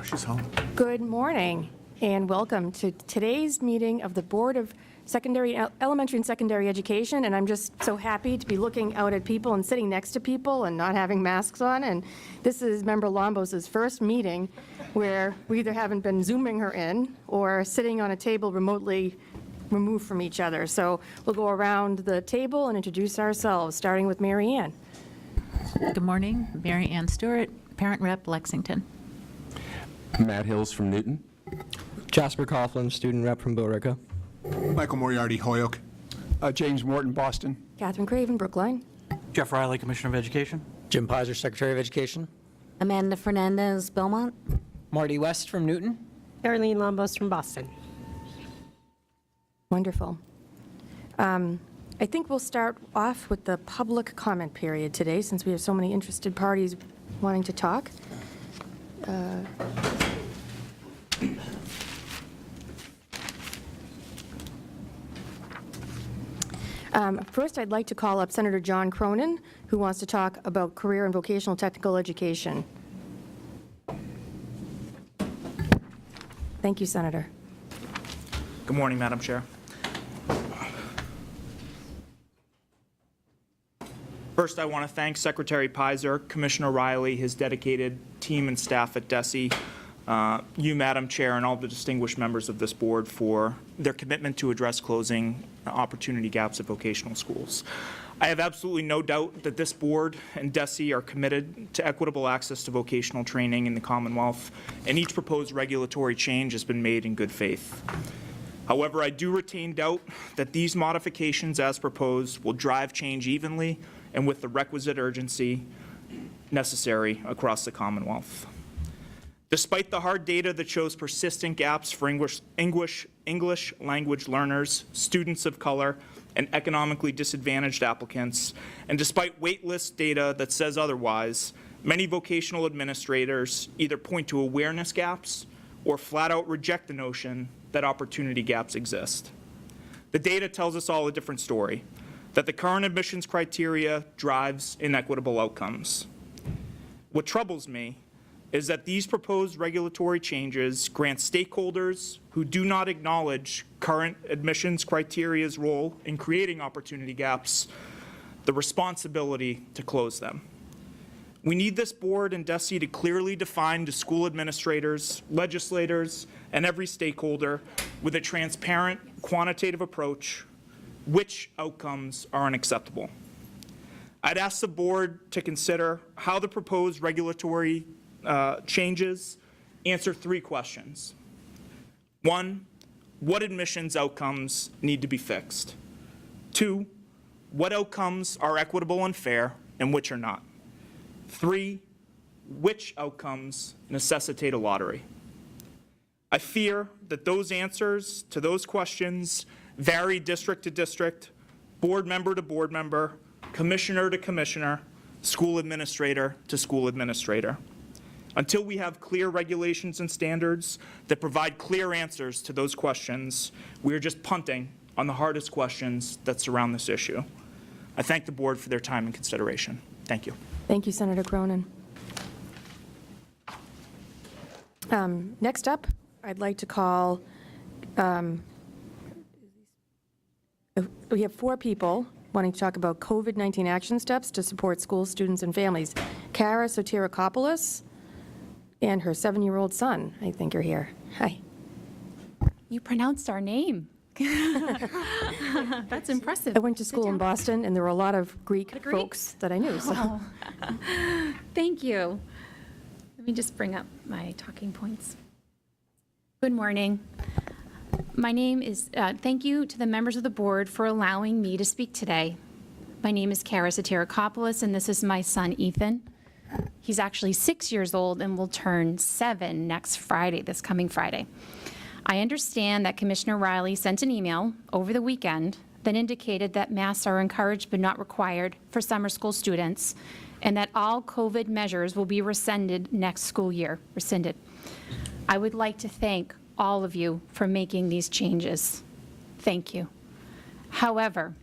She's home. Good morning and welcome to today's meeting of the Board of Elementary and Secondary Education. And I'm just so happy to be looking out at people and sitting next to people and not having masks on. And this is Member Lombos' first meeting where we either haven't been Zooming her in or sitting on a table remotely removed from each other. So we'll go around the table and introduce ourselves, starting with Mary Ann. Good morning, Mary Ann Stewart, Parent Rep, Lexington. Matt Hills from Newton. Jasper Coughlin, Student Rep from Billerica. Michael Moriarty, Holyoke. James Morton, Boston. Catherine Craven, Brookline. Jeff Riley, Commissioner of Education. Jim Pizer, Secretary of Education. Amanda Fernandez, Belmont. Marty West from Newton. Arlene Lombos from Boston. Wonderful. I think we'll start off with the public comment period today, since we have so many interested parties wanting to talk. First, I'd like to call up Senator John Cronin, who wants to talk about career and vocational technical education. Thank you, Senator. Good morning, Madam Chair. First, I want to thank Secretary Pizer, Commissioner Riley, his dedicated team and staff at DESE, you, Madam Chair, and all the distinguished members of this board for their commitment to address closing opportunity gaps at vocational schools. I have absolutely no doubt that this board and DESE are committed to equitable access to vocational training in the Commonwealth, and each proposed regulatory change has been made in good faith. However, I do retain doubt that these modifications as proposed will drive change evenly and with the requisite urgency necessary across the Commonwealth. Despite the hard data that shows persistent gaps for English language learners, students of color, and economically disadvantaged applicants, and despite waitlist data that says otherwise, many vocational administrators either point to awareness gaps or flat out reject the notion that opportunity gaps exist. The data tells us all a different story, that the current admissions criteria drives inequitable outcomes. What troubles me is that these proposed regulatory changes grant stakeholders who do not acknowledge current admissions criteria's role in creating opportunity gaps the responsibility to close them. We need this board and DESE to clearly define to school administrators, legislators, and every stakeholder with a transparent, quantitative approach which outcomes are unacceptable. I'd ask the board to consider how the proposed regulatory changes answer three questions. One, what admissions outcomes need to be fixed? Two, what outcomes are equitable and fair and which are not? Three, which outcomes necessitate a lottery? I fear that those answers to those questions vary district to district, board member to board member, commissioner to commissioner, school administrator to school administrator. Until we have clear regulations and standards that provide clear answers to those questions, we are just punting on the hardest questions that surround this issue. I thank the board for their time and consideration. Thank you. Thank you, Senator Cronin. Next up, I'd like to call, we have 4 people wanting to talk about COVID-19 action steps to support schools, students, and families. Kara Sotirakopoulos and her 7-year-old son, I think, are here. Hi. You pronounced our name. That's impressive. I went to school in Boston, and there were a lot of Greek folks that I knew. So. Oh. Thank you. Let me just bring up my talking points. Good morning. My name is, thank you to the members of the board for allowing me to speak today. My name is Kara Sotirakopoulos, and this is my son, Ethan. He's actually 6 years old and will turn 7 next Friday, this coming Friday. I understand that Commissioner Riley sent an email over the weekend that indicated that masks are encouraged but not required for summer school students, and that all COVID measures will be rescinded next school year, rescinded. I would like to thank all of you for making these changes. Thank you. However,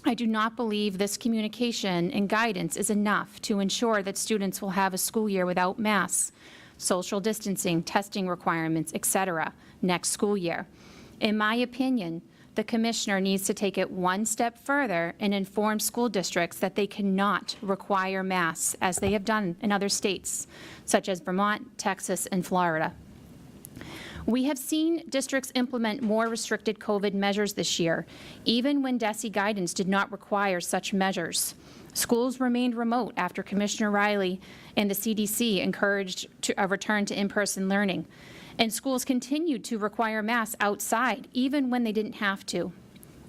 I do not believe this communication and guidance is enough to ensure that students will have a school year without masks social distancing, testing requirements, etc., next school year. In my opinion, the commissioner needs to take it one step further and inform school districts that they cannot require masks as they have done in other states, such as Vermont, Texas, and Florida. We have seen districts implement more restricted COVID measures this year, even when DESE guidance did not require such measures. Schools remained remote after Commissioner Riley and the CDC encouraged a return to in-person learning. And schools continued to require masks outside, even when they didn't have to.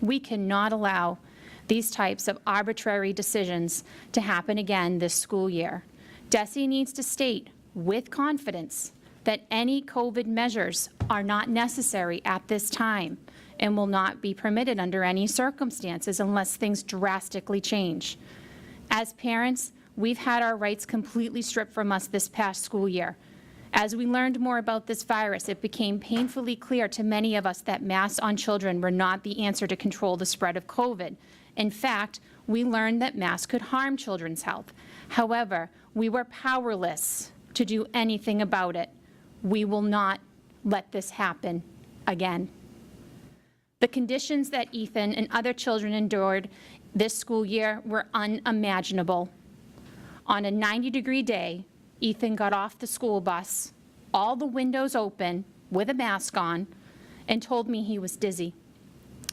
We cannot allow these types of arbitrary decisions to happen again this school year. DESE needs to state with confidence that any COVID measures are not necessary at this time and will not be permitted under any circumstances unless things drastically change. As parents, we've had our rights completely stripped from us this past school year. As we learned more about this virus, it became painfully clear to many of us that masks on children were not the answer to control the spread of COVID. In fact, we learned that masks could harm children's health. However, we were powerless to do anything about it. We will not let this happen again. The conditions that Ethan and other children endured this school year were unimaginable. On a 90-degree day, Ethan got off the school bus, all the windows open, with a mask on, and told me he was dizzy.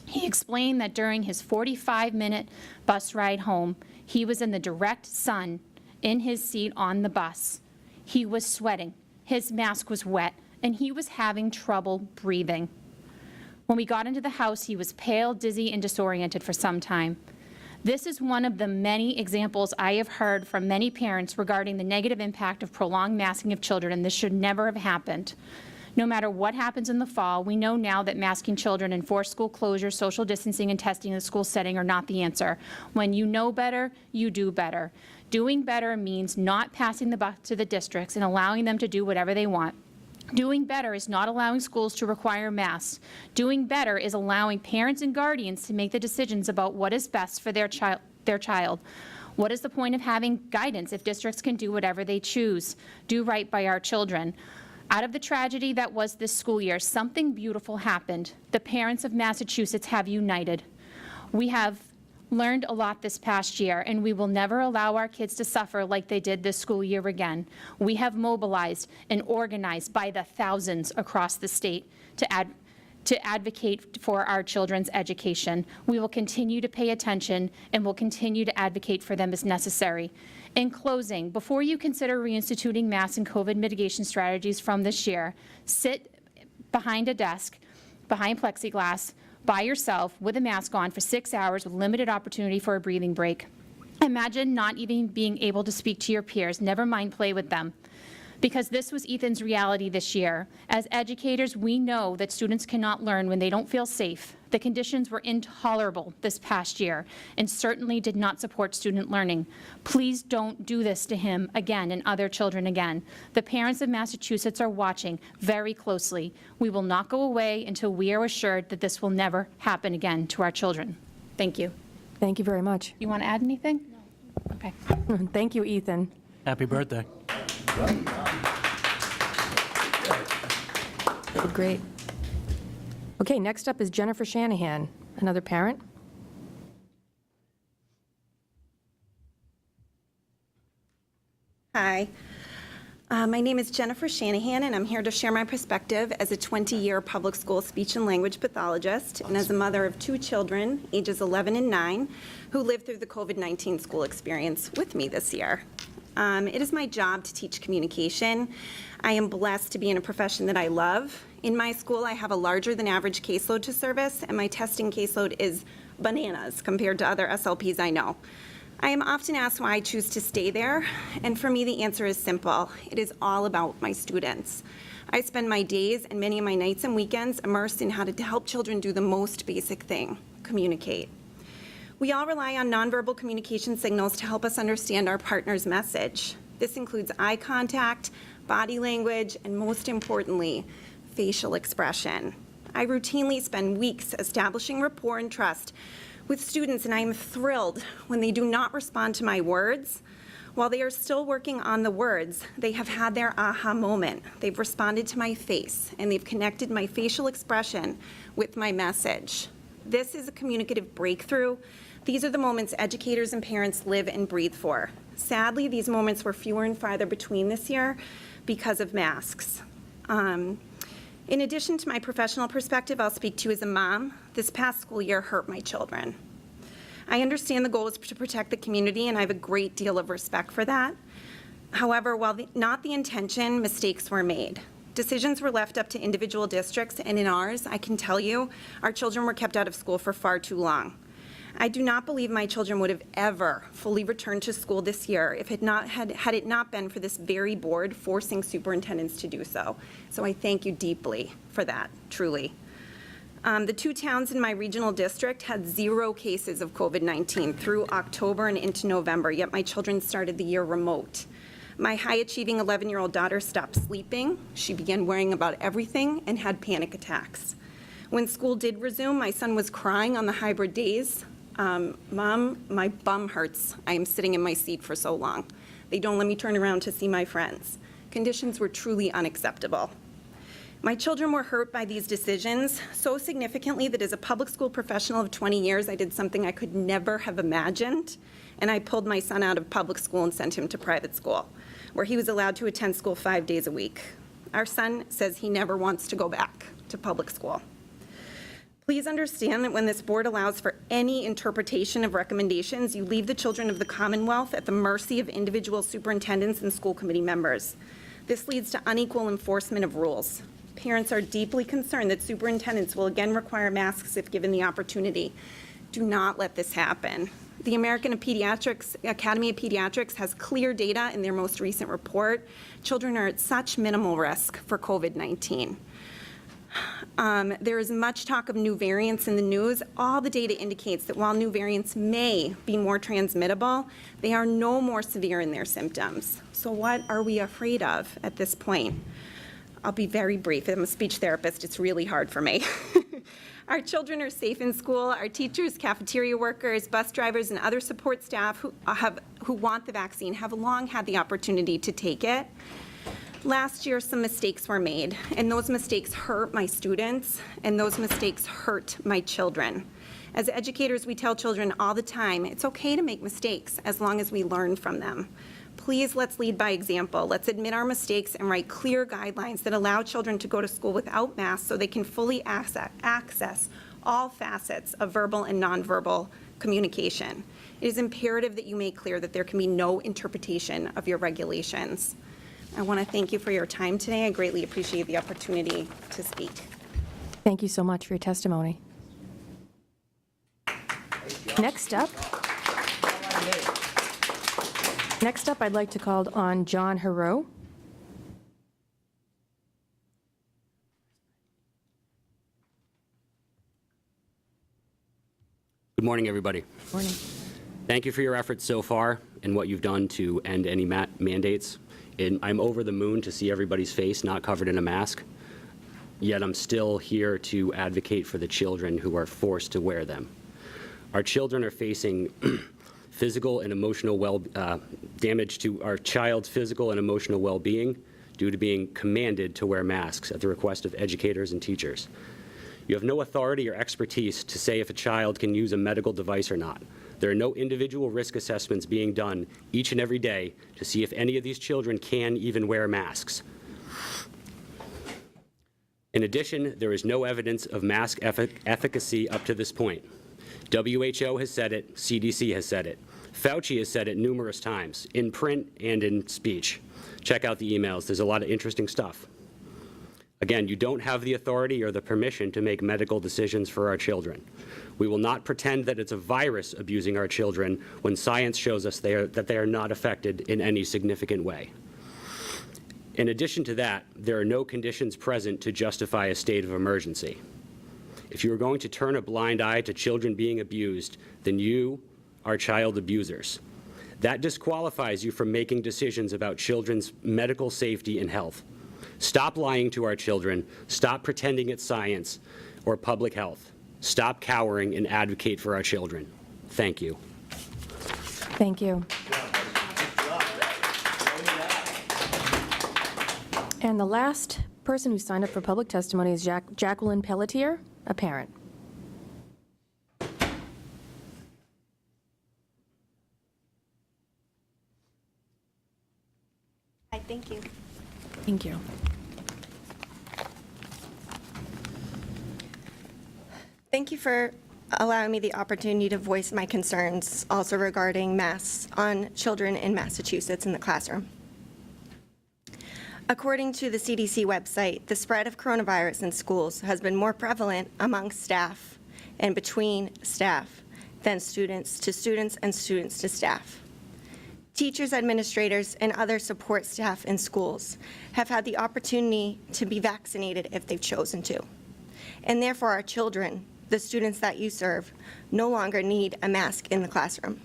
He explained that during his 45-minute bus ride home, he was in the direct sun in his seat on the bus. He was sweating, his mask was wet, and he was having trouble breathing. When we got into the house, he was pale, dizzy, and disoriented for some time. This is one of the many examples I have heard from many parents regarding the negative impact of prolonged masking of children, and this should never have happened. No matter what happens in the fall, we know now that masking children and forced school closures, social distancing, and testing in the school setting are not the answer. When you know better, you do better. Doing better means not passing the buck to the districts and allowing them to do whatever they want. Doing better is not allowing schools to require masks. Doing better is allowing parents and guardians to make the decisions about what is best for their child. What is the point of having guidance if districts can do whatever they choose? Do right by our children. Out of the tragedy that was this school year, something beautiful happened. The parents of Massachusetts have united. We have learned a lot this past year, and we will never allow our kids to suffer like they did this school year again. We have mobilized and organized by the thousands across the state to advocate for our children's education. We will continue to pay attention and will continue to advocate for them as necessary. In closing, before you consider reinstituting masks and COVID mitigation strategies from this year, sit behind a desk, behind plexiglass, by yourself with a mask on for 6 hours with limited opportunity for a breathing break. Imagine not even being able to speak to your peers, never mind play with them. Because this was Ethan's reality this year. As educators, we know that students cannot learn when they don't feel safe. The conditions were intolerable this past year and certainly did not support student learning. Please don't do this to him again and other children again. The parents of Massachusetts are watching very closely. We will not go away until we are assured that this will never happen again to our children. Thank you. Thank you very much. You want to add anything? No. Okay. Thank you, Ethan. Happy birthday. Great. Okay, next up is Jennifer Shanahan, another parent. Hi. My name is Jennifer Shanahan, and I'm here to share my perspective as a 20-year public school speech and language pathologist and as a mother of 2 children, ages 11 and 9, who lived through the COVID-19 school experience with me this year. It is my job to teach communication. I am blessed to be in a profession that I love. In my school, I have a larger than average caseload to service, and my testing caseload is bananas compared to other SLPs I know. I am often asked why I choose to stay there, and for me the answer is simple. It is all about my students. I spend my days and many of my nights and weekends immersed in how to help children do the most basic thing, communicate. We all rely on nonverbal communication signals to help us understand our partner's message. This includes eye contact, body language, and most importantly, facial expression. I routinely spend weeks establishing rapport and trust with students, and I am thrilled when they do not respond to my words, While they are still working on the words, they have had their aha moment. They've responded to my face, and they've connected my facial expression with my message. This is a communicative breakthrough. These are the moments educators and parents live and breathe for. Sadly, these moments were fewer and farther between this year because of masks. In addition to my professional perspective, I'll speak to you as a mom. This past school year hurt my children. I understand the goal is to protect the community, and I have a great deal of respect for that. However, while not the intention, mistakes were made. Decisions were left up to individual districts, and in ours, I can tell you, our children were kept out of school for far too long. I do not believe my children would have ever fully returned to school this year if had it not been for this very board forcing superintendents to do so. So I thank you deeply for that, truly. The 2 towns in my regional district had 0 cases of COVID-19 through October and into November, yet my children started the year remote. My high-achieving 11-year-old daughter stopped sleeping. She began worrying about everything and had panic attacks. When school did resume, my son was crying on the hybrid days. Mom, my bum hurts. I am sitting in my seat for so long. They don't let me turn around to see my friends. Conditions were truly unacceptable. My children were hurt by these decisions so significantly that as a public school professional of 20 years, I did something I could never have imagined, and I pulled my son out of public school and sent him to private school, where he was allowed to attend school 5 days a week. Our son says he never wants to go back to public school. Please understand that when this board allows for any interpretation of recommendations, you leave the children of the Commonwealth at the mercy of individual superintendents and school committee members. This leads to unequal enforcement of rules. Parents are deeply concerned that superintendents will again require masks if given the opportunity. Do not let this happen. The American Academy of Pediatrics has clear data in their most recent report. Children are at such minimal risk for COVID-19. There is much talk of new variants in the news. All the data indicates that while new variants may be more transmittable, they are no more severe in their symptoms. So what are we afraid of at this point? I'll be very brief. I'm a speech therapist. It's really hard for me. Our children are safe in school. Our teachers, cafeteria workers, bus drivers, and other support staff who want the vaccine have long had the opportunity to take it. Last year, some mistakes were made, and those mistakes hurt my students, and those mistakes hurt my children. As educators, we tell children all the time, it's okay to make mistakes as long as we learn from them. Please, let's lead by example. Let's admit our mistakes and write clear guidelines that allow children to go to school without masks so they can fully access all facets of verbal and nonverbal communication. It is imperative that you make clear that there can be no interpretation of your regulations. I want to thank you for your time today. I greatly appreciate the opportunity to speak. Thank you so much for your testimony. Next up, I'd like to call on John Heroux. Good morning, everybody. Morning. Thank you for your efforts so far and what you've done to end any mandates. And I'm over the moon to see everybody's face not covered in a mask, yet I'm still here to advocate for the children who are forced to wear them. Our children are facing physical and emotional damage to our child's physical and emotional well-being due to being commanded to wear masks at the request of educators and teachers. You have no authority or expertise to say if a child can use a medical device or not. There are no individual risk assessments being done each and every day to see if any of these children can even wear masks. In addition, there is no evidence of mask efficacy up to this point. WHO has said it, CDC has said it. Fauci has said it numerous times, in print and in speech. Check out the emails. There's a lot of interesting stuff. Again, you don't have the authority or the permission to make medical decisions for our children. We will not pretend that it's a virus abusing our children when science shows us that they are not affected in any significant way. In addition to that, there are no conditions present to justify a state of emergency. If you are going to turn a blind eye to children being abused, then you are child abusers. That disqualifies you from making decisions about children's medical safety and health. Stop lying to our children. Stop pretending it's science or public health. Stop cowering and advocate for our children. Thank you. Thank you. And the last person who signed up for public testimony is Jacqueline Pelletier, a parent. Hi, thank you. Thank you. Thank you for allowing me the opportunity to voice my concerns also regarding masks on children in Massachusetts in the classroom. According to the CDC website, the spread of coronavirus in schools has been more prevalent among staff and between staff than students to students and students to staff. Teachers, administrators, and other support staff in schools have had the opportunity to be vaccinated if they've chosen to. And therefore, our children, the students that you serve, no longer need a mask in the classroom.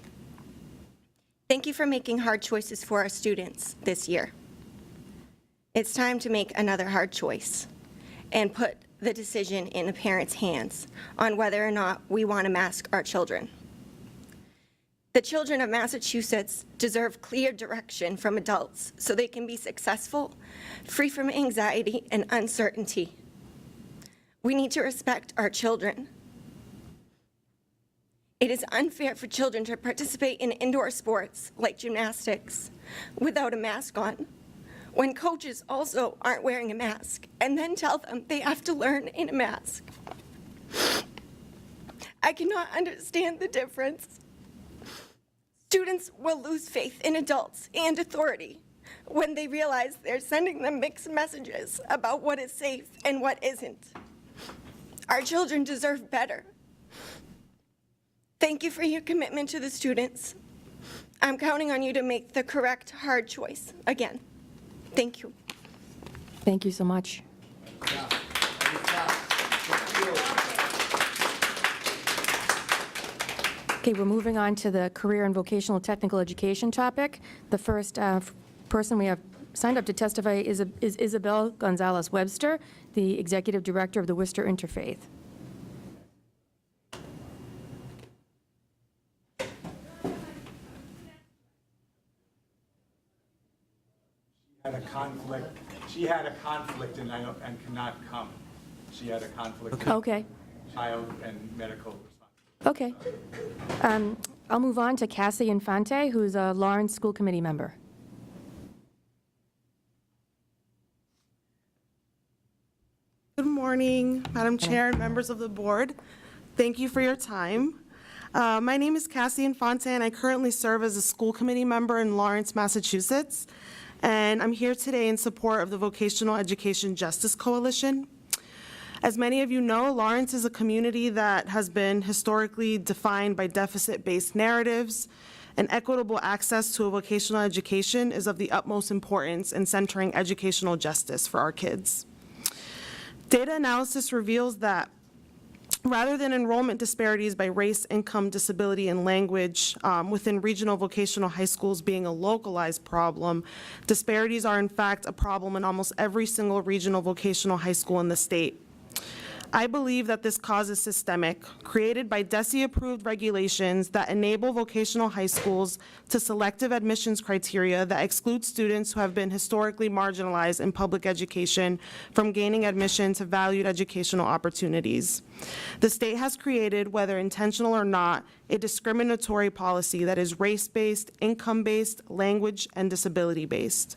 Thank you for making hard choices for our students this year. It's time to make another hard choice and put the decision in a parent's hands on whether or not we want to mask our children. The children of Massachusetts deserve clear direction from adults so they can be successful, free from anxiety and uncertainty. We need to respect our children. It is unfair for children to participate in indoor sports like gymnastics without a mask on, when coaches also aren't wearing a mask, and then tell them they have to learn in a mask. I cannot understand the difference. Students will lose faith in adults and authority when they realize they're sending them mixed messages about what is safe and what isn't. Our children deserve better. Thank you for your commitment to the students. I'm counting on you to make the correct, hard choice again. Thank you. Thank you so much. Okay, we're moving on to the career and vocational technical education topic. The first person we have signed up to testify is Isabel Gonzalez-Webster, the Executive Director of the Worcester Interfaith. She had a conflict and cannot come. She had a conflict. Okay. Child and medical response. Okay. I'll move on to Cassie Infante, who's a Lawrence School Committee member. Good morning, Madam Chair and members of the board. Thank you for your time. My name is Cassie Infante, and I currently serve as a school committee member in Lawrence, Massachusetts. And I'm here today in support of the Vocational Education Justice Coalition. As many of you know, Lawrence is a community that has been historically defined by deficit-based narratives, and equitable access to a vocational education is of the utmost importance in centering educational justice for our kids. Data analysis reveals that rather than enrollment disparities by race, income, disability, and language within regional vocational high schools being a localized problem, disparities are in fact a problem in almost every single regional vocational high school in the state. I believe that this cause is systemic, created by DESE-approved regulations that enable vocational high schools to selective admissions criteria that exclude students who have been historically marginalized in public education from gaining admission to valued educational opportunities. The state has created, whether intentional or not, a discriminatory policy that is race-based, income-based, language, and disability-based.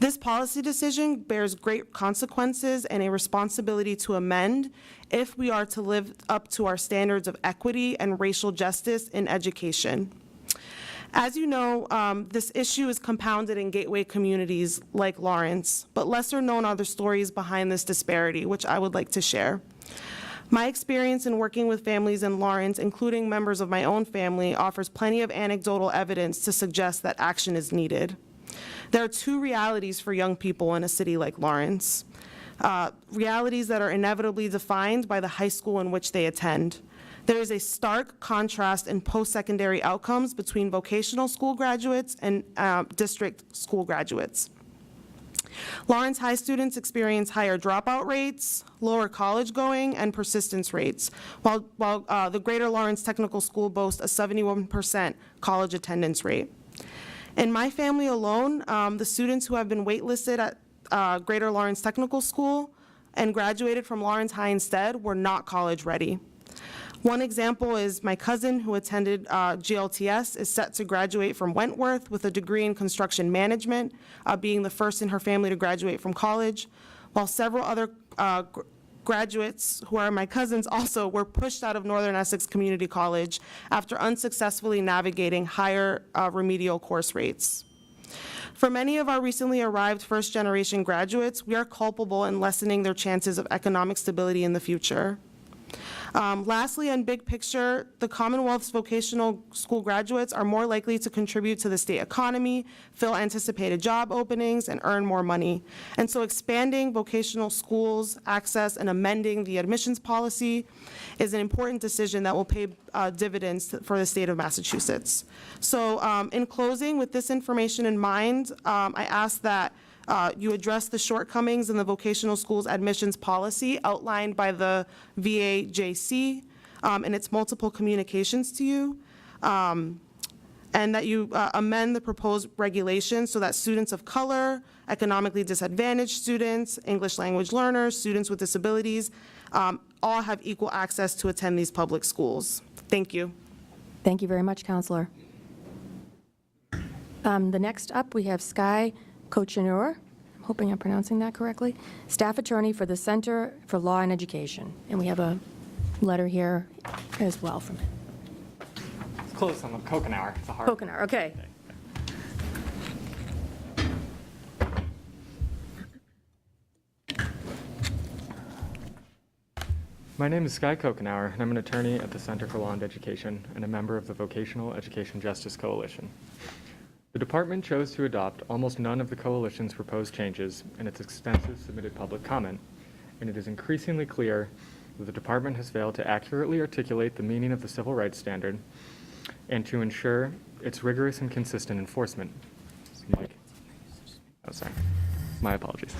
This policy decision bears great consequences and a responsibility to amend if we are to live up to our standards of equity and racial justice in education. As you know, this issue is compounded in gateway communities like Lawrence, but lesser known are the stories behind this disparity, which I would like to share. My experience in working with families in Lawrence, including members of my own family, offers plenty of anecdotal evidence to suggest that action is needed. There are two realities for young people in a city like Lawrence, realities that are inevitably defined by the high school in which they attend. There is a stark contrast in post-secondary outcomes between vocational school graduates and district school graduates. Lawrence High students experience higher dropout rates, lower college going, and persistence rates, while the Greater Lawrence Technical School boasts a 71% college attendance rate. In my family alone, the students who have been waitlisted Greater Lawrence Technical School and graduated from Lawrence High instead were not college ready. One example is my cousin who attended GLTS is set to graduate from Wentworth with a degree in construction management, being the first in her family to graduate from college, while several other graduates who are my cousins also were pushed out of Northern Essex Community College after unsuccessfully navigating higher remedial course rates. For many of our recently arrived first-generation graduates, we are culpable in lessening their chances of economic stability in the future. Lastly, on big picture, the Commonwealth's vocational school graduates are more likely to contribute to the state economy, fill anticipated job openings, and earn more money. And so expanding vocational schools access and amending the admissions policy is an important decision that will pay dividends for the state of Massachusetts. So in closing, with this information in mind, I ask that you address the shortcomings in the vocational schools admissions policy outlined by the VAJC in its multiple communications to you, and that you amend the proposed regulations so that students of color, economically disadvantaged students, English language learners, students with disabilities, all have equal access to attend these public schools. Thank you. Thank you very much, Counselor. The next up, we have Sky Cochinur, I'm hoping I'm pronouncing that correctly, staff attorney for the Center for Law and Education. And we have a letter here as well from him. It's close on the Cochinur. It's a hard Cochinur, okay. My name is Sky Cochinur, and I'm an attorney at the Center for Law and Education and a member of the Vocational Education Justice Coalition. The department chose to adopt almost none of the coalition's proposed changes in its extensive submitted public comment, and it is increasingly clear that the department has failed to accurately articulate the meaning of the civil rights standard and to ensure its rigorous and consistent enforcement. Oh, sorry. My apologies.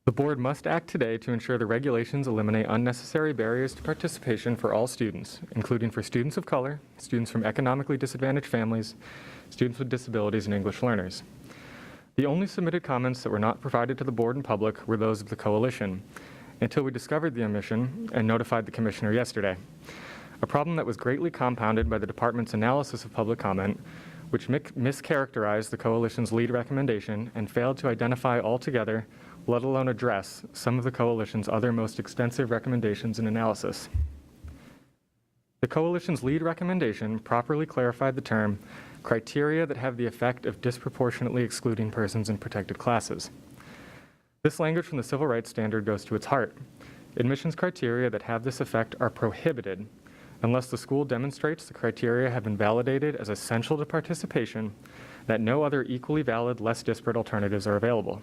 The board must act today to ensure the regulations eliminate unnecessary barriers to participation for all students, including for students of color, students from economically disadvantaged families, students with disabilities, and English learners. The only submitted comments that were not provided to the board and public were those of the coalition, until we discovered the omission and notified the commissioner yesterday. A problem that was greatly compounded by the department's analysis of public comment, which mischaracterized the coalition's lead recommendation and failed to identify altogether, let alone address, some of the coalition's other most extensive recommendations and analysis. The coalition's lead recommendation properly clarified the term criteria that have the effect of disproportionately excluding persons in protected classes. This language from the civil rights standard goes to its heart. Admissions criteria that have this effect are prohibited unless the school demonstrates the criteria have been validated as essential to participation, that no other equally valid, less disparate alternatives are available.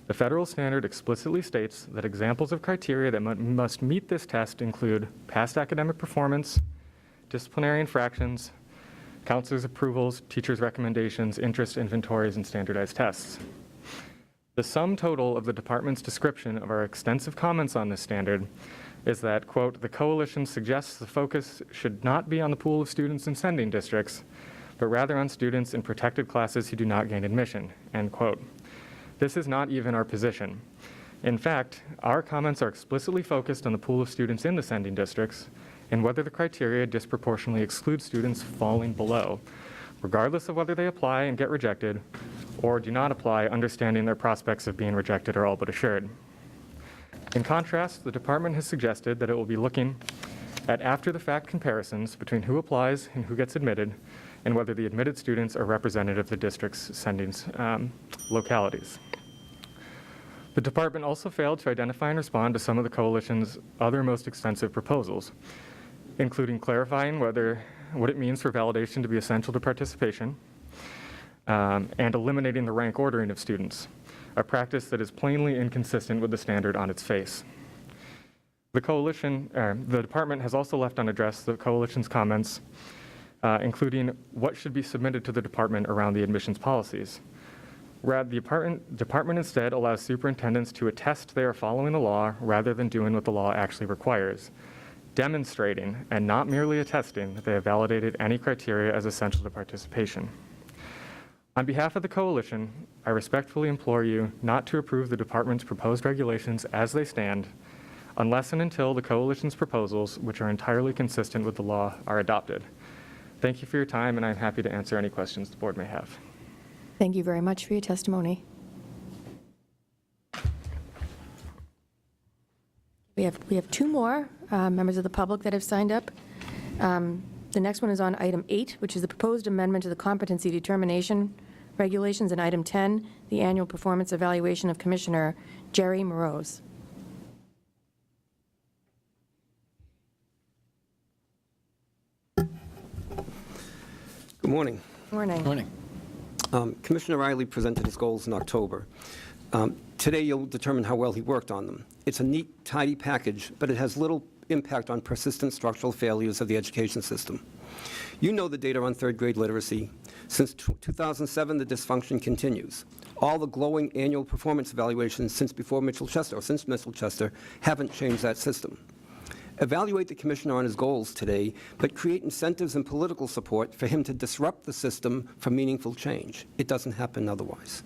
The federal standard explicitly states that examples of criteria that must meet this test include past academic performance, disciplinary infractions, counselors' approvals, teachers' recommendations, interest inventories, and standardized tests. The sum total of the department's description of our extensive comments on this standard is that, quote, the coalition suggests the focus should not be on the pool of students in sending districts, but rather on students in protected classes who do not gain admission, end quote. This is not even our position. In fact, our comments are explicitly focused on the pool of students in the sending districts and whether the criteria disproportionately exclude students falling below, regardless of whether they apply and get rejected or do not apply, understanding their prospects of being rejected are all but assured. In contrast, the department has suggested that it will be looking at after-the-fact comparisons between who applies and who gets admitted and whether the admitted students are representative of the district's sending localities. The department also failed to identify and respond to some of the coalition's other most extensive proposals, including clarifying what it means for validation to be essential to participation, and eliminating the rank ordering of students, a practice that is plainly inconsistent with the standard on its face. The department has also left unaddressed the coalition's comments, including what should be submitted to the department around the admissions policies. The department instead allows superintendents to attest they are following the law rather than doing what the law actually requires, demonstrating and not merely attesting that they have validated any criteria as essential to participation. On behalf of the coalition, I respectfully implore you not to approve the department's proposed regulations as they stand, unless and until the coalition's proposals, which are entirely consistent with the law, are adopted. Thank you for your time, and I'm happy to answer any questions the board may have. Thank you very much for your testimony. We have two more members of the public that have signed up. The next one is on item 8, which is the proposed amendment to the competency determination regulations, and item 10, the annual performance evaluation of Commissioner Jerry Moroz. Good morning. Morning. Morning. Commissioner Riley presented his goals in October. Today, you'll determine how well he worked on them. It's a neat, tidy package, but it has little impact on persistent structural failures of the education system. You know the data on third-grade literacy. Since 2007, the dysfunction continues. All the glowing annual performance evaluations since Mitchell Chester haven't changed that system. Evaluate the commissioner on his goals today, but create incentives and political support for him to disrupt the system for meaningful change. It doesn't happen otherwise.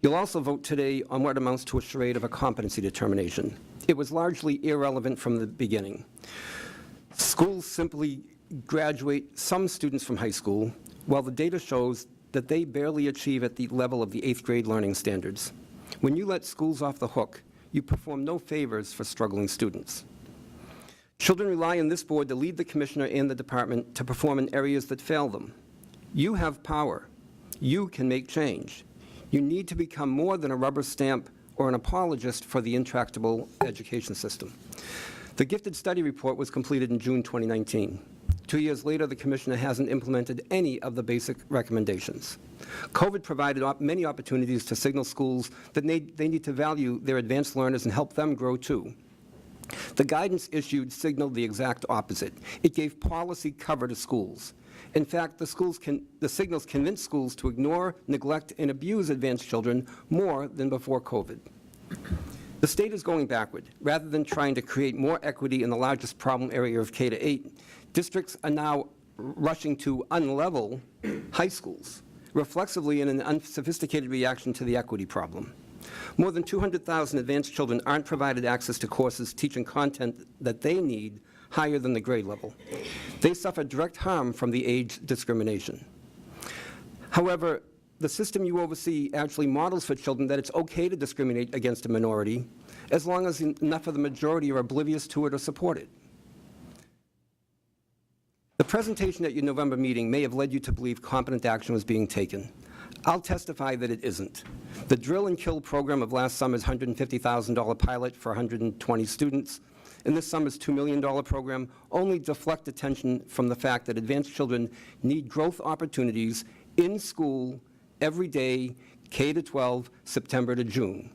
You'll also vote today on what amounts to a charade of a competency determination. It was largely irrelevant from the beginning. Schools simply graduate some students from high school, while the data shows that they barely achieve at the level of the 8th grade learning standards. When you let schools off the hook, you perform no favors for struggling students. Children rely on this board to lead the commissioner and the department to perform in areas that fail them. You have power. You can make change. You need to become more than a rubber stamp or an apologist for the intractable education system. The gifted study report was completed in June 2019. 2 years later, the commissioner hasn't implemented any of the basic recommendations. COVID provided many opportunities to signal schools that they need to value their advanced learners and help them grow too. The guidance issued signaled the exact opposite. It gave policy cover to schools. In fact, the signals convinced schools to ignore, neglect, and abuse advanced children more than before COVID. The state is going backward. Rather than trying to create more equity in the largest problem area of K-8, districts are now rushing to unlevel high schools, reflexively in an unsophisticated reaction to the equity problem. More than 200,000 advanced children aren't provided access to courses teaching content that they need higher than the grade level. They suffer direct harm from the age discrimination. However, the system you oversee actually models for children that it's okay to discriminate against a minority as long as enough of the majority are oblivious to it or support it. The presentation at your November meeting may have led you to believe competent action was being taken. I'll testify that it isn't. The drill and kill program of last summer's $150,000 pilot for 120 students and this summer's $2 million program only deflect attention from the fact that advanced children need growth opportunities in school every day, K-12, September to June.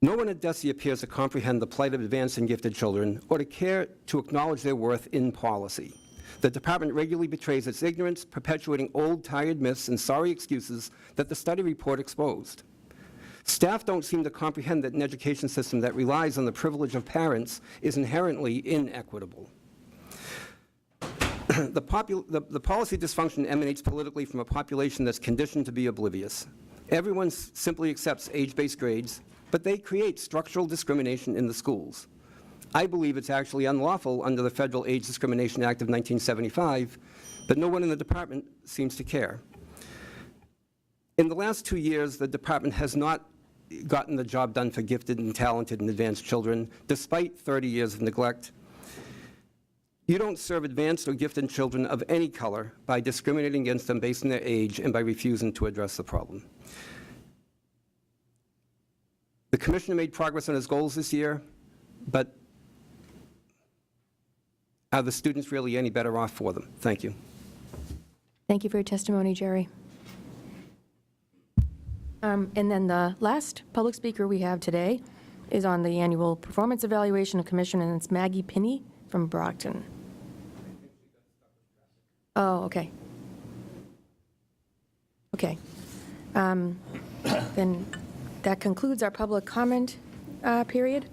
No one at DESE appears to comprehend the plight of advanced and gifted children or to care to acknowledge their worth in policy. The department regularly betrays its ignorance, perpetuating old, tired myths and sorry excuses that the study report exposed. Staff don't seem to comprehend that an education system that relies on the privilege of parents is inherently inequitable. The policy dysfunction emanates politically from a population that's conditioned to be oblivious. Everyone simply accepts age-based grades, but they create structural discrimination in the schools. I believe it's actually unlawful under the Federal Age Discrimination Act of 1975, but no one in the department seems to care. In the last 2 years, the department has not gotten the job done for gifted and talented and advanced children, despite 30 years of neglect. You don't serve advanced or gifted children of any color by discriminating against them based on their age and by refusing to address the problem. The commissioner made progress on his goals this year, but are the students really any better off for them? Thank you. Thank you for your testimony, Jerry. And then the last public speaker we have today is on the annual performance evaluation of commission, and it's Maggie Pinney from Brockton. Oh, okay. Okay. Then that concludes our public comment period.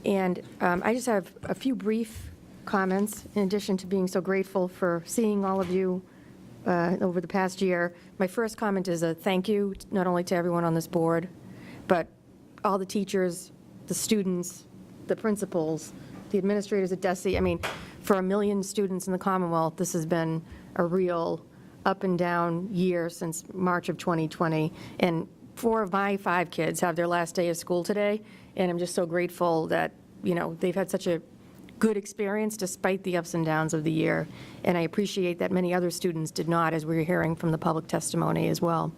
And I just have a few brief comments, in addition to being so grateful for seeing all of you over the past year. My first comment is a thank you, not only to everyone on this board, but all the teachers, the students, the principals, the administrators at DESE. I mean, for 1 million students in the Commonwealth, this has been a real up and down year since March of 2020. And 4 of my 5 kids have their last day of school today, and I'm just so grateful that, you know, they've had such a good experience despite the ups and downs of the year. And I appreciate that many other students did not, as we were hearing from the public testimony as well.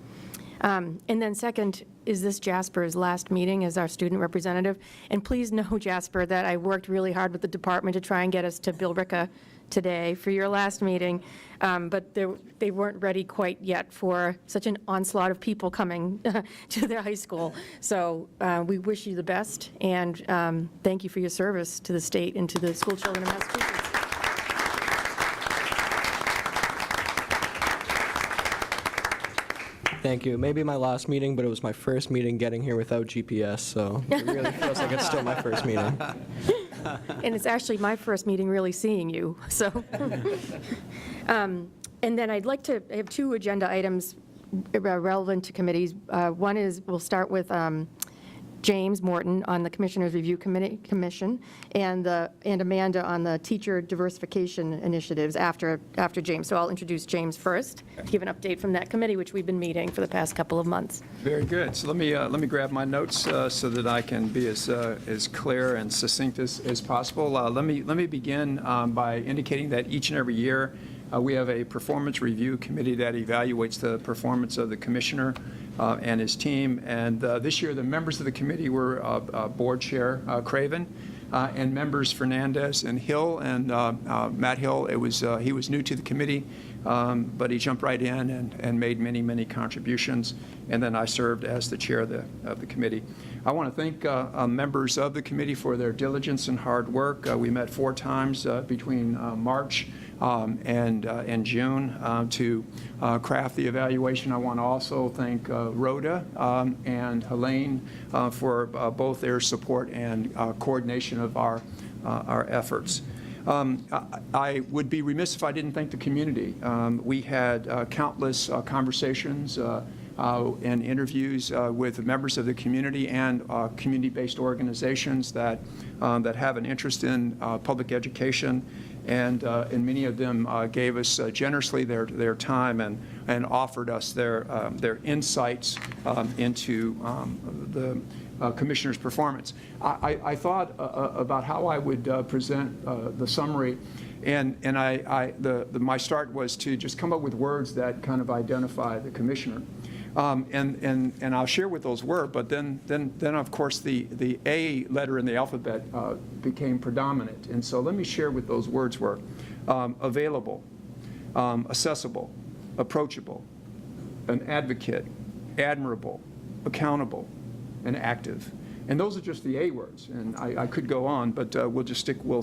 And then second, is this Jasper's last meeting as our student representative? And please know, Jasper, that I worked really hard with the department to try and get us to Billerica today for your last meeting, but they weren't ready quite yet for such an onslaught of people coming to their high school. So we wish you the best, and thank you for your service to the state and to the school children of Massachusetts. Thank you. Maybe my last meeting, but it was my first meeting getting here without GPS, so it really feels like it's still my first meeting. And it's actually my first meeting really seeing you, so. And then I'd like to have 2 agenda items relevant to committees. One is, we'll start with James Morton on the Commissioners Review Commission, and Amanda on the Teacher Diversification Initiatives after James. So I'll introduce James first, give an update from that committee, which we've been meeting for the past couple of months. Very good. So let me grab my notes so that I can be as clear and succinct as possible. Let me begin by indicating that each and every year we have a performance review committee that evaluates the performance of the commissioner and his team. And this year, the members of the committee were Board Chair Craven and members Fernandez and Hill. And Matt Hill, he was new to the committee, but he jumped right in and made many, many contributions. And then I served as the chair of the committee. I want to thank members of the committee for their diligence and hard work. We met 4 times between March and June to craft the evaluation. I want to also thank Rhoda and Helene for both their support and coordination of our efforts. I would be remiss if I didn't thank the community. We had countless conversations and interviews with members of the community and community-based organizations that have an interest in public education. And many of them gave us generously their time and offered us their insights into the commissioner's performance. I thought about how I would present the summary, and my start was to just come up with words that kind of identify the commissioner. And I'll share what those were, but then of course the A letter in the alphabet became predominant. And so let me share what those words were. Available, accessible, approachable, an advocate, admirable, accountable, and active. And those are just the A words. And I could go on, but we'll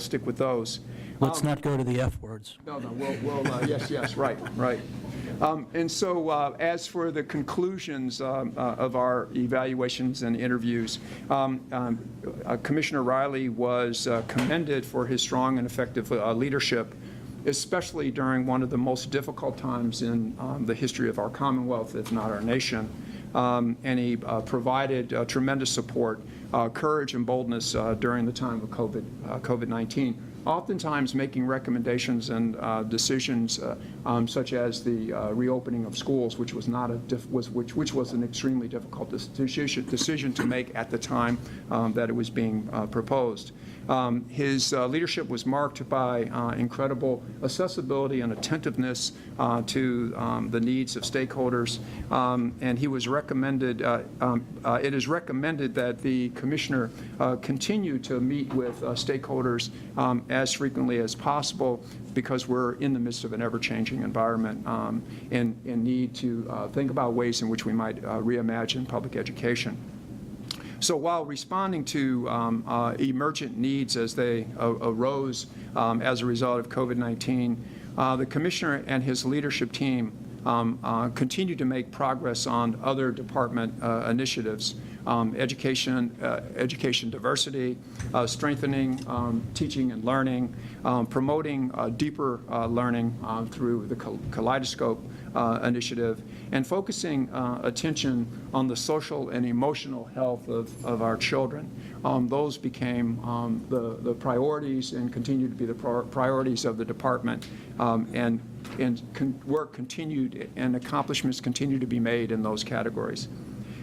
stick with those. Let's not go to the F words. No, yes, right. And so as for the conclusions of our evaluations and interviews, Commissioner Riley was commended for his strong and effective leadership, especially during one of the most difficult times in the history of our Commonwealth, if not our nation. And he provided tremendous support, courage, and boldness during the time of COVID-19. Oftentimes making recommendations and decisions such as the reopening of schools, which was an extremely difficult decision to make at the time that it was being proposed. His leadership was marked by incredible accessibility and attentiveness to the needs of stakeholders, and he was recommended. It is recommended that the commissioner continue to meet with stakeholders as frequently as possible, because we're in the midst of an ever-changing environment and need to think about ways in which we might reimagine public education. So while responding to emergent needs as they arose as a result of COVID-19, the commissioner and his leadership team continue to make progress on other department initiatives, education diversity, strengthening teaching and learning, promoting deeper learning through the Kaleidoscope initiative, and focusing attention on the social and emotional health of our children. Those became the priorities and continue to be the priorities of the department, and work continued and accomplishments continue to be made in those categories.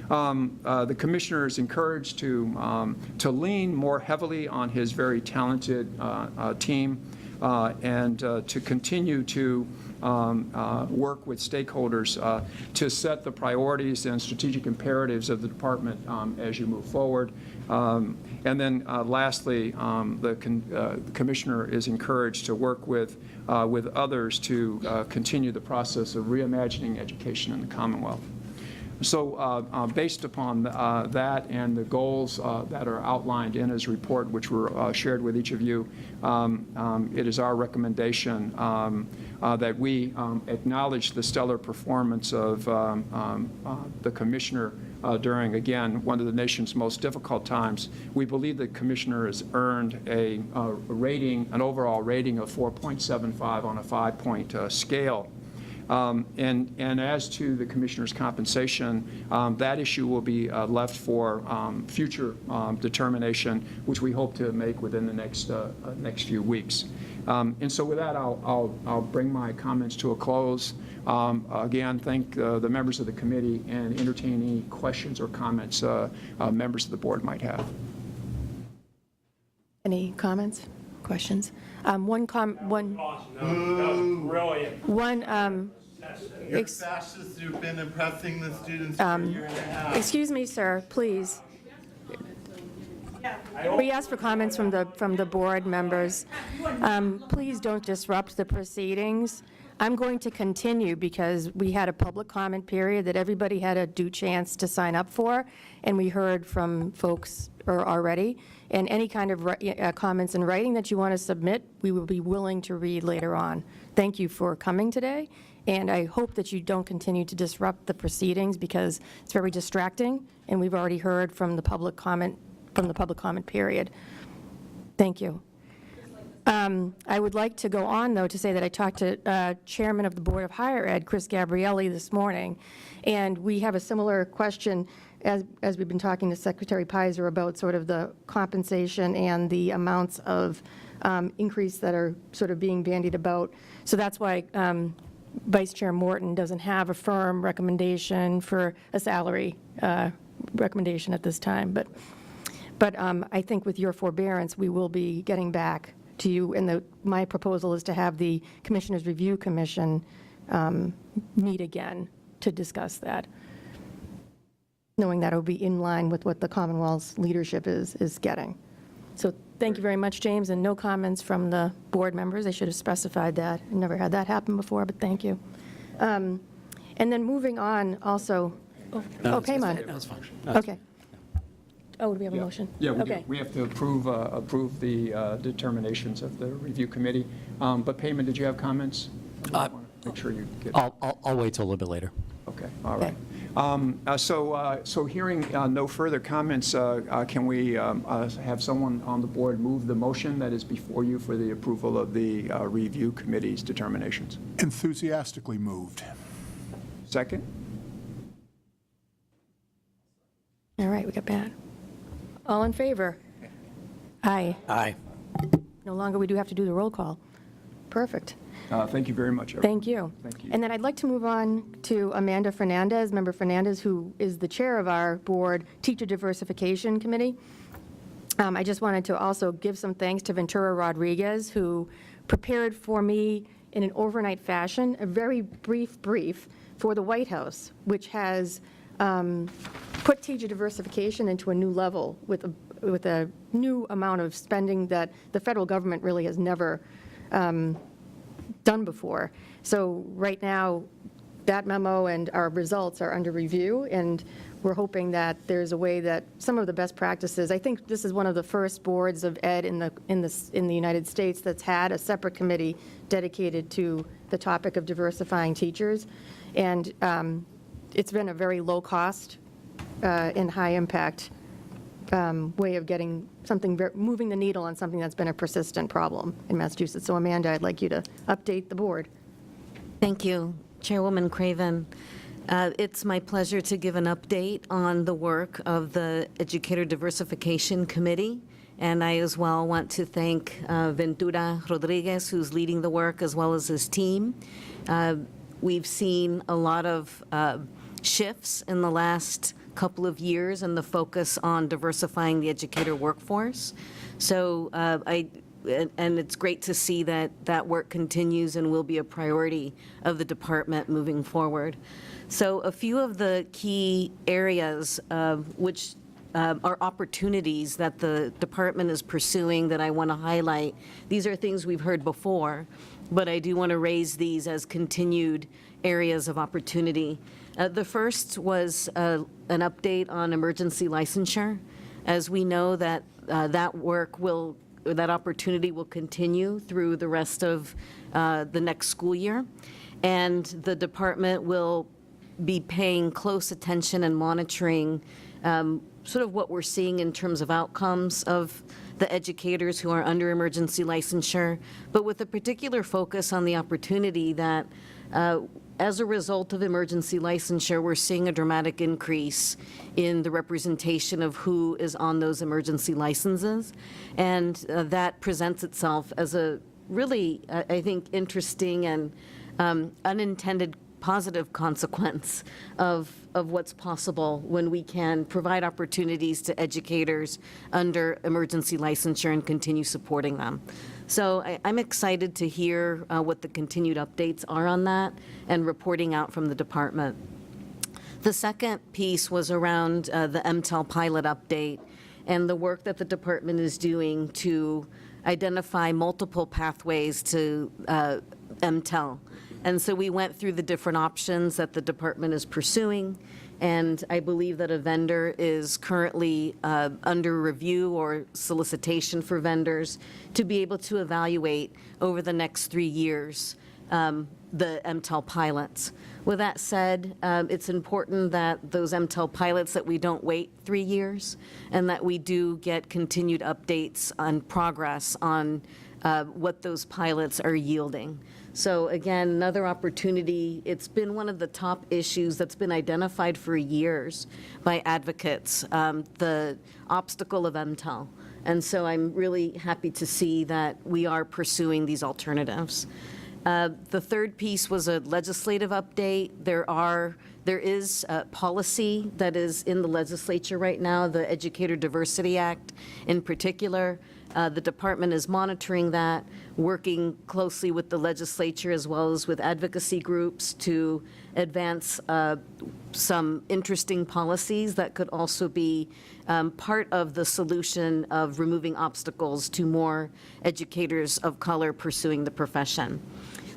The commissioner is encouraged to lean more heavily on his very talented team and to continue to work with stakeholders to set the priorities and strategic imperatives of the department as you move forward. And then lastly, the commissioner is encouraged to work with others to continue the process of reimagining education in the Commonwealth. So based upon that and the goals that are outlined in his report, which were shared with each of you, it is our recommendation that we acknowledge the stellar performance of the commissioner during, again, one of the nation's most difficult times. We believe the commissioner has earned a rating, an overall rating of 4.75 on a 5-point scale. And as to the commissioner's compensation, that issue will be left for future determination, which we hope to make within the next few weeks. And so with that, I'll bring my comments to a close. Again, thank the members of the committee and entertain any questions or comments members of the board might have. Any comments, questions? One. You're fascist. You've been oppressing the students for a year and a half. Excuse me, sir, please. We ask for comments from the board members. Please don't disrupt the proceedings. I'm going to continue because we had a public comment period that everybody had a due chance to sign up for, and we heard from folks already. And any kind of comments in writing that you want to submit, we will be willing to read later on. Thank you for coming today, and I hope that you don't continue to disrupt the proceedings because it's very distracting, and we've already heard from the public comment period. Thank you. I would like to go on, though, to say that I talked to Chairman of the Board of Higher Ed, Chris Gabrielli, this morning, and we have a similar question as we've been talking to Secretary Pizer about sort of the compensation and the amounts of increase that are sort of being bandied about. So that's why Vice Chair Morton doesn't have a firm recommendation for a salary recommendation at this time. But I think with your forbearance, we will be getting back to you, and my proposal is to have the Commissioners Review Commission meet again to discuss that, knowing that it will be in line with what the Commonwealth's leadership is getting. So thank you very much, James, and no comments from the board members. I should have specified that. I've never had that happen before, but thank you. And then moving on also, Paymon. That's fine. Okay. Oh, do we have a motion? Yeah, we do. Okay. We have to approve the determinations of the review committee. But Payman, did you have comments? I want to make sure you get. I'll wait till a little bit later. Okay, all right. So hearing no further comments, can we have someone on the board move the motion that is before you for the approval of the review committee's determinations? Enthusiastically moved. Second? All right, we got Pat. All in favor? Aye. Aye. No longer we do have to do the roll call. Perfect. Thank you very much, everyone. Thank you. Thank you. And then I'd like to move on to Amanda Fernandez, Member Fernandez, who is the chair of our board Teacher Diversification Committee. I just wanted to also give some thanks to Ventura Rodriguez, who prepared for me in an overnight fashion a very brief for the White House, which has put teacher diversification into a new level with a new amount of spending that the federal government really has never done before. So right now, that memo and our results are under review, and we're hoping that there's a way that some of the best practices, I think this is one of the first boards of ed in the United States that's had a separate committee dedicated to the topic of diversifying teachers. And it's been a very low-cost and high-impact way of getting something, moving the needle on something that's been a persistent problem in Massachusetts. So Amanda, I'd like you to update the board. Thank you, Chairwoman Craven. It's my pleasure to give an update on the work of the Educator Diversification Committee. And I as well want to thank Ventura Rodriguez, who's leading the work, as well as his team. We've seen a lot of shifts in the last couple of years and the focus on diversifying the educator workforce. So and it's great to see that that work continues and will be a priority of the department moving forward. So a few of the key areas which are opportunities that the department is pursuing that I want to highlight. These are things we've heard before, but I do want to raise these as continued areas of opportunity. The first was an update on emergency licensure. As we know that that opportunity will continue through the rest of the next school year, and the department will be paying close attention and monitoring sort of what we're seeing in terms of outcomes of the educators who are under emergency licensure, but with a particular focus on the opportunity that as a result of emergency licensure, we're seeing a dramatic increase in the representation of who is on those emergency licenses. And that presents itself as a really, I think, interesting and unintended positive consequence of what's possible when we can provide opportunities to educators under emergency licensure and continue supporting them. So I'm excited to hear what the continued updates are on that and reporting out from the department. The second piece was around the MTEL pilot update and the work that the department is doing to identify multiple pathways to MTEL. And so we went through the different options that the department is pursuing, and I believe that a vendor is currently under review or solicitation for vendors to be able to evaluate over the next 3 years the MTEL pilots. With that said, it's important that those MTEL pilots, that we don't wait 3 years, and that we do get continued updates on progress on what those pilots are yielding. So again, another opportunity. It's been one of the top issues that's been identified for years by advocates, the obstacle of MTEL. And so I'm really happy to see that we are pursuing these alternatives. The third piece was a legislative update. There is policy that is in the legislature right now, the Educator Diversity Act in particular. The department is monitoring that, working closely with the legislature as well as with advocacy groups to advance some interesting policies that could also be part of the solution of removing obstacles to more educators of color pursuing the profession.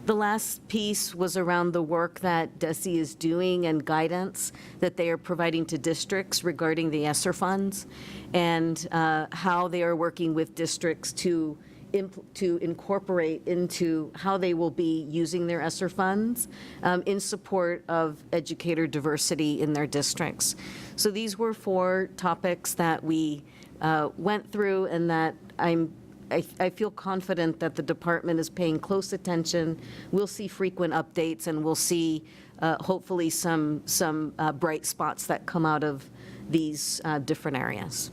The last piece was around the work that DESE is doing and guidance that they are providing to districts regarding the ESSER funds, and how they are working with districts to incorporate into how they will be using their ESSER funds in support of educator diversity in their districts. So these were 4 topics that we went through, and that I feel confident that the department is paying close attention. We'll see frequent updates, and we'll see hopefully some bright spots that come out of these different areas.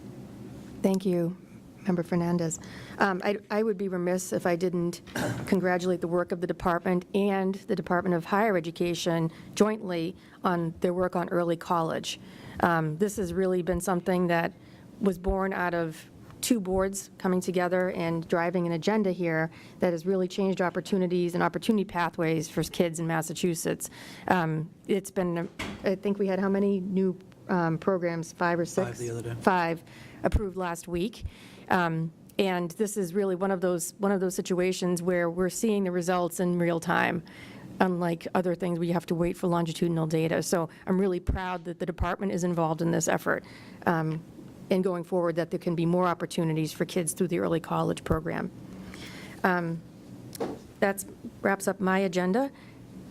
Thank you, Member Fernandez. I would be remiss if I didn't congratulate the work of the department and the Department of Higher Education jointly on their work on early college. This has really been something that was born out of 2 boards coming together and driving an agenda here that has really changed opportunities and opportunity pathways for kids in Massachusetts. It's been, I think we had how many new programs, 5 or 6? 5 the other day. 5 approved last week. And this is really one of those situations where we're seeing the results in real time. unlike other things where you have to wait for longitudinal data. So I'm really proud that the department is involved in this effort. And going forward, that there can be more opportunities for kids through the early college program. That wraps up my agenda.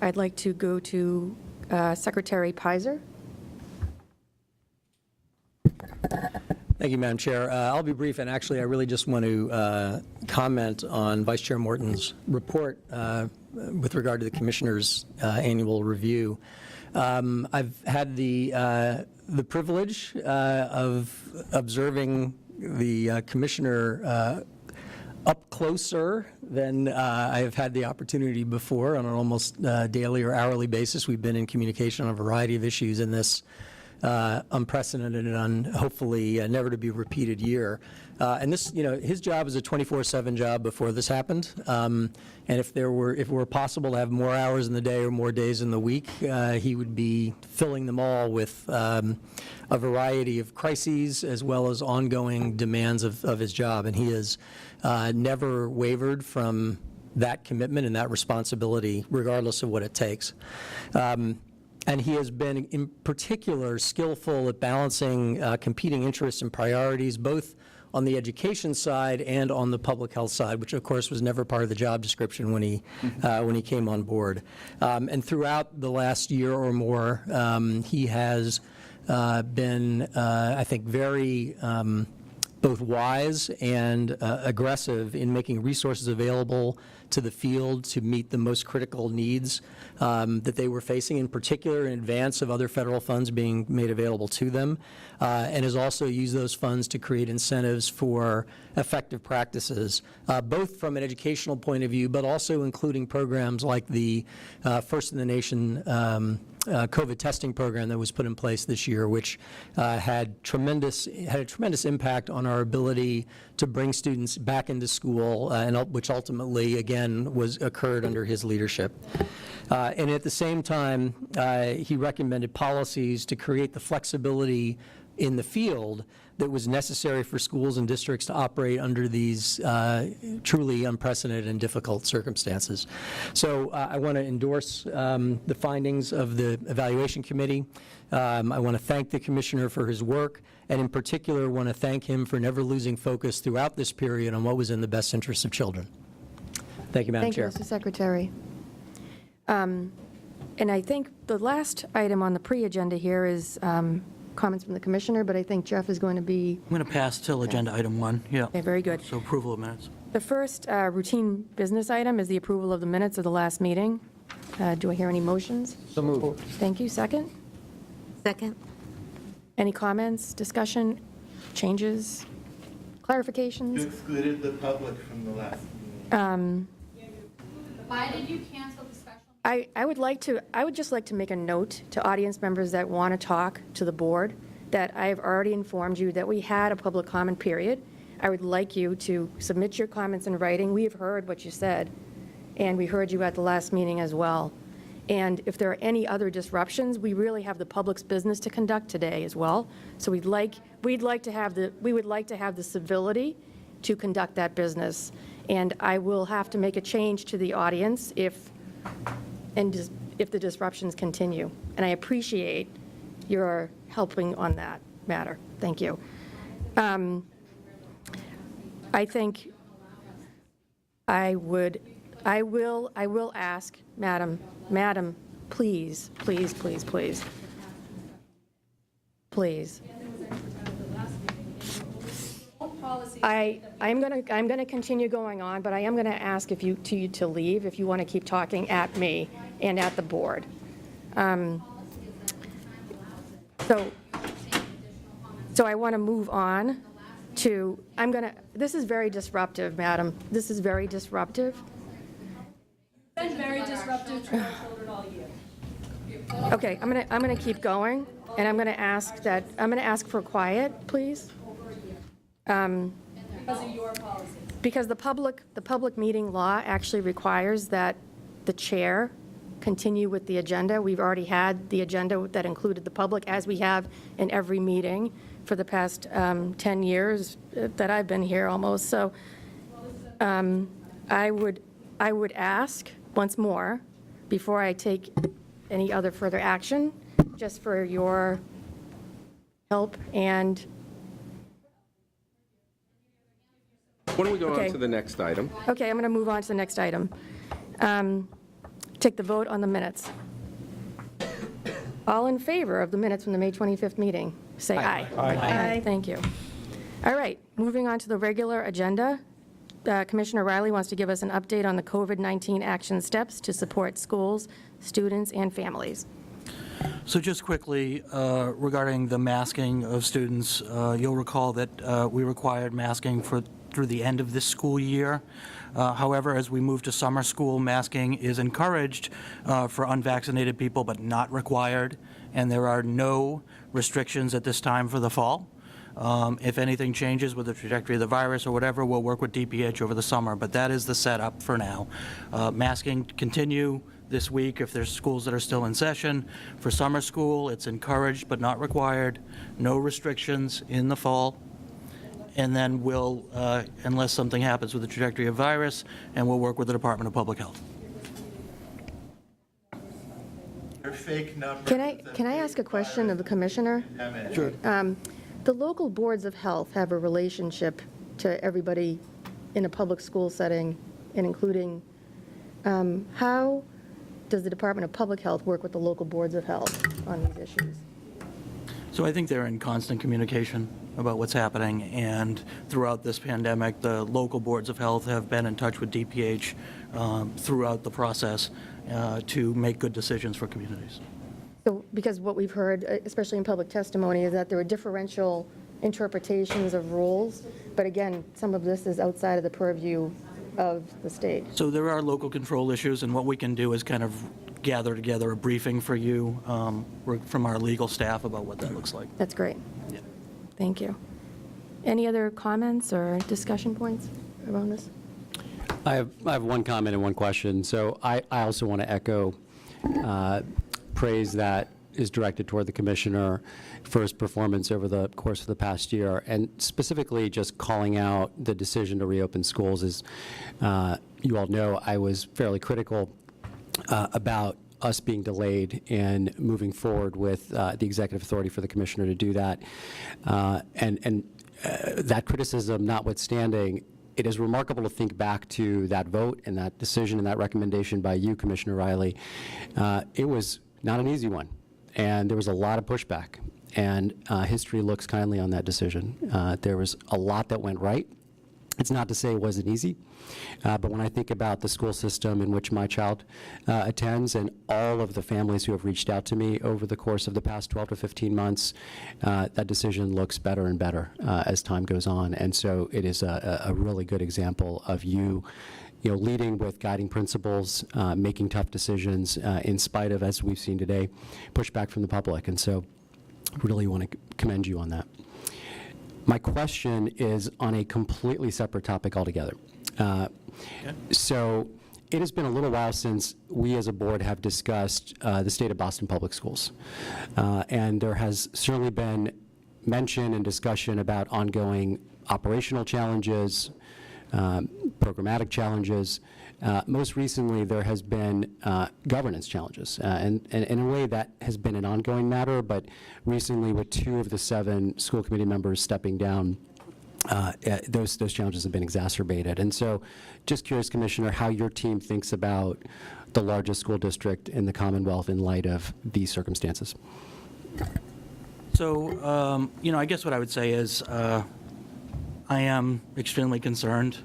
I'd like to go to Secretary Pizer. Thank you, Madam Chair. I'll be brief, and actually, I really just want to comment on Vice Chair Morton's report with regard to the Commissioner's annual review. I've had the privilege of observing the Commissioner up closer than I have had the opportunity before on an almost daily or hourly basis. We've been in communication on a variety of issues in this unprecedented and hopefully never to be repeated year. And this, his job is a 24/7 job before this happened. And if it were possible to have more hours in the day or more days in the week, he would be filling them all with a variety of crises as well as ongoing demands of his job. And he has never wavered from that commitment and that responsibility, regardless of what it takes. And he has been, in particular, skillful at balancing competing interests and priorities, both on the education side and on the public health side, which, of course, was never part of the job description when he came on board. And throughout the last year or more, he has been, I think, very both wise and aggressive in making resources available to the field to meet the most critical needs that they were facing, in particular in advance of other federal funds being made available to them, and has also used those funds to create incentives for effective practices, both from an educational point of view, but also including programs like the First in the Nation COVID testing program that was put in place this year, which had a tremendous impact on our ability to bring students back into school, and which ultimately, again, occurred under his leadership. And at the same time, he recommended policies to create the flexibility in the field that was necessary for schools and districts to operate under these truly unprecedented and difficult circumstances. So I want to endorse the findings of the evaluation committee. I want to thank the Commissioner for his work, and in particular want to thank him for never losing focus throughout this period on what was in the best interest of children. Thank you, Madam Chair. Thank you, Mr. Secretary. And I think the last item on the pre-agenda here is comments from the Commissioner, but I think Jeff is going to be... I'm going to pass till agenda item 1. Yeah. Okay, very good. So approval of minutes. The first routine business item is the approval of the minutes of the last meeting. Do I hear any motions? So moved. Thank you. Second? Second. Any comments, discussion, changes, You clarifications? excluded the public from the last meeting. Why did you cancel the special? I would just like to make a note to audience members that want to talk to the board that I have already informed you that we had a public comment period. I would like you to submit your comments in writing. We have heard what you said, and we heard you at the last meeting as well. And if there are any other disruptions, we really have the public's business to conduct today as well. So we would like to have the civility to conduct that business. And I will have to make a change to the audience if the disruptions continue. And I appreciate your helping on that matter. Thank you. I think I will ask, Madam, please. I'm going to continue going on, but I am going to ask you to leave if you want to keep talking at me and at the board. So I want to move on to, this is very disruptive, Madam. This is very disruptive. It's been very disruptive to our children all year. Okay, I'm going to keep going, and I'm going to ask for quiet, please. Because of your policies. Because the public meeting law actually requires that the chair continue with the agenda. We've already had the agenda that included the public, as we have in every meeting for the past 10 years that I've been here almost. So I would ask once more before I take any other further action, just for your help and, Why don't we go Okay. on to the next item? okay, I'm going to move on to the next item. Take the vote on the minutes. All in favor of the minutes from the May 25th meeting, say aye. Aye. Thank you. All right, moving on to the regular agenda. Commissioner Riley wants to give us an update on the COVID-19 action steps to support schools, students, and families. So just quickly, regarding the masking of students, you'll recall that we required masking through the end of this school year. However, as we move to summer school, masking is encouraged for unvaccinated people, but not required, and there are no restrictions at this time for the fall. If anything changes with the trajectory of the virus or whatever, we'll work with DPH over the summer, but that is the setup for now. Masking continue this week if there's schools that are still in session. For summer school, it's encouraged but not required, no restrictions in the fall. And then we'll, unless something happens with the trajectory of virus, and we'll work with the Department of Public Health. They're fake numbers. Can I ask a question of the commissioner? Sure. The local boards of health have a relationship to everybody in a public school setting, and including, how does the Department of Public Health work with the local boards of health on these issues? So I think they're in constant communication about what's happening, and throughout this pandemic, the local boards of health have been in touch with DPH throughout the process to make good decisions for communities. So, because what we've heard, especially in public testimony, is that there are differential interpretations of rules, but again, some of this is outside of the purview of the state. So there are local control issues, and what we can do is kind of gather together a briefing for you from our legal staff about what that looks like. That's great. Yeah. Thank you. Any other comments or discussion points around this? I have one comment and one question. So I also want to echo praise that is directed toward the commissioner for his performance over the course of the past year, and specifically just calling out the decision to reopen schools. As you all know, I was fairly critical about us being delayed in moving forward with the executive authority for the commissioner to do that. And that criticism notwithstanding, it is remarkable to think back to that vote and that decision and that recommendation by you, Commissioner Riley. It was not an easy one, and there was a lot of pushback, and history looks kindly on that decision. There was a lot that went right. It's not to say it wasn't easy, but when I think about the school system in which my child attends and all of the families who have reached out to me over the course of the past 12 to 15 months, that decision looks better and better as time goes on. And so it is a really good example of you leading with guiding principles, making tough decisions in spite of, as we've seen today, pushback from the public. And so really want to commend you on that. My question is on a completely separate topic altogether. So it has been a little while since we as a board have discussed the state of Boston Public Schools. And there has certainly been mention and discussion about ongoing operational challenges, programmatic challenges. Most recently, there has been governance challenges, and in a way that has been an ongoing matter, but recently with 2 of the 7 school committee members stepping down, those challenges have been exacerbated. And so just curious, Commissioner, how your team thinks about the largest school district in the Commonwealth in light of these circumstances. So, I guess what I would say is I am extremely concerned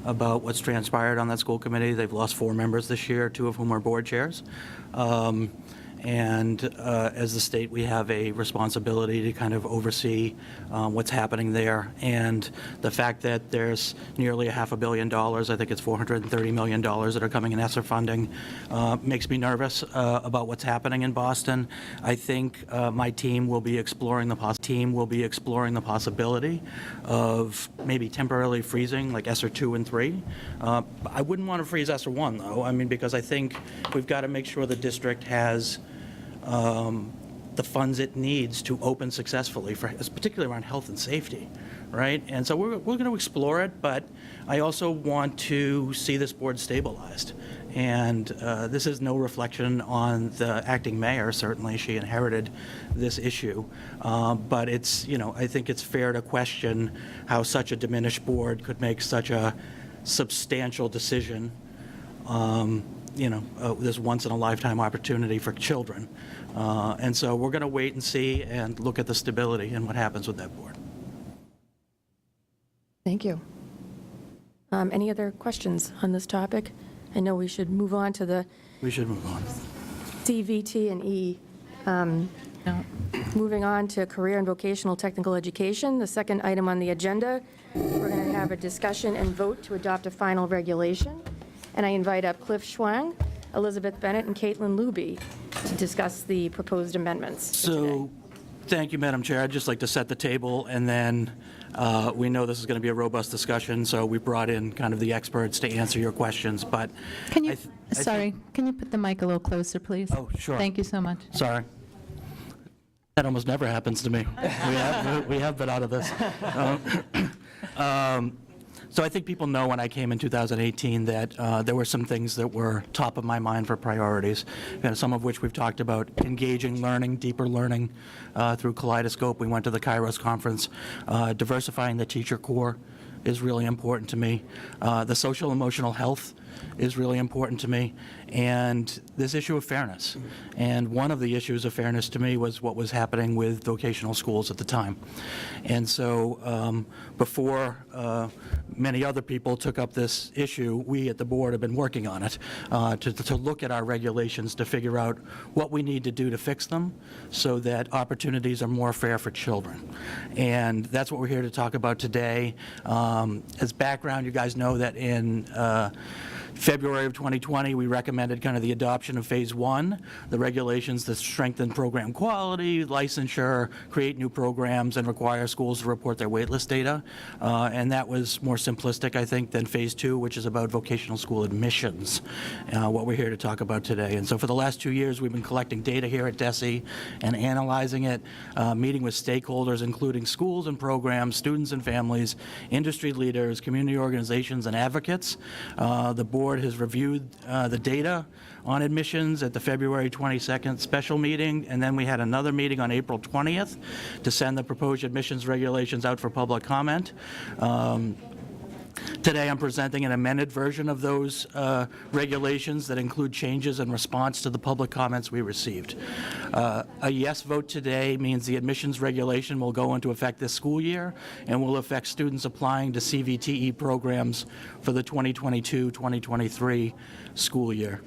about what's transpired on that school committee. They've lost 4 members this year, 2 of whom are board chairs. And as the state, we have a responsibility to kind of oversee what's happening there. And the fact that there's nearly $500 million, I think it's $430 million that are coming in ESSER funding, makes me nervous about what's happening in Boston. I think my team will be exploring the possibility of maybe temporarily freezing like ESSER 2 and 3. I wouldn't want to freeze ESSER 1 though. I mean, because I think we've got to make sure the district has the funds it needs to open successfully, particularly around health and safety, right? And so we're going to explore it, but I also want to see this board stabilized. And this is no reflection on the acting mayor, certainly. She inherited this issue. But it's, I think it's fair to question how such a diminished board could make such a substantial decision, this once-in-a-lifetime opportunity for children. And so we're going to wait and see and look at the stability and what happens with that board. Thank you. Any other questions on this topic? I know we should move on to the We should move on. CVT and E. Moving on to career and vocational technical education, the second item on the agenda, we're going to have a discussion and vote to adopt a final regulation. And I invite up Cliff Schwang, Elizabeth Bennett, and Caitlin Luby to discuss the proposed amendments. So, thank you, Madam Chair. I'd just like to set the table, and then we know this is going to be a robust discussion, so we brought in kind of the experts to answer your questions, but... Can you, can you put the mic a little closer, please? Oh, sure. Thank you so much. Sorry. That almost never happens to me. We have been out of this. So I think people know when I came in 2018 that there were some things that were top of my mind for priorities, some of which we've talked about: engaging learning, deeper learning through Kaleidoscope. We went to the Kairos conference. Diversifying the teacher corps is really important to me. The social emotional health is really important to me, and this issue of fairness. And one of the issues of fairness to me was what was happening with vocational schools at the time. And so before many other people took up this issue, we at the board have been working on it to look at our regulations to figure out what we need to do to fix them so that opportunities are more fair for children. And that's what we're here to talk about today. As background, you guys know that in February of 2020, we recommended kind of the adoption of Phase 1, the regulations that strengthen program quality, licensure, create new programs, and require schools to report their waitlist data. And that was more simplistic, I think, than Phase 2, which is about vocational school admissions, what we're here to talk about today. And so for the last 2 years, we've been collecting data here at DESE and analyzing it, meeting with stakeholders, including schools and programs, students and families, industry leaders, community organizations, and advocates. The board has reviewed the data on admissions at the February 22nd special meeting, and then we had another meeting on April 20th to send the proposed admissions regulations out for public comment. Today, I'm presenting an amended version of those regulations that include changes in response to the public comments we received. A yes vote today means the admissions regulation will go into effect this school year and will affect students applying to CVTE programs for the 2022-2023 school year.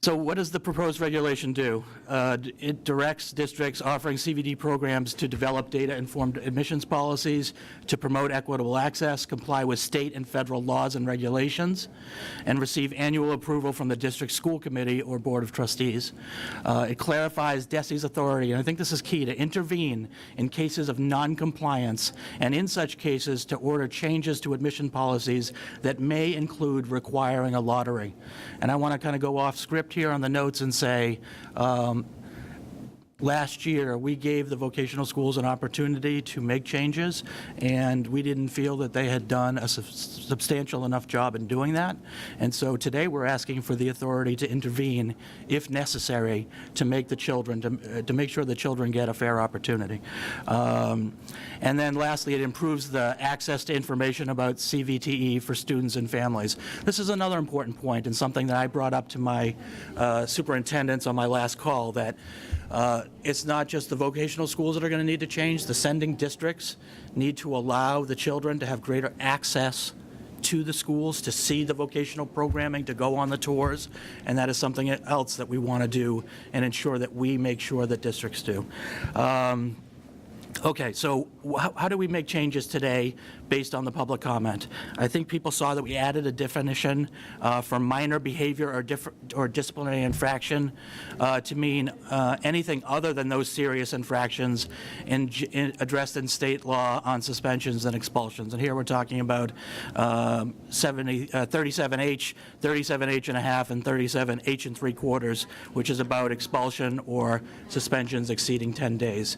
So what does the proposed regulation do? It directs districts offering CVD programs to develop data-informed admissions policies, to promote equitable access, comply with state and federal laws and regulations, and receive annual approval from the district school committee or board of trustees. It clarifies DESE's authority, and I think this is key, to intervene in cases of non-compliance, and in such cases to order changes to admission policies that may include requiring a lottery. And I want to kind of go off script here on the notes and say, last year, we gave the vocational schools an opportunity to make changes, and we didn't feel that they had done a substantial enough job in doing that. And so today, we're asking for the authority to intervene, if necessary, to make the children, to make sure the children get a fair opportunity. And then lastly, it improves the access to information about CVTE for students and families. This is another important point, and something that I brought up to my superintendents on my last call, that it's not just the vocational schools that are going to need to change. The sending districts need to allow the children to have greater access to the schools, to see the vocational programming, to go on the tours, and that is something else that we want to do and ensure that we make sure that districts do. Okay, so how do we make changes today based on the public comment? I think people saw that we added a definition for minor behavior or disciplinary infraction to mean anything other than those serious infractions addressed in state law on suspensions and expulsions. And here we're talking about 37H, 37H and a half, and 37H and 3/4, which is about expulsion or suspensions exceeding 10 days.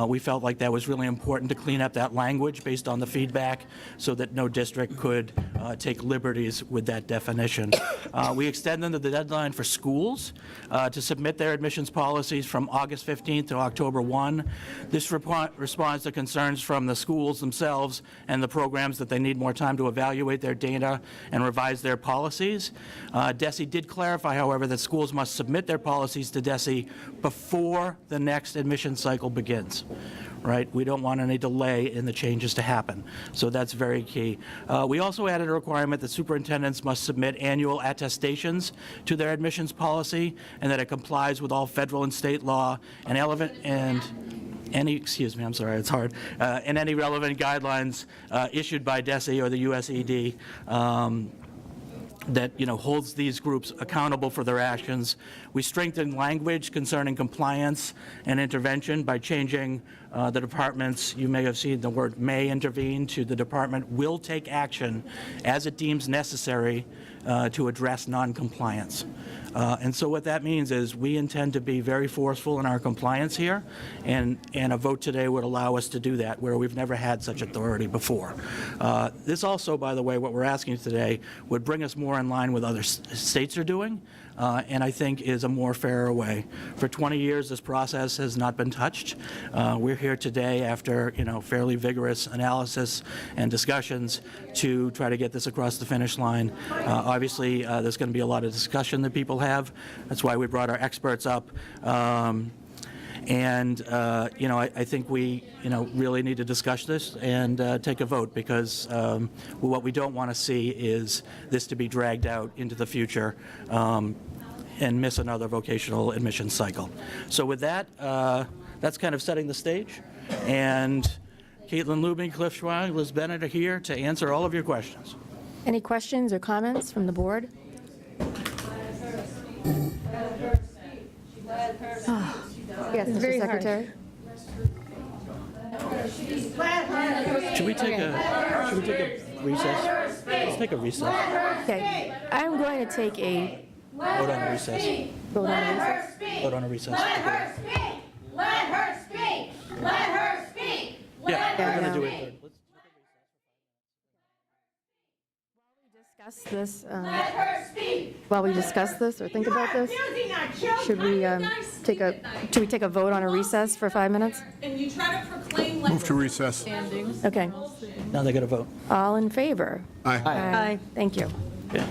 We felt like that was really important important to clean up that language based on the feedback so that no district could take liberties with that definition. We extended the deadline for schools to submit their admissions policies from August 15th to October 1. This responds to concerns from the schools themselves and the programs that they need more time to evaluate their data and revise their policies. DESE did clarify, however, that schools must submit their policies to DESE before the next admission cycle begins. Right? We don't want any delay in the changes to happen. So that's very key. We also added a requirement that superintendents must submit annual attestations to their admissions policy and that it complies with all federal and state law and any, excuse me, I'm sorry, it's hard, and any relevant guidelines issued by DESE or the USED that holds these groups accountable for their actions. We strengthened language concerning compliance and intervention by changing the department's, you may have seen the word may intervene, to the department will take action as it deems necessary to address noncompliance. And so what that means is we intend to be very forceful in our compliance here, and a vote today would allow us to do that, where we've never had such authority before. This also, by the way, what we're asking today would bring us more in line with other states are doing, and I think is a more fairer way. For 20 years, this process has not been touched. We're here today after fairly vigorous analysis and discussions to try to get this across the finish line. Obviously, there's going to be a lot of discussion that people have. That's why we brought our experts up. I think we, really need to discuss this and take a vote, because what we don't want to see is this to be dragged out into the future and miss another vocational admission cycle. So with that, that's kind of setting the stage. And Caitlin Lubin, Cliff Schwang, Liz Bennett are here to answer all of your questions. Any questions or comments from the board? Yes, Mr. Secretary. Should we take a recess? Let's take a recess. Okay, I'm going to take a Vote on a recess. vote on a recess. Vote on a recess. Let her speak! Let her speak! Let her speak! Yeah, we're going to do it. Discuss this. Let her speak! While we discuss this or think about this, should we take a vote on a recess for 5 minutes? And you try to proclaim like... Move to recess. Okay. Now they got to vote. All in favor? Aye. Aye. Thank you. Yeah.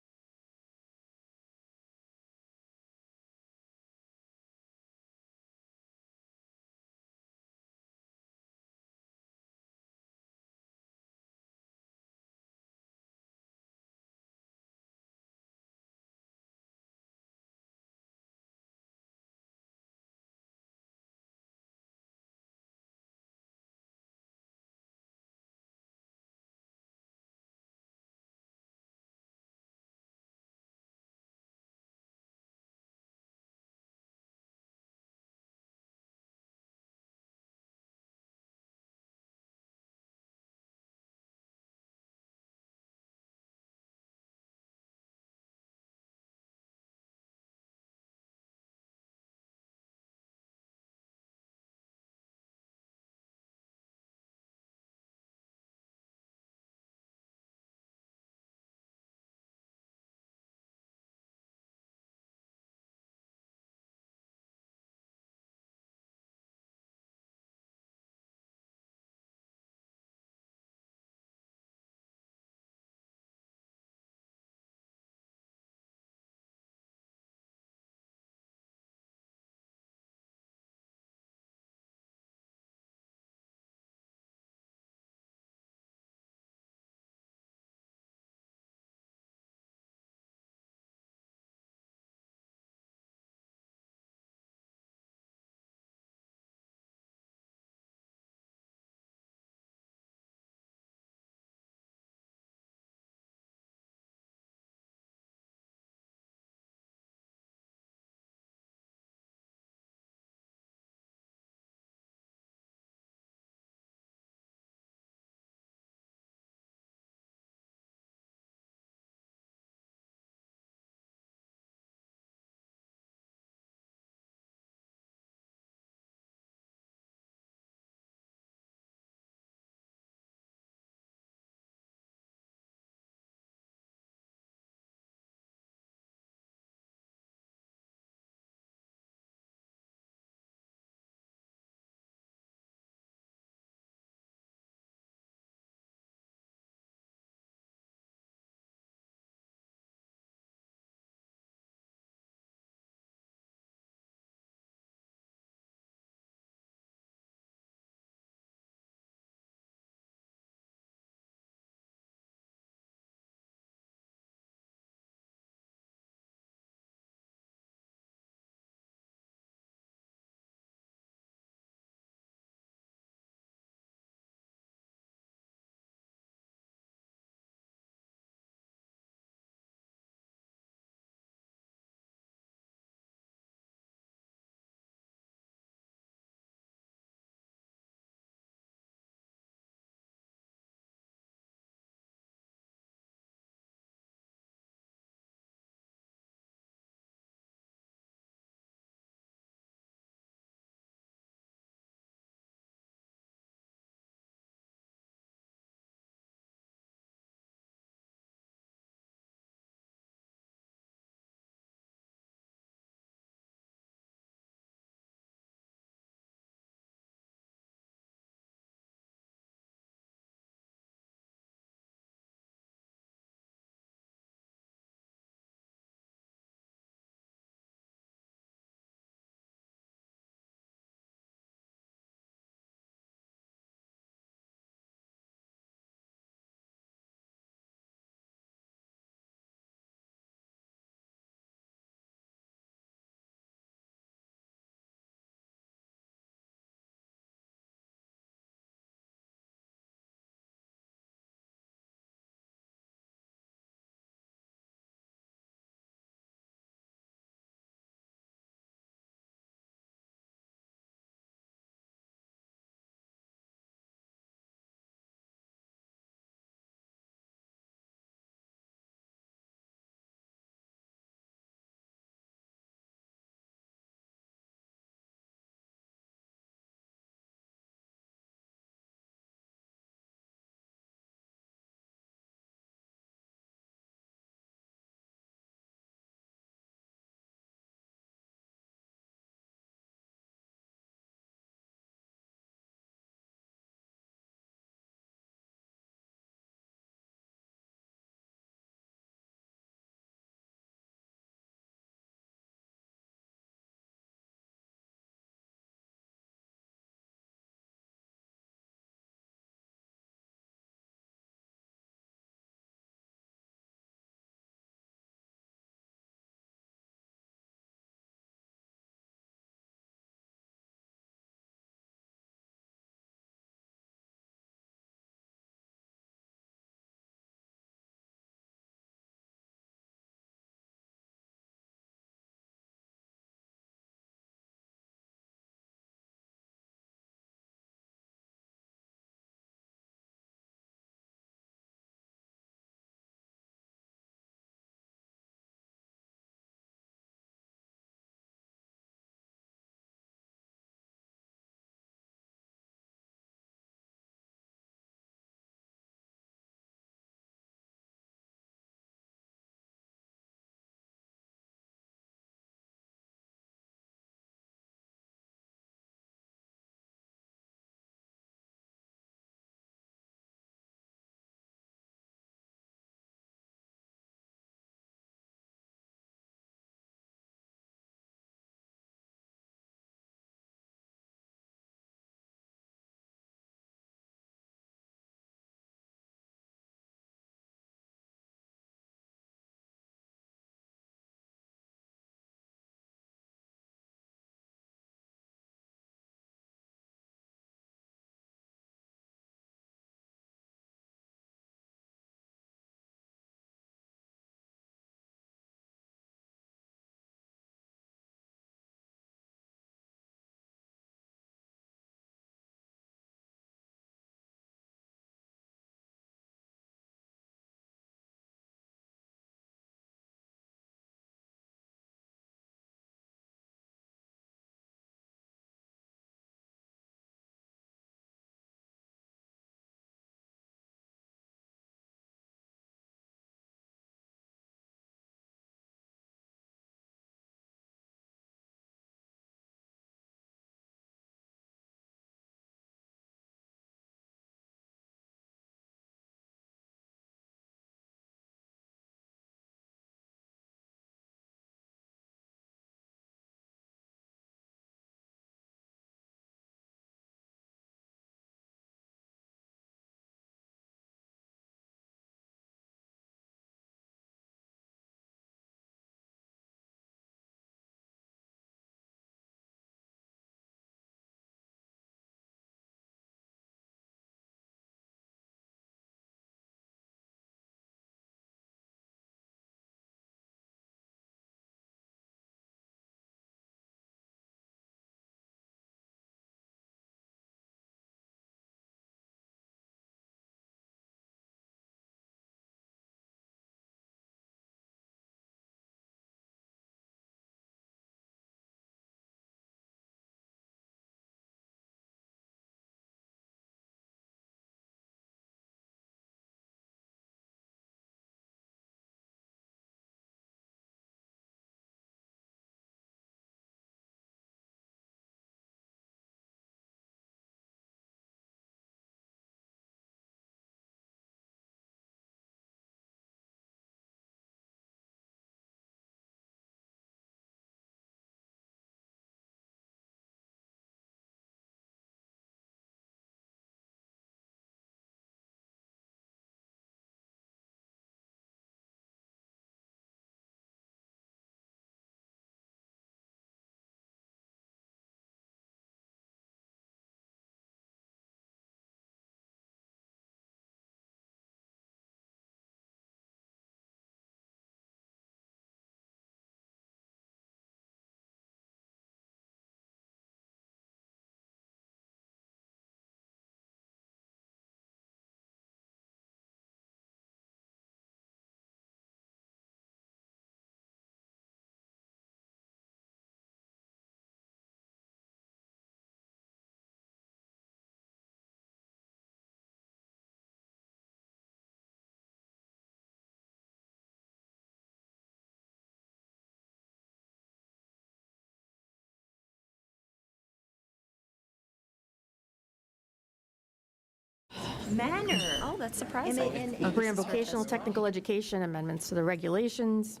Manner. Oh, that's surprising. We're in vocational technical education amendments to the regulations.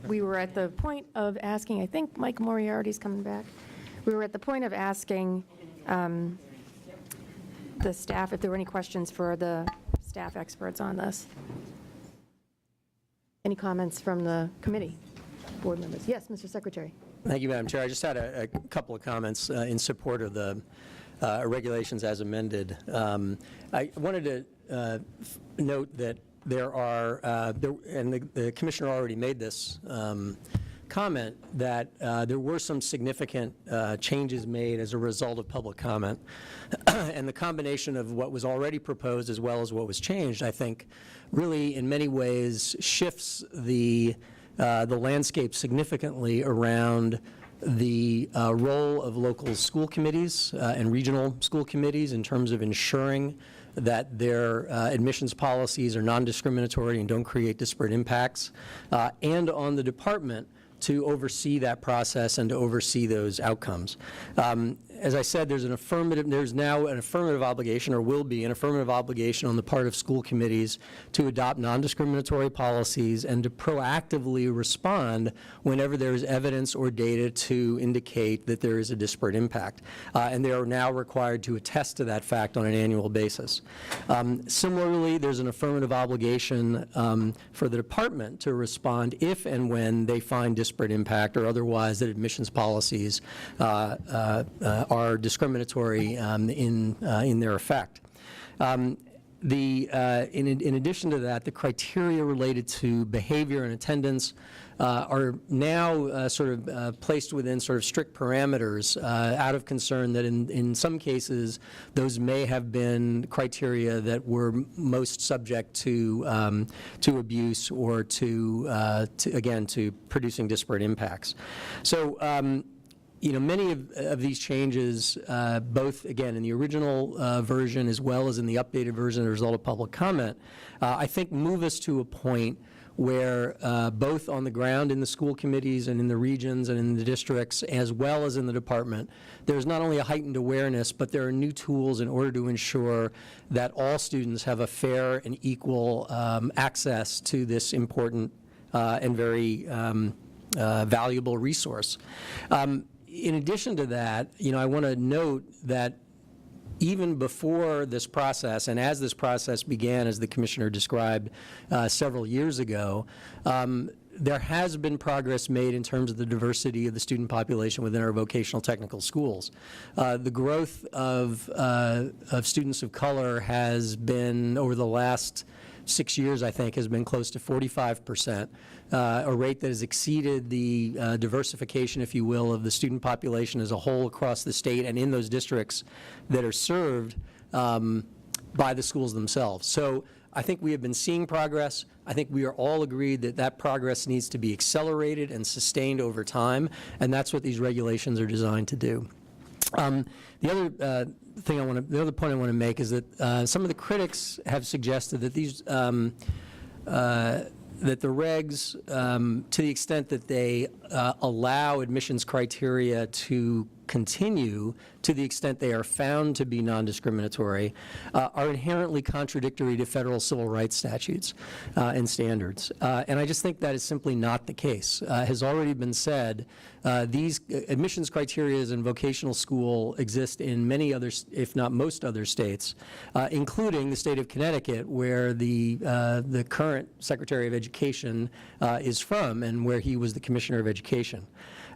We were at the point of asking, I think Mike Moriarty's coming back. We were at the point of asking the staff if there were any questions for the staff experts on this. Any comments from the committee, board members? Yes, Mr. Secretary. Thank you, Madam Chair. I just had a couple of comments in support of the regulations as amended. I wanted to note that there are, and the Commissioner already made this comment, that there were some significant changes made as a result of public comment. And the combination of what was already proposed as well as what was changed, I think, really in many ways shifts the landscape significantly around the role of local school committees and regional school committees in terms of ensuring that their admissions policies are non-discriminatory and don't create disparate impacts, and on the department to oversee that process and to oversee those outcomes. As I said, there's now an affirmative obligation, or will be an affirmative obligation on the part of school committees to adopt non-discriminatory policies and to proactively respond whenever there is evidence or data to indicate that there is a disparate impact. And they are now required to attest to that fact on an annual basis. Similarly, there's an affirmative obligation for the department to respond if and when they find disparate impact or otherwise that admissions policies are discriminatory in their effect. In addition to that, the criteria related to behavior and attendance are now placed within sort of strict parameters out of concern that in some cases those may have been criteria that were most subject to abuse or to producing disparate impacts. So many of these changes, both, again, in the original version as well as in the updated version as a result of public comment, I think move us to a point where both on the ground in the school committees and in the regions and in the districts, as well as in the department, there's not only a heightened awareness, but there are new tools in order to ensure that all students have a fair and equal access to this important and very valuable resource. In addition to that, I want to note that even before this process, and as this process began, as the Commissioner described several years ago, there has been progress made in terms of the diversity of the student population within our vocational technical schools. The growth of students of color has been, over the last 6 years, I think, has been close to 45%, a rate that has exceeded the diversification, if you will, of the student population as a whole across the state and in those districts that are served by the schools themselves. So I think we have been seeing progress. I think we are all agreed that that progress needs to be accelerated and sustained over time, and that's what these regulations are designed to do. The other point I want to make is that some of the critics have suggested that these that the regs, to the extent that they allow admissions criteria to continue to the extent they are found to be non-discriminatory, are inherently contradictory to federal civil rights statutes and standards. And I just think that is simply not the case. Has already been said, these admissions criteria in vocational school exist in many other, if not most other states, including the state of Connecticut, where the current Secretary of Education is from and where he was the Commissioner of Education.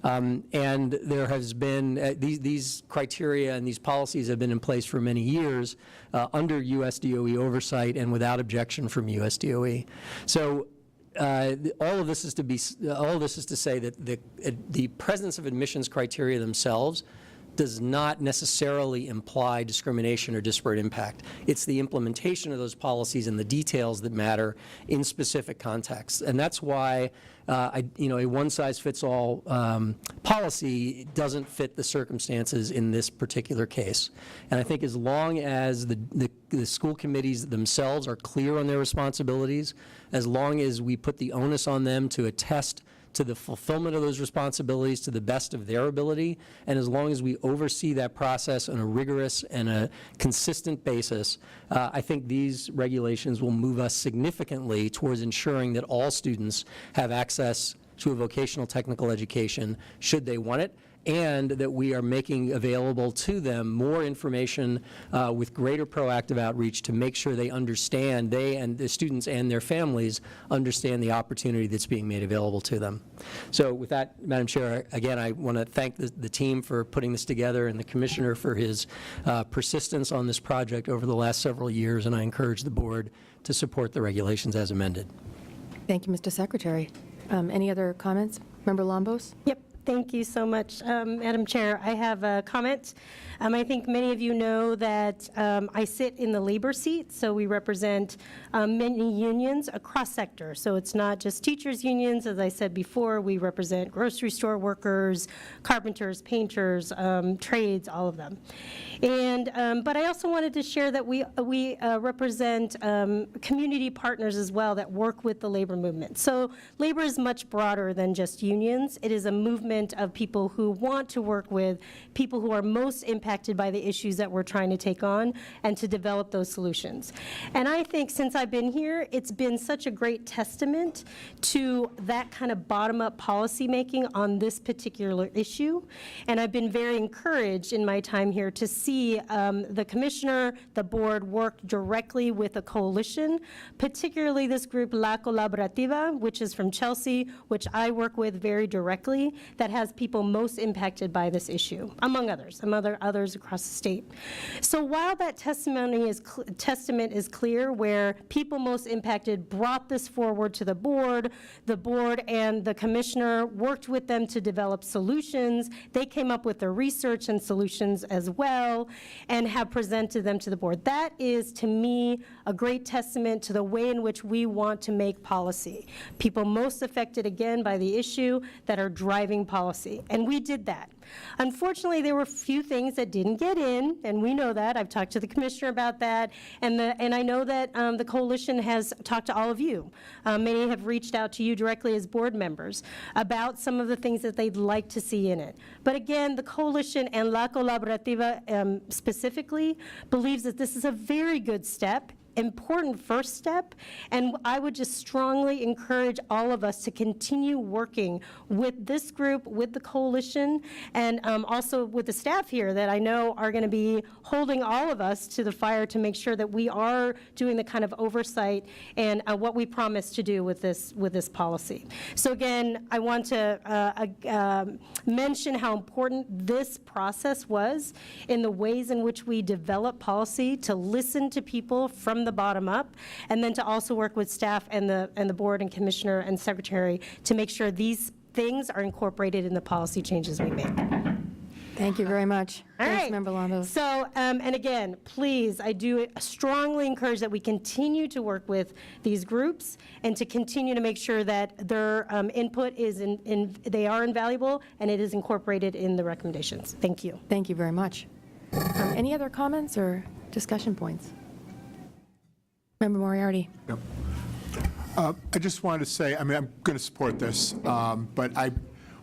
And there has been, these criteria and these policies have been in place for many years under USDOE oversight and without objection from USDOE. So all of this is to say that the presence of admissions criteria themselves does not necessarily imply discrimination or disparate impact. It's the implementation of those policies and the details that matter in specific contexts. And that's why a one-size-fits-all policy doesn't fit the circumstances in this particular case. And I think as long as the school committees themselves are clear on their responsibilities, as long as we put the onus on them to attest to the fulfillment of those responsibilities to the best of their ability. And as long as we oversee that process on a rigorous and a consistent basis, I think these regulations will move us significantly towards ensuring that all students have access to a vocational technical education should they want it, and that we are making available to them more information with greater proactive outreach to make sure they understand, they and the students and their families understand the opportunity that's being made available to them. So with that, Madam Chair, again, I want to thank the team for putting this together and the Commissioner for his persistence on this project over the last several years, and I encourage the board to support the regulations as amended. Thank you, Mr. Secretary. Any other comments? Member Lombos? Yep. Thank you so much, Madam Chair. I have a comment. I think many of you know that I sit in the labor seat, so we represent many unions across sectors. So it's not just teachers' unions. As I said before, we represent grocery store workers, carpenters, painters, trades, all of them. And but I also wanted to share that we represent community partners as well that work with the labor movement. So labor is much broader than just unions. It is a movement of people who want to work with people who are most impacted by the issues that we're trying to take on and to develop those solutions. And I think since I've been here, it's been such a great testament to that kind of bottom-up policy making on this particular issue. And I've been very encouraged in my time here to see the Commissioner, the board work directly with a coalition, particularly this group La Colaborativa, which is from Chelsea, which I work with very directly, that has people most impacted by this issue, among others, others across the state. So while that testament is clear, where people most impacted brought this forward to the board and the Commissioner worked with them to develop solutions. They came up with their research and solutions as well and have presented them to the board. That is, to me, a great testament to the way in which we want to make policy. People most affected, again, by the issue that are driving policy, and we did that. Unfortunately, there were a few things that didn't get in, and we know that. I've talked to the Commissioner about that, and I know that the coalition has talked to all of you. Many have reached out to you directly as board members about some of the things that they'd like to see in it. But again, the coalition and La Colaborativa specifically believes that this is a very good step, important first step, and I would just strongly encourage all of us to continue working with this group, with the coalition, and also with the staff here that I know are going to be holding all of us to the fire to make sure that we are doing the kind of oversight and what we promised to do with this policy. So again, I want to mention how important this process was in the ways in which we develop policy, to listen to people from the bottom up, and then to also work with staff and the board and Commissioner and Secretary to make sure these things are incorporated in the policy changes we make. Thank you very much. All Thanks, right. Member Lombos. So, and again, please, I do strongly encourage that we continue to work with these groups and to continue to make sure that their input is they are invaluable and it is incorporated in the recommendations. Thank you. Thank you very much. Any other comments or discussion points? Member Moriarty. Yep. I just wanted to say, I'm going to support this, but I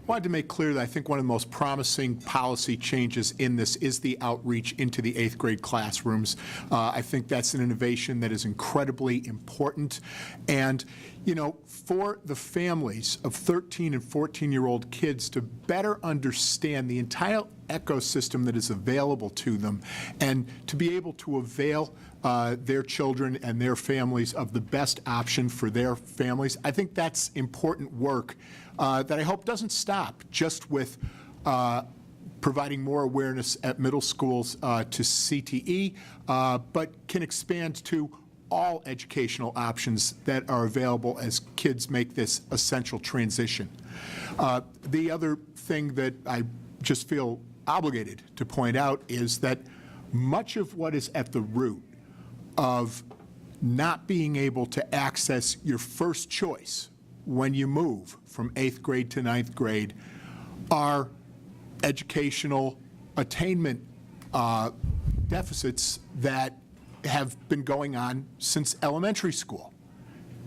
wanted to make clear that I think one of the most promising policy changes in this is the outreach into the 8th grade classrooms. I think that's an innovation that is incredibly important. And, you know, for the families of 13 and 14-year-old kids to better understand the entire ecosystem that is available to them and to be able to avail their children and their families of the best option for their families, I think that's important work that I hope doesn't stop just with providing more awareness at middle schools to CTE, but can expand to all educational options that are available as kids make this essential transition. The other thing that I just feel obligated to point out is that much of what is at the root of not being able to access your first choice when you move from 8th grade to 9th grade are educational attainment deficits that have been going on since elementary school.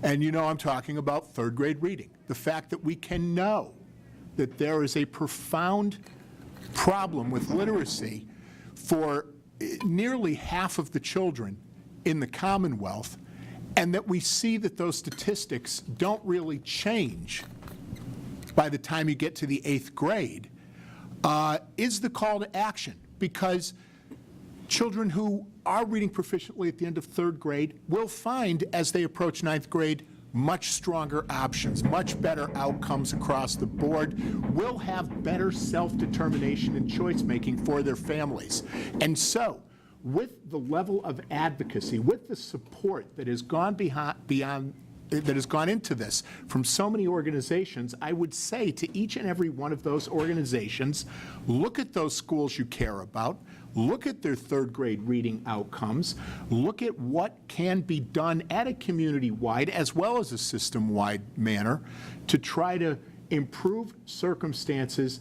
And you know I'm talking about third grade reading. The fact that we can know that there is a profound problem with literacy for nearly half of the children in the Commonwealth, and that we see that those statistics don't really change by the time you get to the 8th grade, is the call to action. Because children who are reading proficiently at the end of 3rd grade will find, as they approach 9th grade, much stronger options, much better outcomes across the board, will have better self-determination and choice-making for their families. And so, with the level of advocacy, with the support that has gone that has gone into this from so many organizations, I would say to each and every one of those organizations, look at those schools you care about, look at their 3rd grade reading outcomes, look at what can be done at a community-wide as well as a system-wide manner to try to improve circumstances.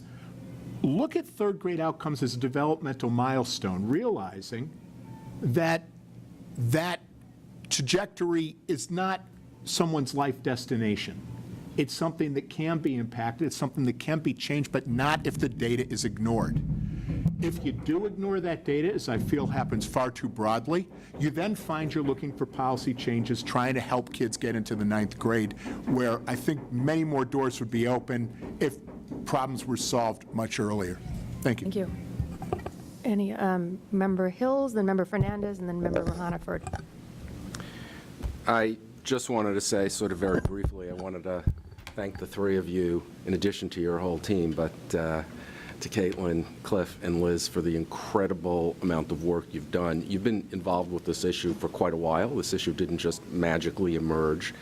Look at 3rd grade outcomes as a developmental milestone, realizing that that trajectory is not someone's life destination. It's something that can be impacted, it's something that can be changed, but not if the data is ignored. If you do ignore that data, as I feel happens far too broadly, you then find you're looking for policy changes trying to help kids get into the 9th grade, where I think many more doors would be open if problems were solved much earlier. Thank you. Thank you. Any Member Hills, then Member Fernandez, and then Member Hannaford. I just wanted to say, sort of very briefly, I wanted to thank the three of you, in addition to your whole team, but to Caitlin, Cliff, and Liz for the incredible amount of work you've done. You've been involved with this issue for quite a while. This issue didn't just magically emerge.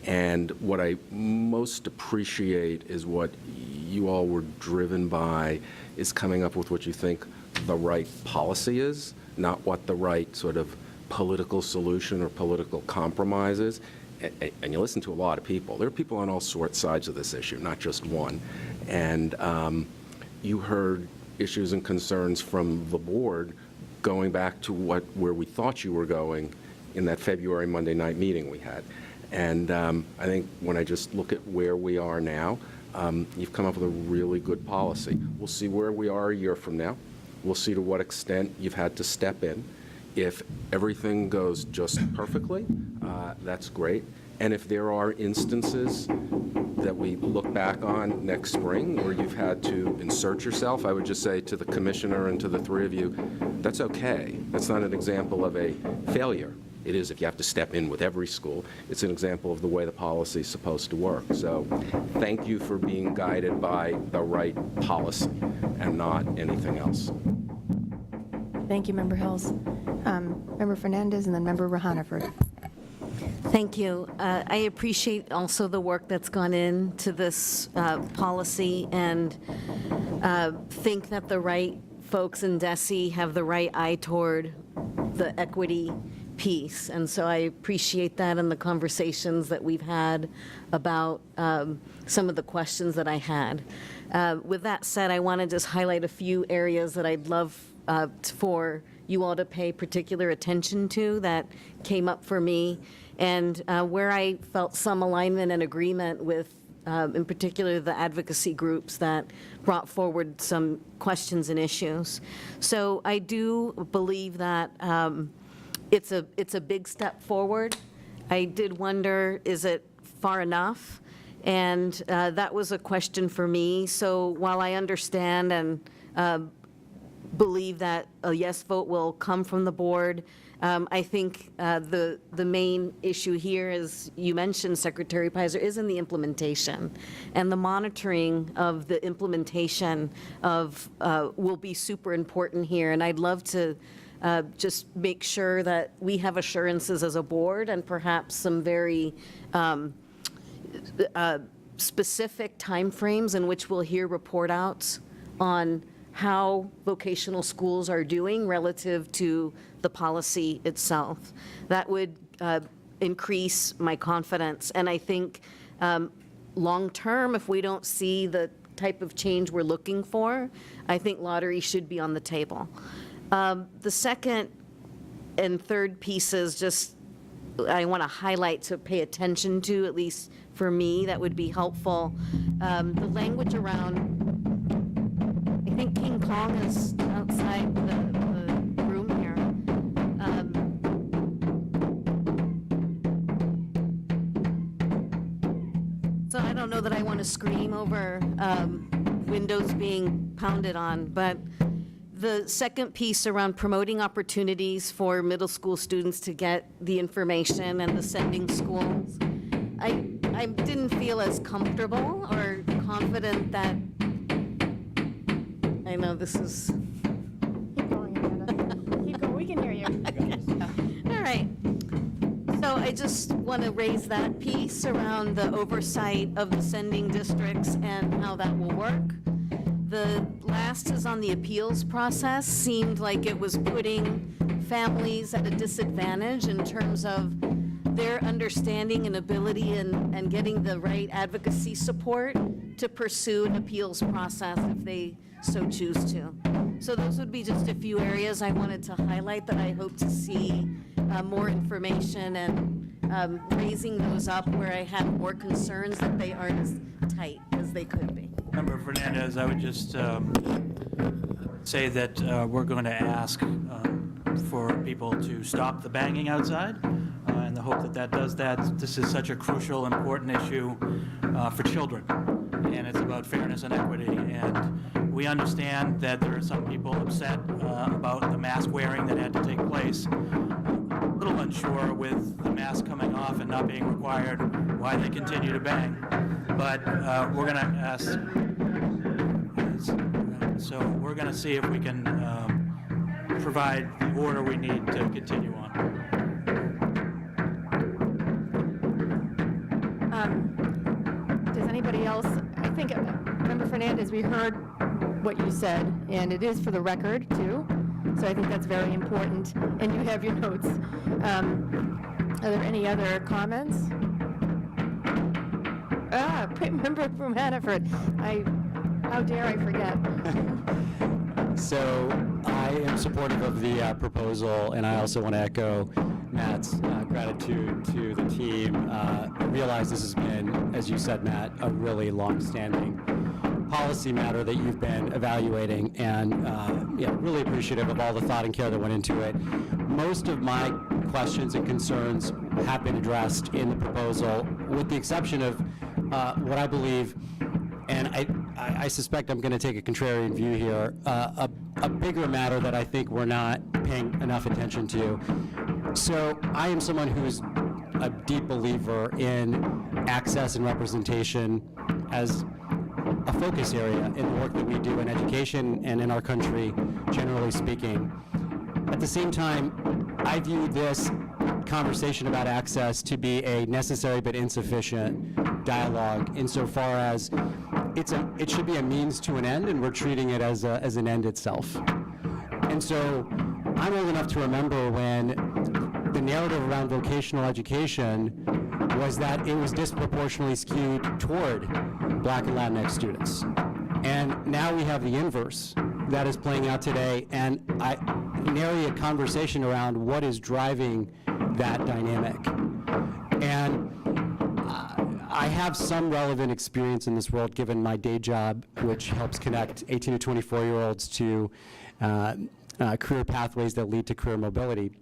And what I most appreciate is what you all were driven by is coming up with what you think the right policy is, not what the right sort of political solution or political compromise is. And you listen to a lot of people. There are people on all sorts sides of this issue, not just one. And you heard issues and concerns from the board going back to where we thought you were going in that February Monday night meeting we had. And I think when I just look at where we are now, you've come up with a really good policy. We'll see where we are a year from now. We'll see to what extent you've had to step in. If everything goes just perfectly, that's great. And if there are instances that we look back on next spring where you've had to insert yourself, I would just say to the commissioner and to the three of you, that's okay. That's not an example of a failure. It is if you have to step in with every school. It's an example of the way the policy is supposed to work. So thank you for being guided by the right policy and not anything else. Thank you, Member Hills. Member Fernandez, and then Member Hannaford. Thank you. I appreciate also the work that's gone into this policy, and think that the right folks in DESE have the right eye toward the equity piece. And so I appreciate that and the conversations that we've had about some of the questions that I had. With that said, I want to just highlight a few areas that I'd love for you all to pay particular attention to that came up for me, and where I felt some alignment and agreement with, in particular, the advocacy groups that brought forward some questions and issues. So I do believe that it's a big step forward. I did wonder, is it far enough? And that was a question for me. So while I understand and believe that a yes vote will come from the board, I think the main issue here, as you mentioned, Secretary Pizer, is in the implementation. And the monitoring of the implementation of will be super important here. And I'd love to just make sure that we have assurances as a board and perhaps some very specific timeframes in which we'll hear report outs on how vocational schools are doing relative to the policy itself. That would increase my confidence. And I think long-term, if we don't see the type of change we're looking for, I think lottery should be on the table. The second and third pieces just I want to highlight to pay attention to, at least for me, that would be helpful. The language around, I think King Kong is outside the room here. So I don't know that I want to scream over windows being pounded on, but the second piece around promoting opportunities for middle school students to get the information and the sending schools, I didn't feel as comfortable or confident that, I know this is. Keep going, Amanda. Keep going, we can hear you. All right. So I just want to raise that piece around the oversight of the sending districts and how that will work. The last is on the appeals process. Seemed like it was putting families at a disadvantage in terms of their understanding and ability and getting the right advocacy support to pursue an appeals process if they so choose to. So those would be just a few areas I wanted to highlight that I hope to see more information and raising those up where I have more concerns that they aren't as tight as they could be. Member Fernandez, I would just say that we're going to ask for people to stop the banging outside in the hope that that does that. This is such a crucial, important issue for children, and it's about fairness and equity. And we understand that there are some people upset about the mask wearing that had to take place. A little unsure with the mask coming off and not being required why they continue to bang. But we're going to ask, so we're going to see if we can provide the order we need to continue on. Does anybody else, I think, Member Fernandez, we heard what you said, and it is for the record, too. So I think that's very important, and you have your notes. Are there any other comments? Member from Hannaford, how dare I forget? So I am supportive of the proposal, and I also want to echo Matt's gratitude to the team. I realize this has been, as you said, Matt, a really long-standing policy matter that you've been evaluating, and really appreciative of all the thought and care that went into it. Most of my questions and concerns have been addressed in the proposal, with the exception of what I believe, and I suspect I'm going to take a contrarian view here, a bigger matter that I think we're not paying enough attention to. So I am someone who's a deep believer in access and representation as a focus area in the work that we do in education and in our country, generally speaking. At the same time, I view this conversation about access to be a necessary but insufficient dialogue insofar as it should be a means to an end, and we're treating it as an end itself. And so I'm old enough to remember when the narrative around vocational education was that it was disproportionately skewed toward Black and Latinx students. And now we have the inverse that is playing out today, and nary a conversation around what is driving that dynamic. And I have some relevant experience in this world given my day job, which helps connect 18 to 24-year-olds to career pathways that lead to career mobility.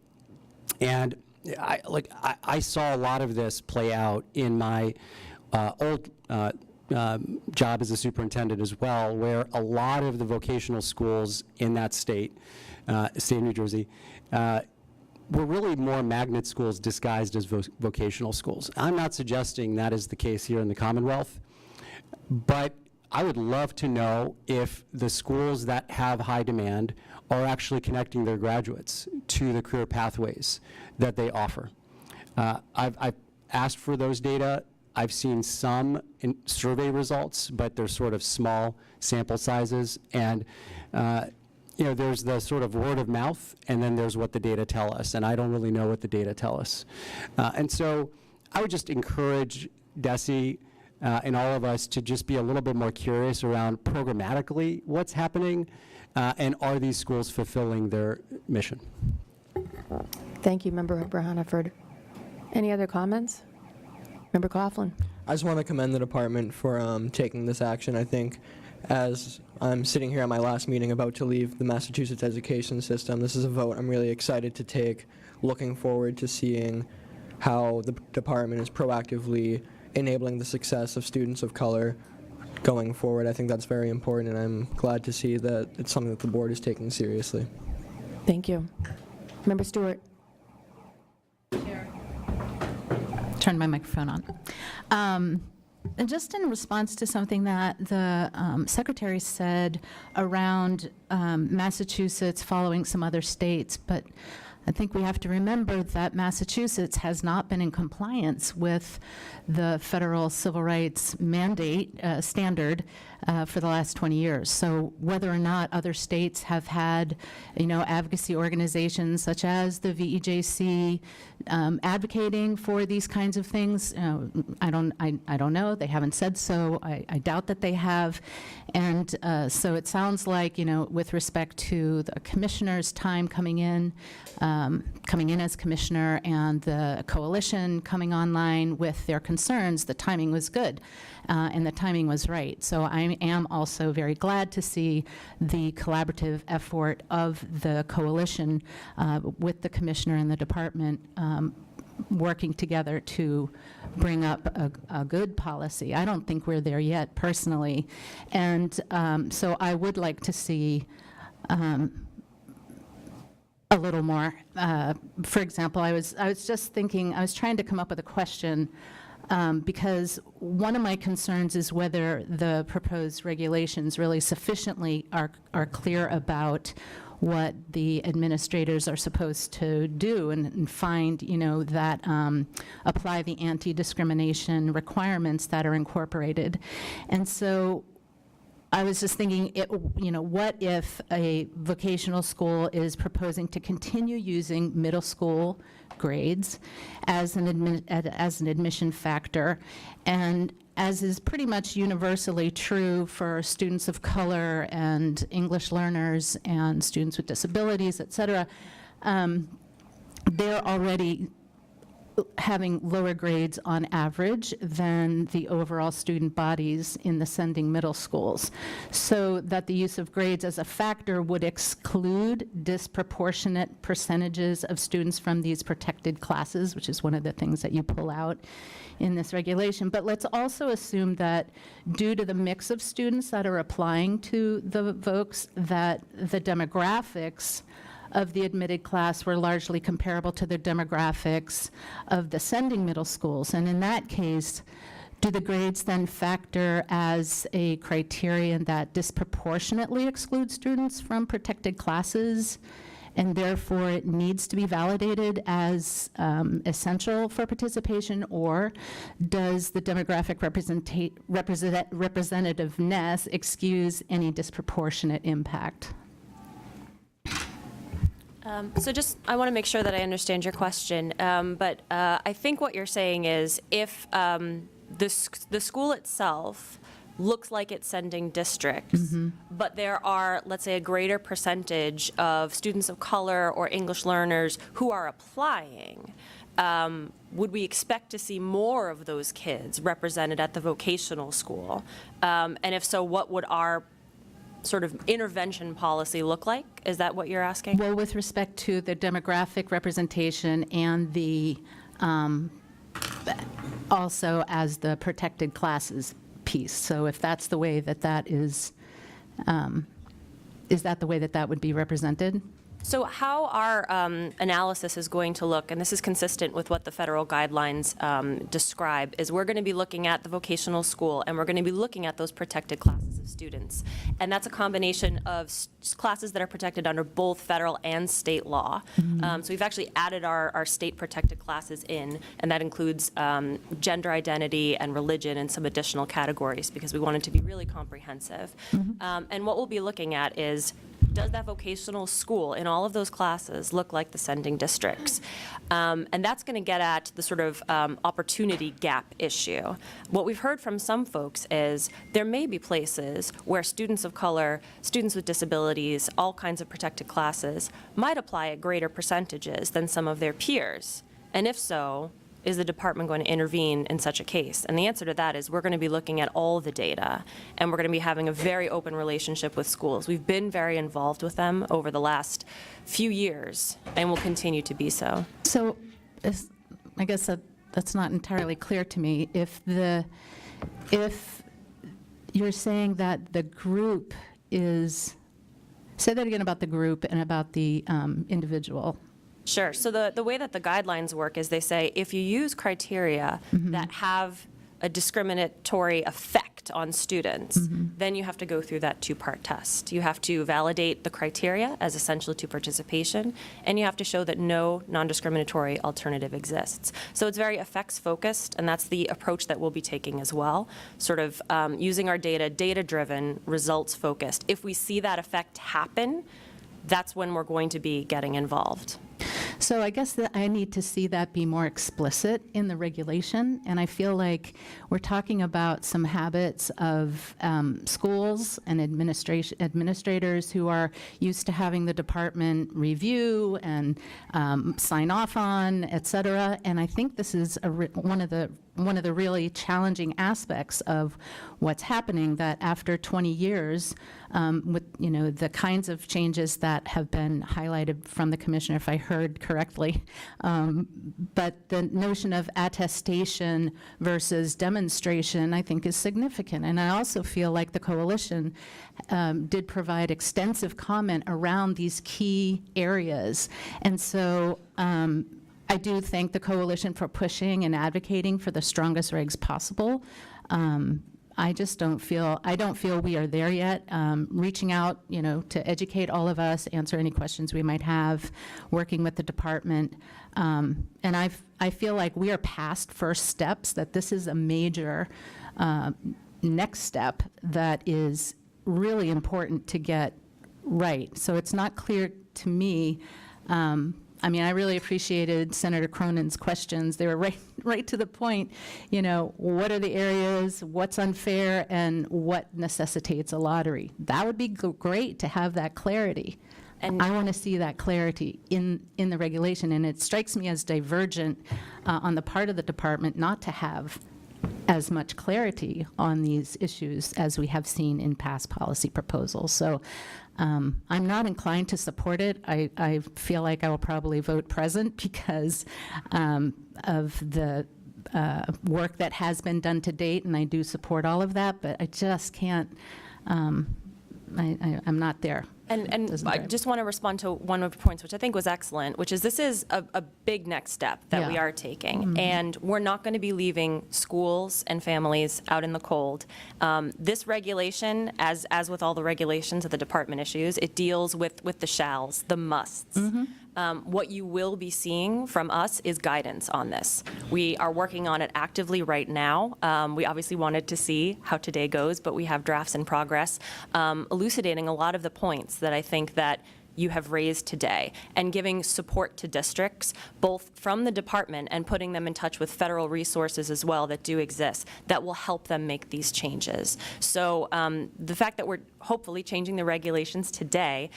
And I saw a lot of this play out in my old job as a superintendent as well, where a lot of the vocational schools in that state of New Jersey, were really more magnet schools disguised as vocational schools. I'm not suggesting that is the case here in the Commonwealth, but I would love to know if the schools that have high demand are actually connecting their graduates to the career pathways that they offer. I've asked for those data. I've seen some survey results, but they're sort of small sample sizes, and there's the sort of word of mouth, and then there's what the data tell us, and I don't really know what the data tell us. And so I would just encourage DESE and all of us to just be a little bit more curious around programmatically what's happening, and are these schools fulfilling their mission? Thank you, Member Hannaford. Any other comments? Member Coughlin. I just want to commend the department for taking this action. I think as I'm sitting here at my last meeting about to leave the Massachusetts education system, this is a vote I'm really excited to take, looking forward to seeing how the department is proactively enabling the success of students of color going forward. I think that's very important, and I'm glad to see that it's something that the board is taking seriously. Thank you. Member Stewart. Turn my microphone on. And just in response to something that the secretary said around Massachusetts following some other states, but I think we have to remember that Massachusetts has not been in compliance with the federal civil rights mandate standard for the last 20 years. So whether or not other states have had, advocacy organizations such as the VEJC advocating for these kinds of things, I don't know. They haven't said so. I doubt that they have. And so it sounds like, with respect to the commissioner's time coming in as commissioner and the coalition coming online with their concerns, the timing was good and the timing was right. So I am also very glad to see the collaborative effort of the coalition with the commissioner and the department working together to bring up a good policy. I don't think we're there yet personally. And so I would like to see a little more. For example, I was just thinking, I was trying to come up with a question because one of my concerns is whether the proposed regulations really sufficiently are clear about what the administrators are supposed to do and find, that apply the anti-discrimination requirements that are incorporated. And so I was just thinking, what if a vocational school is proposing to continue using middle school grades as an admission factor, and as is pretty much universally true for students of color and English learners and students with disabilities, et cetera, they're already having lower grades on average than the overall student bodies in the sending middle schools. So that the use of grades as a factor would exclude disproportionate percentages of students from these protected classes, which is one of the things that you pull out in this regulation. But let's also assume that due to the mix of students that are applying to the VOCs, that the demographics of the admitted class were largely comparable to the demographics of the sending middle schools. And in that case, do the grades then factor as a criterion that disproportionately excludes students from protected classes, and therefore it needs to be validated as essential for participation? Or does the demographic representativeness excuse any disproportionate impact? So I want to make sure that I understand your question, but I think what you're saying is if the school itself looks like it's sending districts, but there are, let's say, a greater percentage of students of color or English learners who are applying, would we expect to see more of those kids represented at the vocational school? And if so, what would our sort of intervention policy look like? Is that what you're asking? Well, with respect to the demographic representation and the, also as the protected classes piece. So if that's the way that that is that the way that that would be represented? So how our analysis is going to look, and this is consistent with what the federal guidelines describe, is we're going to be looking at the vocational school, and we're going to be looking at those protected classes of students. And that's a combination of classes that are protected under both federal and state law. So we've actually added our state protected classes in, and that includes gender identity and religion and some additional categories, because we wanted to be really comprehensive. And what we'll be looking at is, does that vocational school in all of those classes look like the sending districts? And that's going to get at the sort of opportunity gap issue. What we've heard from some folks is there may be places where students of color, students with disabilities, all kinds of protected classes might apply at greater percentages than some of their peers. And if so, is the department going to intervene in such a case? And the answer to that is we're going to be looking at all the data, and we're going to be having a very open relationship with schools. We've been very involved with them over the last few years, and will continue to be so. So I guess that's not entirely clear to me. If you're saying that the group is, say that again about the group and about the individual. Sure. So the way that the guidelines work is they say if you use criteria that have a discriminatory effect on students, then you have to go through that two-part test. You have to validate the criteria as essential to participation, and you have to show that no non-discriminatory alternative exists. So it's very effects-focused, and that's the approach that we'll be taking as well, sort of using our data-driven, results-focused. If we see that effect happen, that's when we're going to be getting involved. So I guess that I need to see that be more explicit in the regulation, and I feel like we're talking about some habits of schools and administrators who are used to having the department review and sign off on, et cetera, and I think this is one of the really challenging aspects of what's happening, that after 20 years, with the kinds of changes that have been highlighted from the commissioner, if I heard correctly, but the notion of attestation versus demonstration, I think, is significant. And I also feel like the coalition did provide extensive comment around these key areas. And so I do thank the coalition for pushing and advocating for the strongest regs possible. I just don't feel we are there yet. Reaching out, to educate all of us, answer any questions we might have, working with the department. And I feel like we are past first steps, that this is a major next step that is really important to get right. So it's not clear to me. I really appreciated Senator Cronin's questions. They were right to the point. What are the areas, what's unfair, and what necessitates a lottery? That would be great to have that clarity. And I want to see that clarity in the regulation. And it strikes me as divergent on the part of the department not to have as much clarity on these issues as we have seen in past policy proposals. So I'm not inclined to support it. I feel like I will probably vote present because of the work that has been done to date, and I do support all of that, but I just can't, I'm not there. And I just want to respond to one of your points, which I think was excellent, which is this is a big next step that we are taking. And we're not going to be leaving schools and families out in the cold. This regulation, as with all the regulations that the department issues, it deals with the shalls, the musts. What you will be seeing from us is guidance on this. We are working on it actively right now. We obviously wanted to see how today goes, but we have drafts in progress, elucidating a lot of the points that I think that you have raised today, and giving support to districts, both from the department and putting them in touch with federal resources as well that do exist, that will help them make these changes. So the fact that we're hopefully changing the regulations today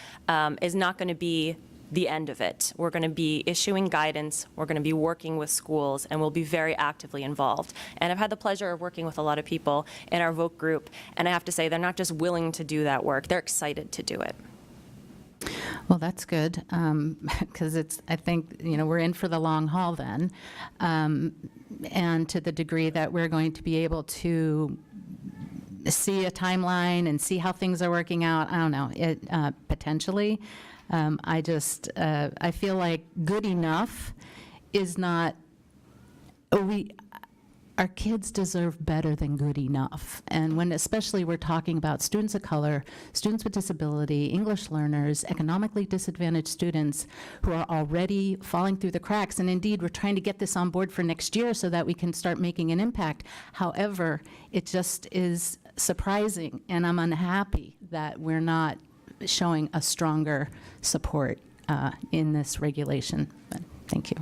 is not going to be the end of it. We're going to be issuing guidance, we're going to be working with schools, and we'll be very actively involved. And I've had the pleasure of working with a lot of people in our vote group, and I have to say they're not just willing to do that work, they're excited to do it. Well, that's good, because I think, we're in for the long haul then. And to the degree that we're going to be able to see a timeline and see how things are working out, I don't know, potentially. I feel like good enough is not, our kids deserve better than good enough. And when especially we're talking about students of color, students with disability, English learners, economically disadvantaged students who are already falling through the cracks, and indeed we're trying to get this on board for next year so that we can start making an impact. However, it just is surprising, and I'm unhappy that we're not showing a stronger support in this regulation. But thank you.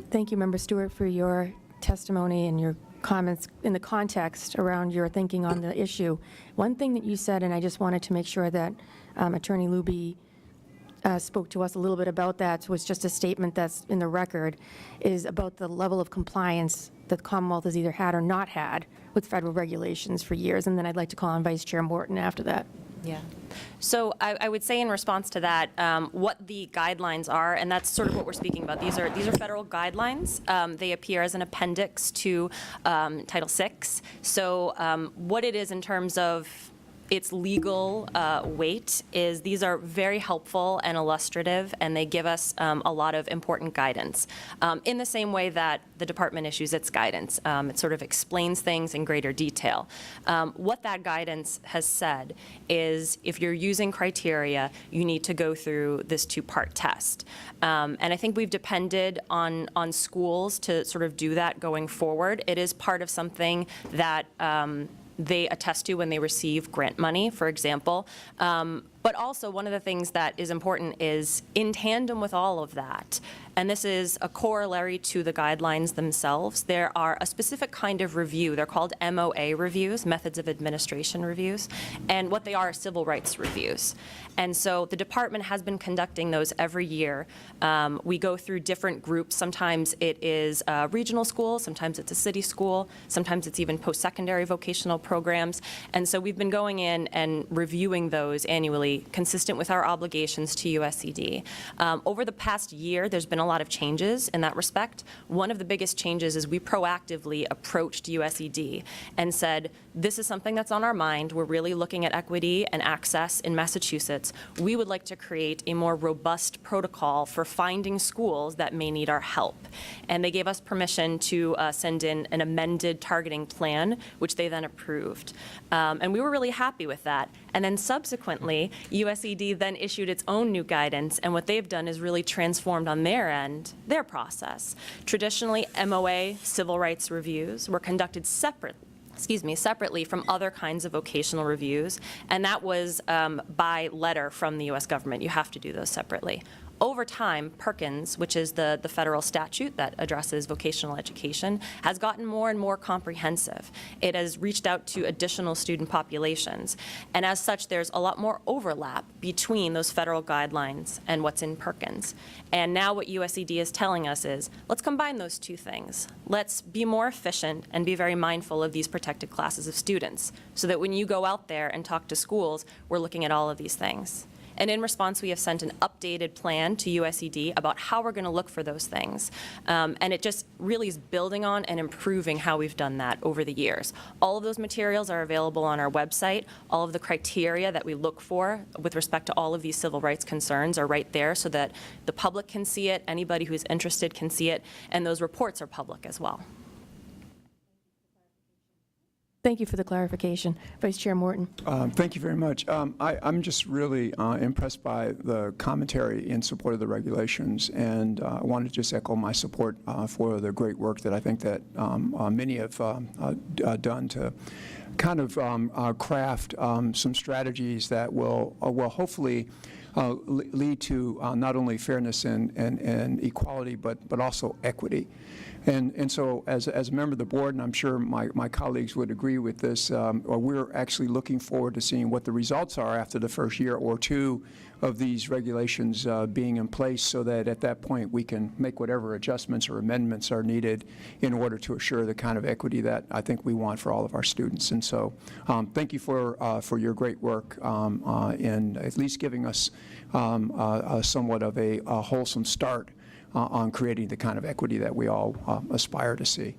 Thank you, Member Stewart, for your testimony and your comments in the context around your thinking on the issue. One thing that you said, and I just wanted to make sure that Attorney Luby spoke to us a little bit about that, was just a statement that's in the record, is about the level of compliance that the Commonwealth has either had or not had with federal regulations for years. And then I'd like to call on Vice Chair Morton after that. Yeah. So I would say in response to that, what the guidelines are, and that's sort of what we're speaking about. These are federal guidelines. They appear as an appendix to Title VI. So what it is in terms of its legal weight is these are very helpful and illustrative, and they give us a lot of important guidance. In the same way that the department issues its guidance, it sort of explains things in greater detail. What that guidance has said is if you're using criteria, you need to go through this two-part test. And I think we've depended on schools to sort of do that going forward. It is part of something that they attest to when they receive grant money, for example. But also, one of the things that is important is in tandem with all of that, and this is a corollary to the guidelines themselves, there are a specific kind of review. They're called MOA reviews, Methods of Administration reviews, and what they are civil rights reviews. And so the department has been conducting those every year. We go through different groups. Sometimes it is a regional school, sometimes it's a city school, sometimes it's even post-secondary vocational programs. And so we've been going in and reviewing those annually, consistent with our obligations to USED. Over the past year, there's been a lot of changes in that respect. One of the biggest changes is we proactively approached USED and said, this is something that's on our mind. We're really looking at equity and access in Massachusetts. We would like to create a more robust protocol for finding schools that may need our help. And they gave us permission to send in an amended targeting plan, which they then approved. And we were really happy with that. And then subsequently, USED then issued its own new guidance, and what they've done is really transformed on their end, their process. Traditionally, MOA civil rights reviews were conducted separately from other kinds of vocational reviews, and that was by letter from the U.S. government. You have to do those separately. Over time, Perkins, which is the federal statute that addresses vocational education, has gotten more and more comprehensive. It has reached out to additional student populations. And as such, there's a lot more overlap between those federal guidelines and what's in Perkins. And now what USED is telling us is, let's combine those two things. Let's be more efficient and be very mindful of these protected classes of students, so that when you go out there and talk to schools, we're looking at all of these things. And in response, we have sent an updated plan to USED about how we're going to look for those things. And it just really is building on and improving how we've done that over the years. All of those materials are available on our website. All of the criteria that we look for with respect to all of these civil rights concerns are right there so that the public can see it, anybody who's interested can see it, and those reports are public as well. Thank you for the clarification. Vice Chair Morton. Thank you very much. I'm just really impressed by the commentary in support of the regulations, and I want to just echo my support for the great work that I think that many have done to kind of craft some strategies that will hopefully lead to not only fairness and equality, but also equity. And so as a member of the board, and I'm sure my colleagues would agree with this, we're actually looking forward to seeing what the results are after the first year or two of these regulations being in place, so that at that point we can make whatever adjustments or amendments are needed in order to assure the kind of equity that I think we want for all of our students. And so thank you for your great work in at least giving us somewhat of a wholesome start on creating the kind of equity that we all aspire to see.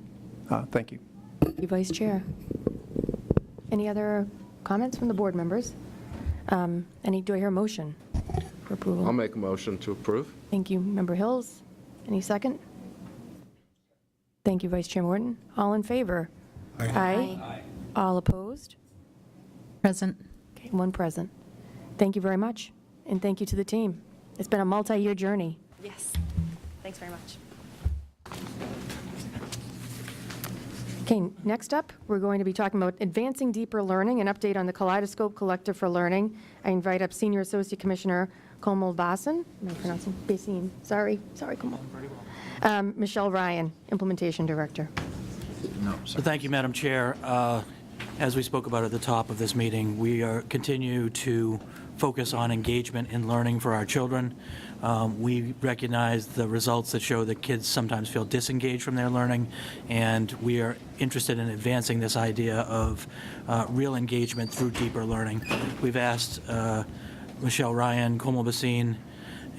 Thank you. Thank you, Vice Chair. Any other comments from the board members? Do I hear a motion for approval? I'll make a motion to approve. Thank you, Member Hills. Any second? Thank you, Vice Chair Morton. All in favor? Aye. All opposed? Present. Okay, one present. Thank you very much, and thank you to the team. It's been a multi-year journey. Yes. Thanks very much. Okay, next up, we're going to be talking about advancing deeper learning, an update on the Kaleidoscope Collective for Learning. I invite up Senior Associate Commissioner Komal Basin. Am I pronouncing Basin? Sorry, Komal. Michelle Ryan, Implementation Director. So thank you, Madam Chair. As we spoke about at the top of this meeting, we continue to focus on engagement in learning for our children. We recognize the results that show that kids sometimes feel disengaged from their learning, and we are interested in advancing this idea of real engagement through deeper learning. We've asked Michelle Ryan, Komal Basine,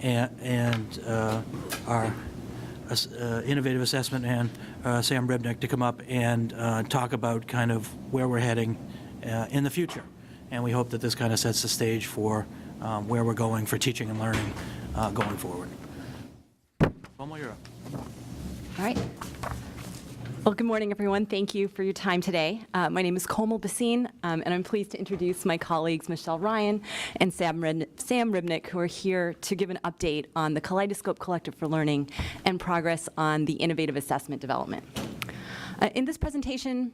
and our innovative assessment man, Sam Ribnick, to come up and talk about kind of where we're heading in the future. And we hope that this kind of sets the stage for where we're going for teaching and learning going forward. Komal, you're up. All right. Well, good morning, everyone. Thank you for your time today. My name is Komal Basine, and I'm pleased to introduce my colleagues Michelle Ryan and Sam Ribnick, who are here to give an update on the Kaleidoscope Collective for Learning and progress on the innovative assessment development. In this presentation,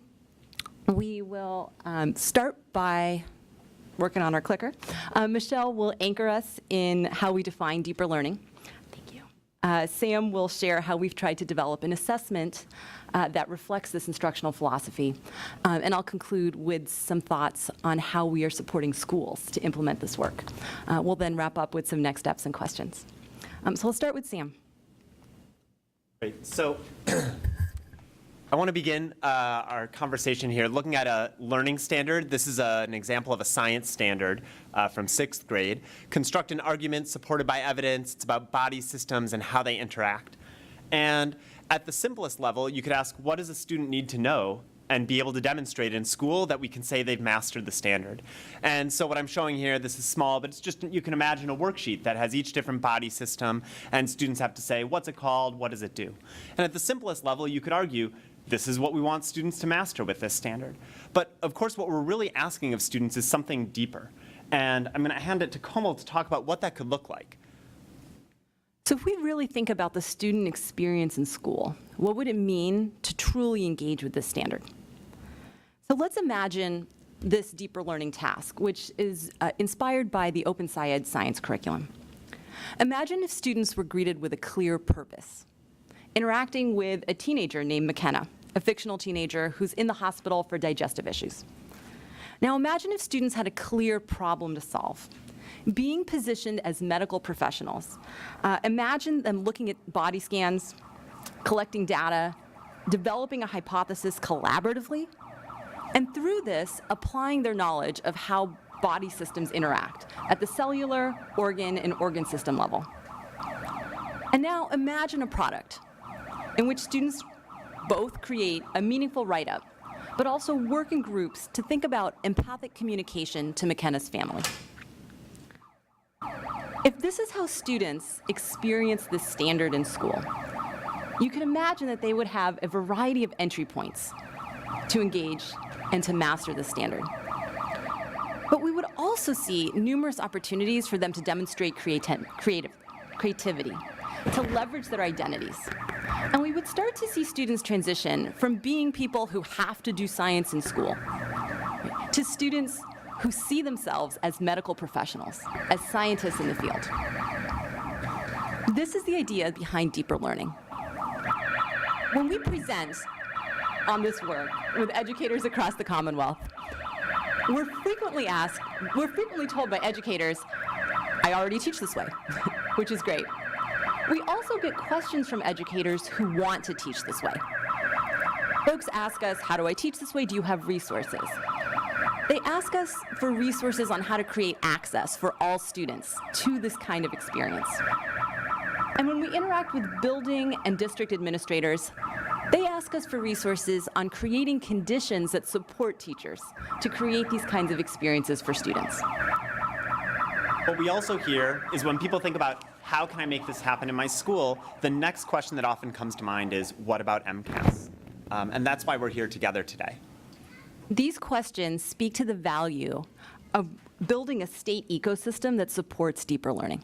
we will start by working on our clicker. Michelle will anchor us in how we define deeper learning. Thank you. Sam will share how we've tried to develop an assessment that reflects this instructional philosophy. And I'll conclude with some thoughts on how we are supporting schools to implement this work. We'll then wrap up with some next steps and questions. So we'll start with Sam. Great. So I want to begin our conversation here looking at a learning standard. This is an example of a science standard from 6th grade. Construct an argument supported by evidence. It's about body systems and how they interact. And at the simplest level, you could ask, what does a student need to know and be able to demonstrate in school that we can say they've mastered the standard? And so what I'm showing here, this is small, but it's just, you can imagine a worksheet that has each different body system, and students have to say, what's it called, what does it do? And at the simplest level, you could argue, this is what we want students to master with this standard. But of course, what we're really asking of students is something deeper. And I'm going to hand it to Komal to talk about what that could look like. So if we really think about the student experience in school, what would it mean to truly engage with this standard? So let's imagine this deeper learning task, which is inspired by the Open SciEd science curriculum. Imagine if students were greeted with a clear purpose, interacting with a teenager named McKenna, a fictional teenager who's in the hospital for digestive issues. Now imagine if students had a clear problem to solve. Being positioned as medical professionals, imagine them looking at body scans, collecting data, developing a hypothesis collaboratively, and through this, applying their knowledge of how body systems interact at the cellular, organ, and organ system level. And now imagine a product in which students both create a meaningful write-up, but also work in groups to think about empathic communication to McKenna's family. If this is how students experience this standard in school, you can imagine that they would have a variety of entry points to engage and to master the standard. But we would also see numerous opportunities for them to demonstrate creativity, to leverage their identities. And we would start to see students transition from being people who have to do science in school to students who see themselves as medical professionals, as scientists in the field. This is the idea behind deeper learning. When we present on this work with educators across the Commonwealth, we're frequently told by educators, I already teach this way, which is great. We also get questions from educators who want to teach this way. Folks ask us, how do I teach this way? Do you have resources? They ask us for resources on how to create access for all students to this kind of experience. And when we interact with building and district administrators, they ask us for resources on creating conditions that support teachers to create these kinds of experiences for students. What we also hear is when people think about how can I make this happen in my school, the next question that often comes to mind is, what about MCAS? And that's why we're here together today. These questions speak to the value of building a state ecosystem that supports deeper learning.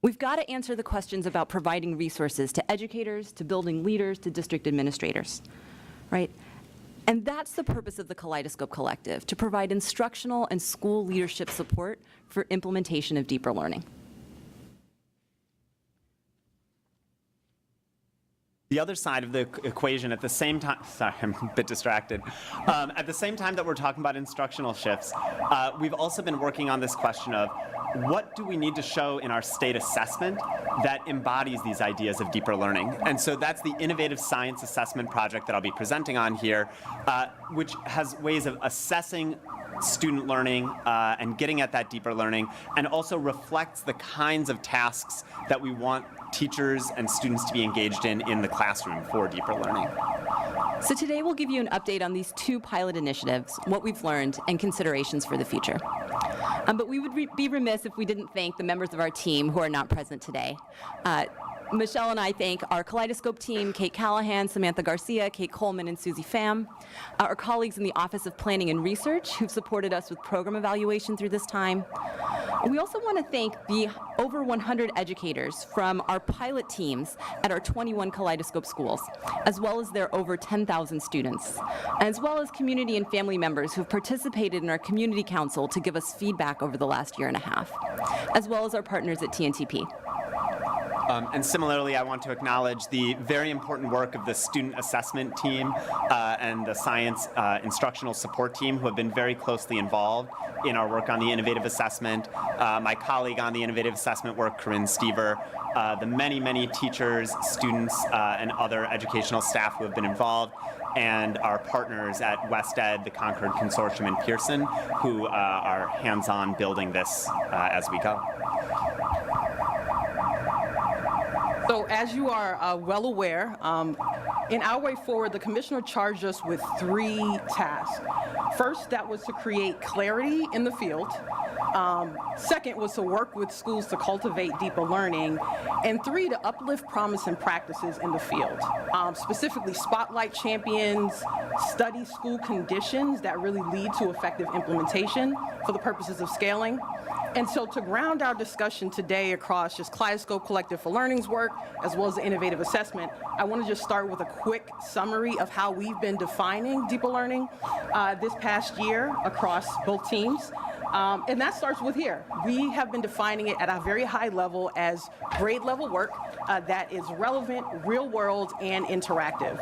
We've got to answer the questions about providing resources to educators, to building leaders, to district administrators, right? And that's the purpose of the Kaleidoscope Collective, to provide instructional and school leadership support for implementation of deeper learning. The other side of the equation at the same time, sorry, I'm a bit distracted. At the same time that we're talking about instructional shifts, we've also been working on this question of what do we need to show in our state assessment that embodies these ideas of deeper learning? And so that's the Innovative Science Assessment project that I'll be presenting on here, which has ways of assessing student learning and getting at that deeper learning, and also reflects the kinds of tasks that we want teachers and students to be engaged in the classroom for deeper learning. So today we'll give you an update on these 2 pilot initiatives, what we've learned, and considerations for the future. But we would be remiss if we didn't thank the members of our team who are not present today. Michelle and I thank our Kaleidoscope team, Kate Callahan, Samantha Garcia, Kate Coleman, and Susie Pham, our colleagues in the Office of Planning and Research who've supported us with program evaluation through this time. We also want to thank the over 100 educators from our pilot teams at our 21 Kaleidoscope schools, as well as their over 10,000 students, as well as community and family members who've participated in our community council to give us feedback over the last year and a half, as well as our partners at TNTP. And similarly, I want to acknowledge the very important work of the student assessment team and the science instructional support team who have been very closely involved in our work on the innovative assessment. My colleague on the innovative assessment work, Corinne Stever, the many, many teachers, students, and other educational staff who have been involved, and our partners at West Ed, the Concord Consortium, and Pearson, who are hands-on building this as we go. So as you are well aware, in our way forward, the commissioner charged us with 3 tasks. First, that was to create clarity in the field. Second was to work with schools to cultivate deeper learning. And 3, to uplift promising practices in the field. Specifically, spotlight champions, study school conditions that really lead to effective implementation for the purposes of scaling. And so to ground our discussion today across just Kaleidoscope Collective for Learning's work, as well as the innovative assessment, I want to just start with a quick summary of how we've been defining deeper learning this past year across both teams. And that starts with here. We have been defining it at a very high level as grade level work that is relevant, real world, and interactive.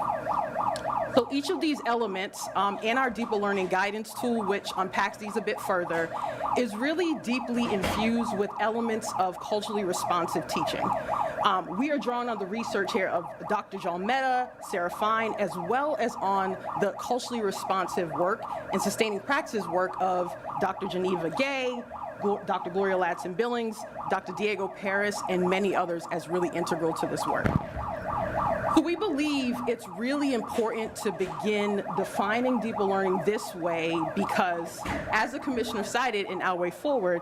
So each of these elements in our deeper learning guidance tool, which unpacks these a bit further, is really deeply infused with elements of culturally responsive teaching. We are drawing on the research here of Dr. John Mehta, Sarah Fine, as well as on the culturally responsive work and sustaining practices work of Dr. Geneva Gay, Dr. Gloria Ladson-Billings, Dr. Diego Paris, and many others as really integral to this work. So we believe it's really important to begin defining deeper learning this way because, as the commissioner cited in Our Way Forward,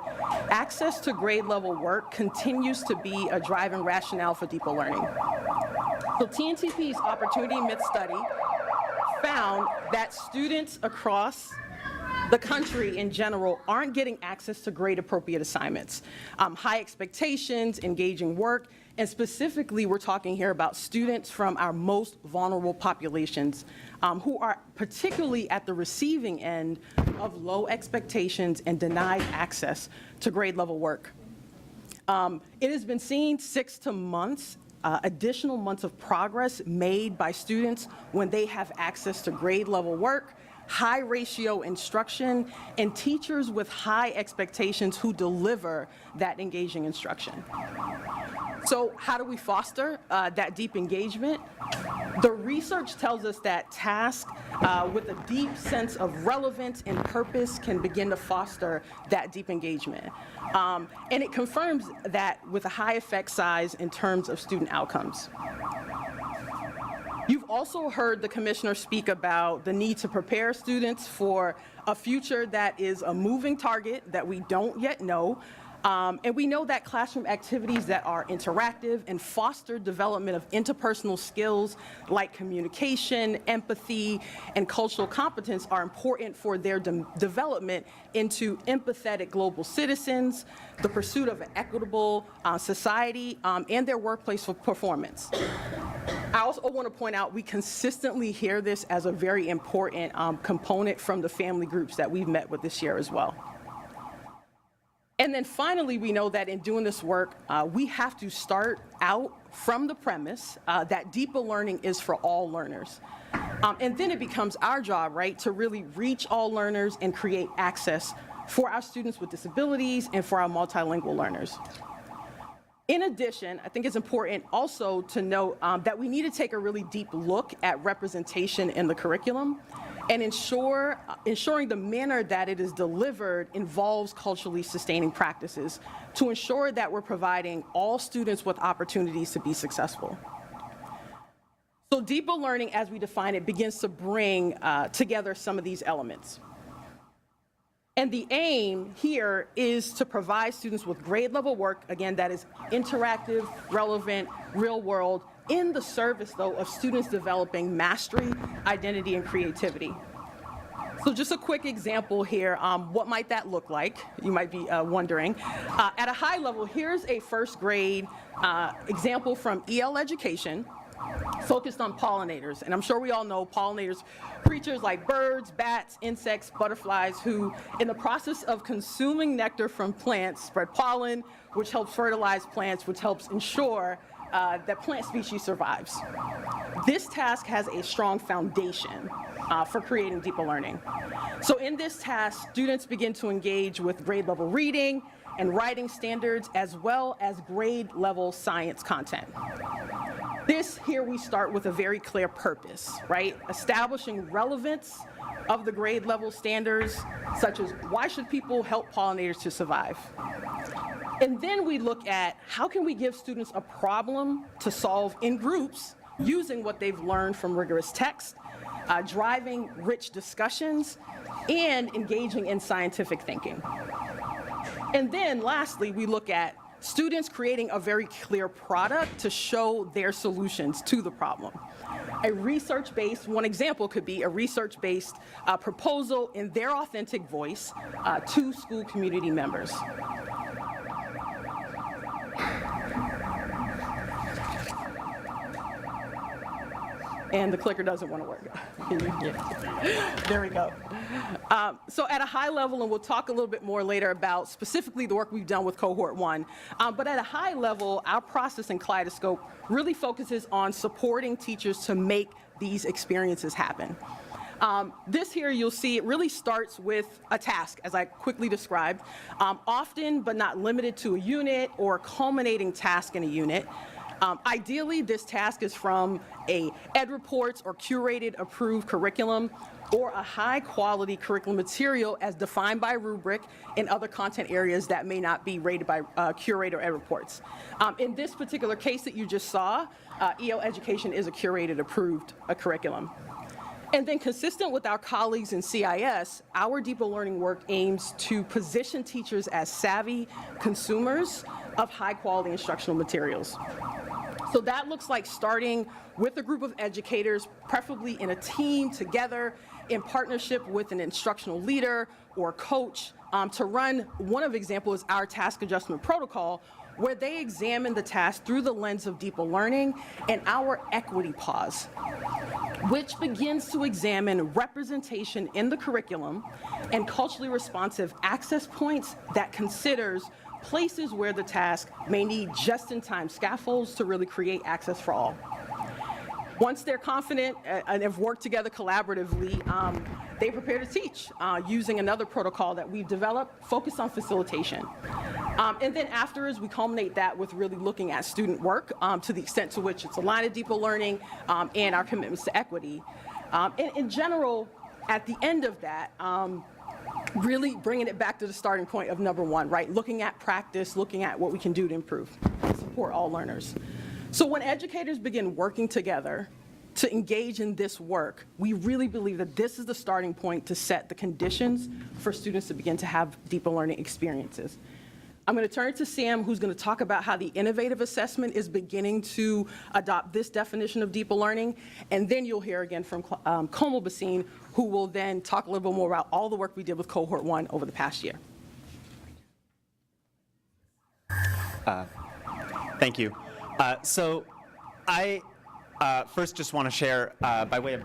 access to grade level work continues to be a driving rationale for deeper learning. So TNTP's Opportunity Myth Study found that students across the country in general aren't getting access to grade appropriate assignments. High expectations, engaging work, and specifically we're talking here about students from our most vulnerable populations who are particularly at the receiving end of low expectations and denied access to grade level work. It has been seen 6 months additional months of progress made by students when they have access to grade level work, high ratio instruction, and teachers with high expectations who deliver that engaging instruction. So how do we foster that deep engagement? The research tells us that tasks with a deep sense of relevance and purpose can begin to foster that deep engagement. And it confirms that with a high effect size in terms of student outcomes. You've also heard the commissioner speak about the need to prepare students for a future that is a moving target that we don't yet know. And we know that classroom activities that are interactive and foster development of interpersonal skills like communication, empathy, and cultural competence are important for their development into empathetic global citizens, the pursuit of an equitable society, and their workplace performance. I also want to point out we consistently hear this as a very important component from the family groups that we've met with this year as well. And then finally, we know that in doing this work, we have to start out from the premise that deeper learning is for all learners. And then it becomes our job, right, to really reach all learners and create access for our students with disabilities and for our multilingual learners. In addition, I think it's important also to note that we need to take a really deep look at representation in the curriculum and ensuring the manner that it is delivered involves culturally sustaining practices to ensure that we're providing all students with opportunities to be successful. So deeper learning, as we define it, begins to bring together some of these elements. And the aim here is to provide students with grade level work, again, that is interactive, relevant, real world, in the service, though, of students developing mastery, identity, and creativity. So just a quick example here, what might that look like? You might be wondering. At a high level, here's a first grade example from EL Education, focused on pollinators. And I'm sure we all know pollinators, creatures like birds, bats, insects, butterflies, who, in the process of consuming nectar from plants, spread pollen, which helps fertilize plants, which helps ensure that plant species survives. This task has a strong foundation for creating deeper learning. So in this task, students begin to engage with grade level reading and writing standards, as well as grade level science content. This here we start with a very clear purpose, right? Establishing relevance of the grade level standards, such as why should people help pollinators to survive? And then we look at how can we give students a problem to solve in groups using what they've learned from rigorous text, driving rich discussions, and engaging in scientific thinking. And then lastly, we look at students creating a very clear product to show their solutions to the problem. One example could be a research-based proposal in their authentic voice to school community members. And the clicker doesn't want to work. Yeah. There we go. So at a high level, and we'll talk a little bit more later about specifically the work we've done with Cohort 1, but at a high level, our process in Kaleidoscope really focuses on supporting teachers to make these experiences happen. This here, you'll see, it really starts with a task, as I quickly described, often but not limited to a unit or a culminating task in a unit. Ideally, this task is from a ed reports or curated approved curriculum or a high quality curriculum material as defined by rubric in other content areas that may not be rated by curator ed reports. In this particular case that you just saw, EL Education is a curated approved curriculum. And then consistent with our colleagues in CIS, our deeper learning work aims to position teachers as savvy consumers of high quality instructional materials. So that looks like starting with a group of educators, preferably in a team together in partnership with an instructional leader or coach to run. One of the examples is our task adjustment protocol, where they examine the task through the lens of deeper learning, and our equity pause, which begins to examine representation in the curriculum and culturally responsive access points that considers places where the task may need just-in-time scaffolds to really create access for all. Once they're confident and have worked together collaboratively, they prepare to teach using another protocol that we've developed focused on facilitation. And then afterwards, we culminate that with really looking at student work to the extent to which it's aligned to deeper learning and our commitments to equity. And in general, at the end of that, really bringing it back to the starting point of number one, right? Looking at practice, looking at what we can do to improve, support all learners. So when educators begin working together to engage in this work, we really believe that this is the starting point to set the conditions for students to begin to have deeper learning experiences. I'm going to turn to Sam, who's going to talk about how the innovative assessment is beginning to adopt this definition of deeper learning. And then you'll hear again from Komal Bhasin, who will then talk a little bit more about all the work we did with Cohort 1 over the past year. Thank you. So I first just want to share by way of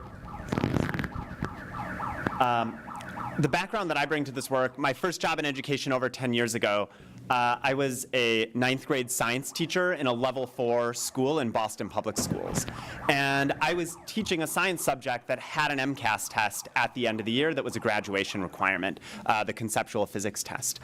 The background that I bring to this work, my first job in education over 10 years ago, I was a 9th grade science teacher in a level 4 school in Boston Public Schools. And I was teaching a science subject that had an MCAS test at the end of the year that was a graduation requirement, the conceptual physics test.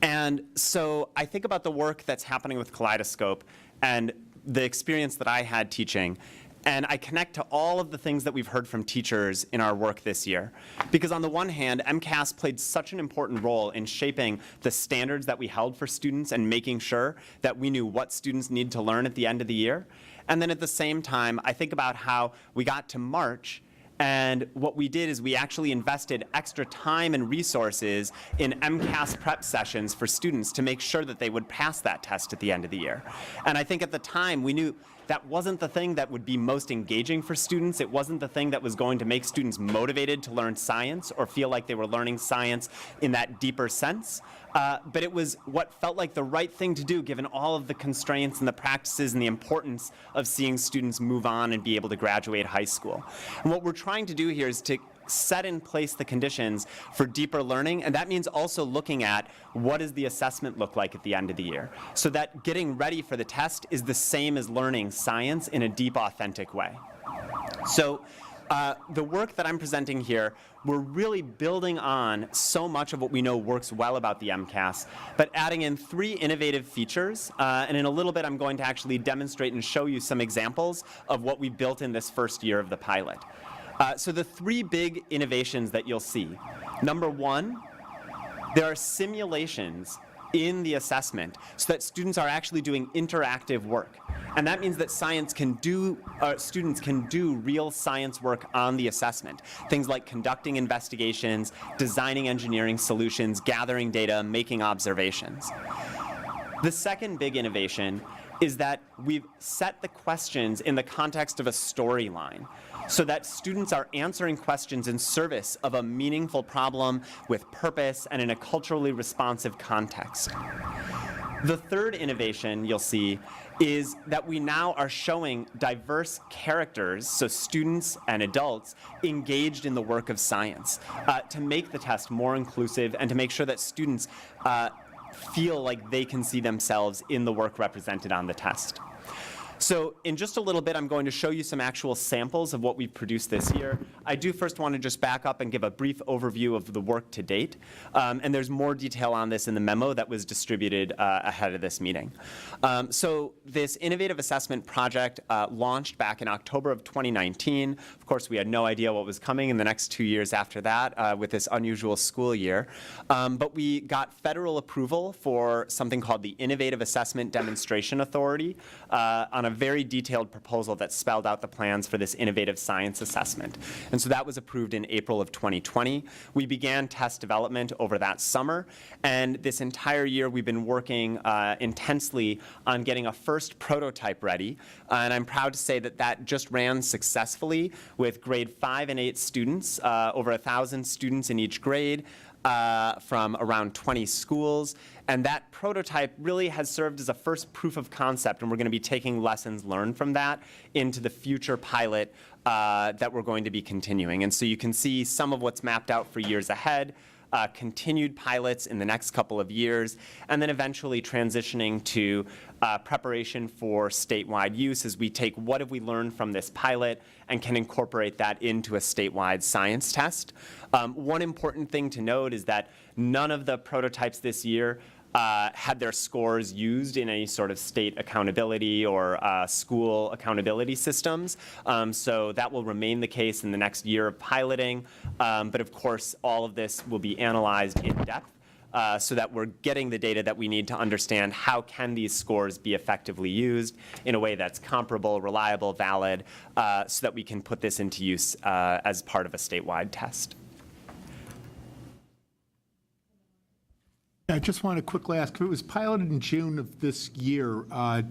And so I think about the work that's happening with Kaleidoscope and the experience that I had teaching. And I connect to all of the things that we've heard from teachers in our work this year. Because on the one hand, MCAS played such an important role in shaping the standards that we held for students and making sure that we knew what students need to learn at the end of the year. And then at the same time, I think about how we got to March, and what we did is we actually invested extra time and resources in MCAS prep sessions for students to make sure that they would pass that test at the end of the year. And I think at the time we knew that wasn't the thing that would be most engaging for students. It wasn't the thing that was going to make students motivated to learn science or feel like they were learning science in that deeper sense. But it was what felt like the right thing to do given all of the constraints and the practices and the importance of seeing students move on and be able to graduate high school. And what we're trying to do here is to set in place the conditions for deeper learning, and that means also looking at what does the assessment look like at the end of the year, so that getting ready for the test is the same as learning science in a deep, authentic way. So the work that I'm presenting here, we're really building on so much of what we know works well about the MCAS, but adding in 3 innovative features, and in a little bit I'm going to actually demonstrate and show you some examples of what we built in this first year of the pilot. So the 3 big innovations that you'll see. Number 1, there are simulations in the assessment so that students are actually doing interactive work. And that means that students can do real science work on the assessment. Things like conducting investigations, designing engineering solutions, gathering data, making observations. The second big innovation is that we've set the questions in the context of a storyline, so that students are answering questions in service of a meaningful problem with purpose and in a culturally responsive context. The third innovation you'll see is that we now are showing diverse characters, so students and adults, engaged in the work of science to make the test more inclusive and to make sure that students feel like they can see themselves in the work represented on the test. So in just a little bit, I'm going to show you some actual samples of what we've produced this year. I do first want to just back up and give a brief overview of the work to date. And there's more detail on this in the memo that was distributed ahead of this meeting. So this innovative assessment project launched back in October of 2019. Of course, we had no idea what was coming in the next 2 years after that with this unusual school year. But we got federal approval for something called the Innovative Assessment Demonstration Authority on a very detailed proposal that spelled out the plans for this innovative science assessment. And so that was approved in April of 2020. We began test development over that summer, and this entire year we've been working intensely on getting a first prototype ready. And I'm proud to say that that just ran successfully with grade 5 and 8 students, over 1,000 students in each grade. From around 20 schools, and that prototype really has served as a first proof of concept, and we're going to be taking lessons learned from that into the future pilot that we're going to be continuing. And so you can see some of what's mapped out for years ahead, continued pilots in the next couple of years, and then eventually transitioning to preparation for statewide use as we take what have we learned from this pilot and can incorporate that into a statewide science test. One important thing to note is that none of the prototypes this year had their scores used in any sort of state accountability or school accountability systems. So that will remain the case in the next year of piloting. But of course, all of this will be analyzed in depth so that we're getting the data that we need to understand how can these scores be effectively used in a way that's comparable, reliable, valid, so that we can put this into use as part of a statewide test. I just want to quickly ask, if it was piloted in June of this year,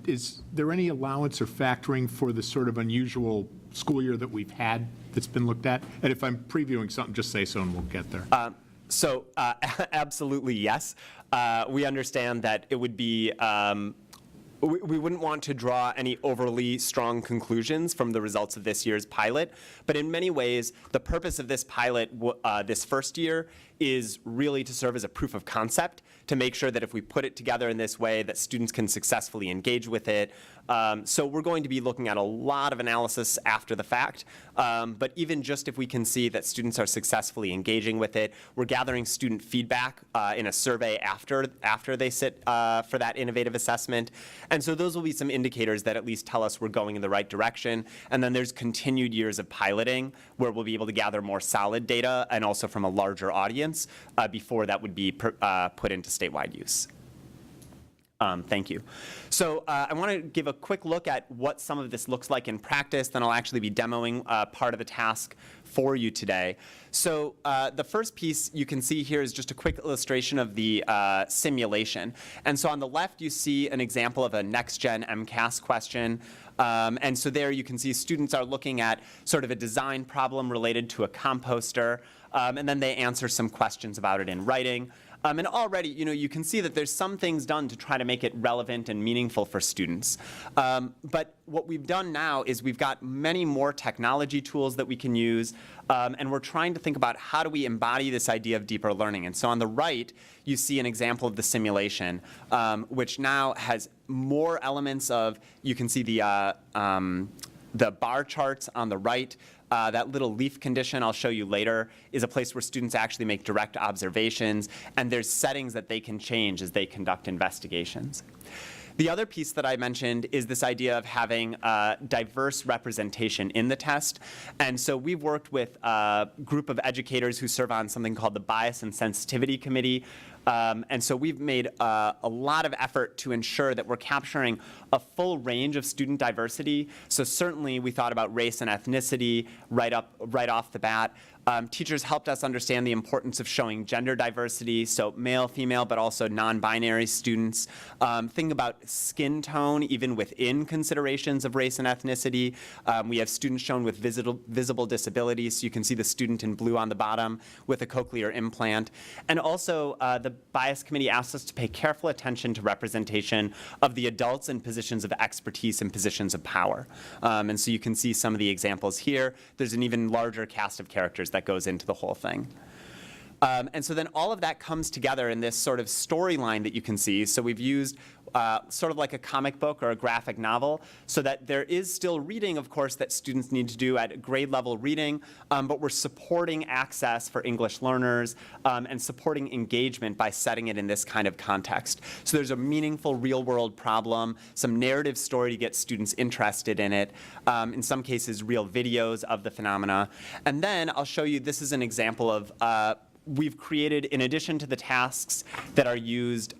is there any allowance or factoring for the sort of unusual school year that we've had that's been looked at? And if I'm previewing something, just say so and we'll get there. So absolutely yes. We understand that it would be we wouldn't want to draw any overly strong conclusions from the results of this year's pilot, but in many ways, the purpose of this pilot this first year is really to serve as a proof of concept, to make sure that if we put it together in this way, that students can successfully engage with it. So we're going to be looking at a lot of analysis after the fact, but even just if we can see that students are successfully engaging with it, we're gathering student feedback in a survey after they sit for that innovative assessment. And so those will be some indicators that at least tell us we're going in the right direction. And then there's continued years of piloting where we'll be able to gather more solid data and also from a larger audience before that would be put into statewide use. Thank you. So I want to give a quick look at what some of this looks like in practice. Then I'll actually be demoing part of the task for you today. So the first piece you can see here is just a quick illustration of the simulation. And so on the left, you see an example of a next-gen MCAS question. And so there you can see students are looking at sort of a design problem related to a composter, and then they answer some questions about it in writing. And already, you can see that there's some things done to try to make it relevant and meaningful for students. But what we've done now is we've got many more technology tools that we can use, and we're trying to think about how do we embody this idea of deeper learning. And so on the right, you see an example of the simulation, which now has more elements of, you can see the bar charts on the right. That little leaf condition I'll show you later is a place where students actually make direct observations, and there's settings that they can change as they conduct investigations. The other piece that I mentioned is this idea of having diverse representation in the test. And so we've worked with a group of educators who serve on something called the Bias and Sensitivity Committee. And so we've made a lot of effort to ensure that we're capturing a full range of student diversity. So certainly we thought about race and ethnicity right off the bat. Teachers helped us understand the importance of showing gender diversity, so male, female, but also non-binary students. Think about skin tone, even within considerations of race and ethnicity. We have students shown with visible disabilities. So you can see the student in blue on the bottom with a cochlear implant. And also, the Bias Committee asked us to pay careful attention to representation of the adults in positions of expertise and positions of power. And so you can see some of the examples here. There's an even larger cast of characters that goes into the whole thing. And so then all of that comes together in this sort of storyline that you can see. So we've used sort of like a comic book or a graphic novel, so that there is still reading, of course, that students need to do at grade level reading, but we're supporting access for English learners and supporting engagement by setting it in this kind of context. So there's a meaningful real world problem, some narrative story to get students interested in it, in some cases real videos of the phenomena. And then I'll show you, this is an example of we've created, in addition to the tasks that are used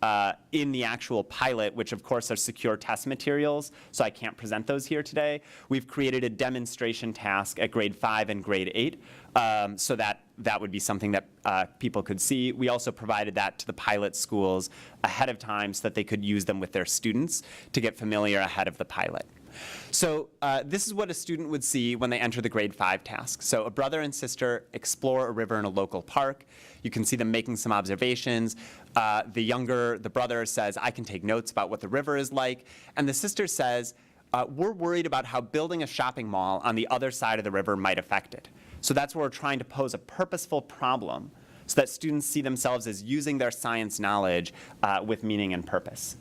in the actual pilot, which of course are secure test materials, so I can't present those here today, we've created a demonstration task at grade 5 and grade 8, so that would be something that people could see. We also provided that to the pilot schools ahead of time so that they could use them with their students to get familiar ahead of the pilot. So this is what a student would see when they enter the grade 5 task. So a brother and sister explore a river in a local park. You can see them making some observations. The brother says, I can take notes about what the river is like. And the sister says, we're worried about how building a shopping mall on the other side of the river might affect it. So that's where we're trying to pose a purposeful problem so that students see themselves as using their science knowledge with meaning and purpose.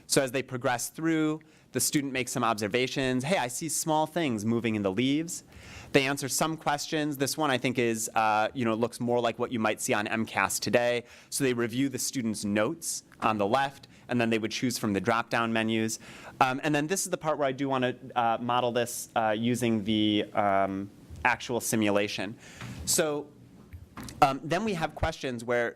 So as they progress through, the student makes some observations. Hey, I see small things moving in the leaves. They answer some questions. This one I think is, looks more like what you might see on MCAS today. So they review the student's notes on the left, and then they would choose from the drop-down menus. And then this is the part where I do want to model this using the actual simulation. So then we have questions where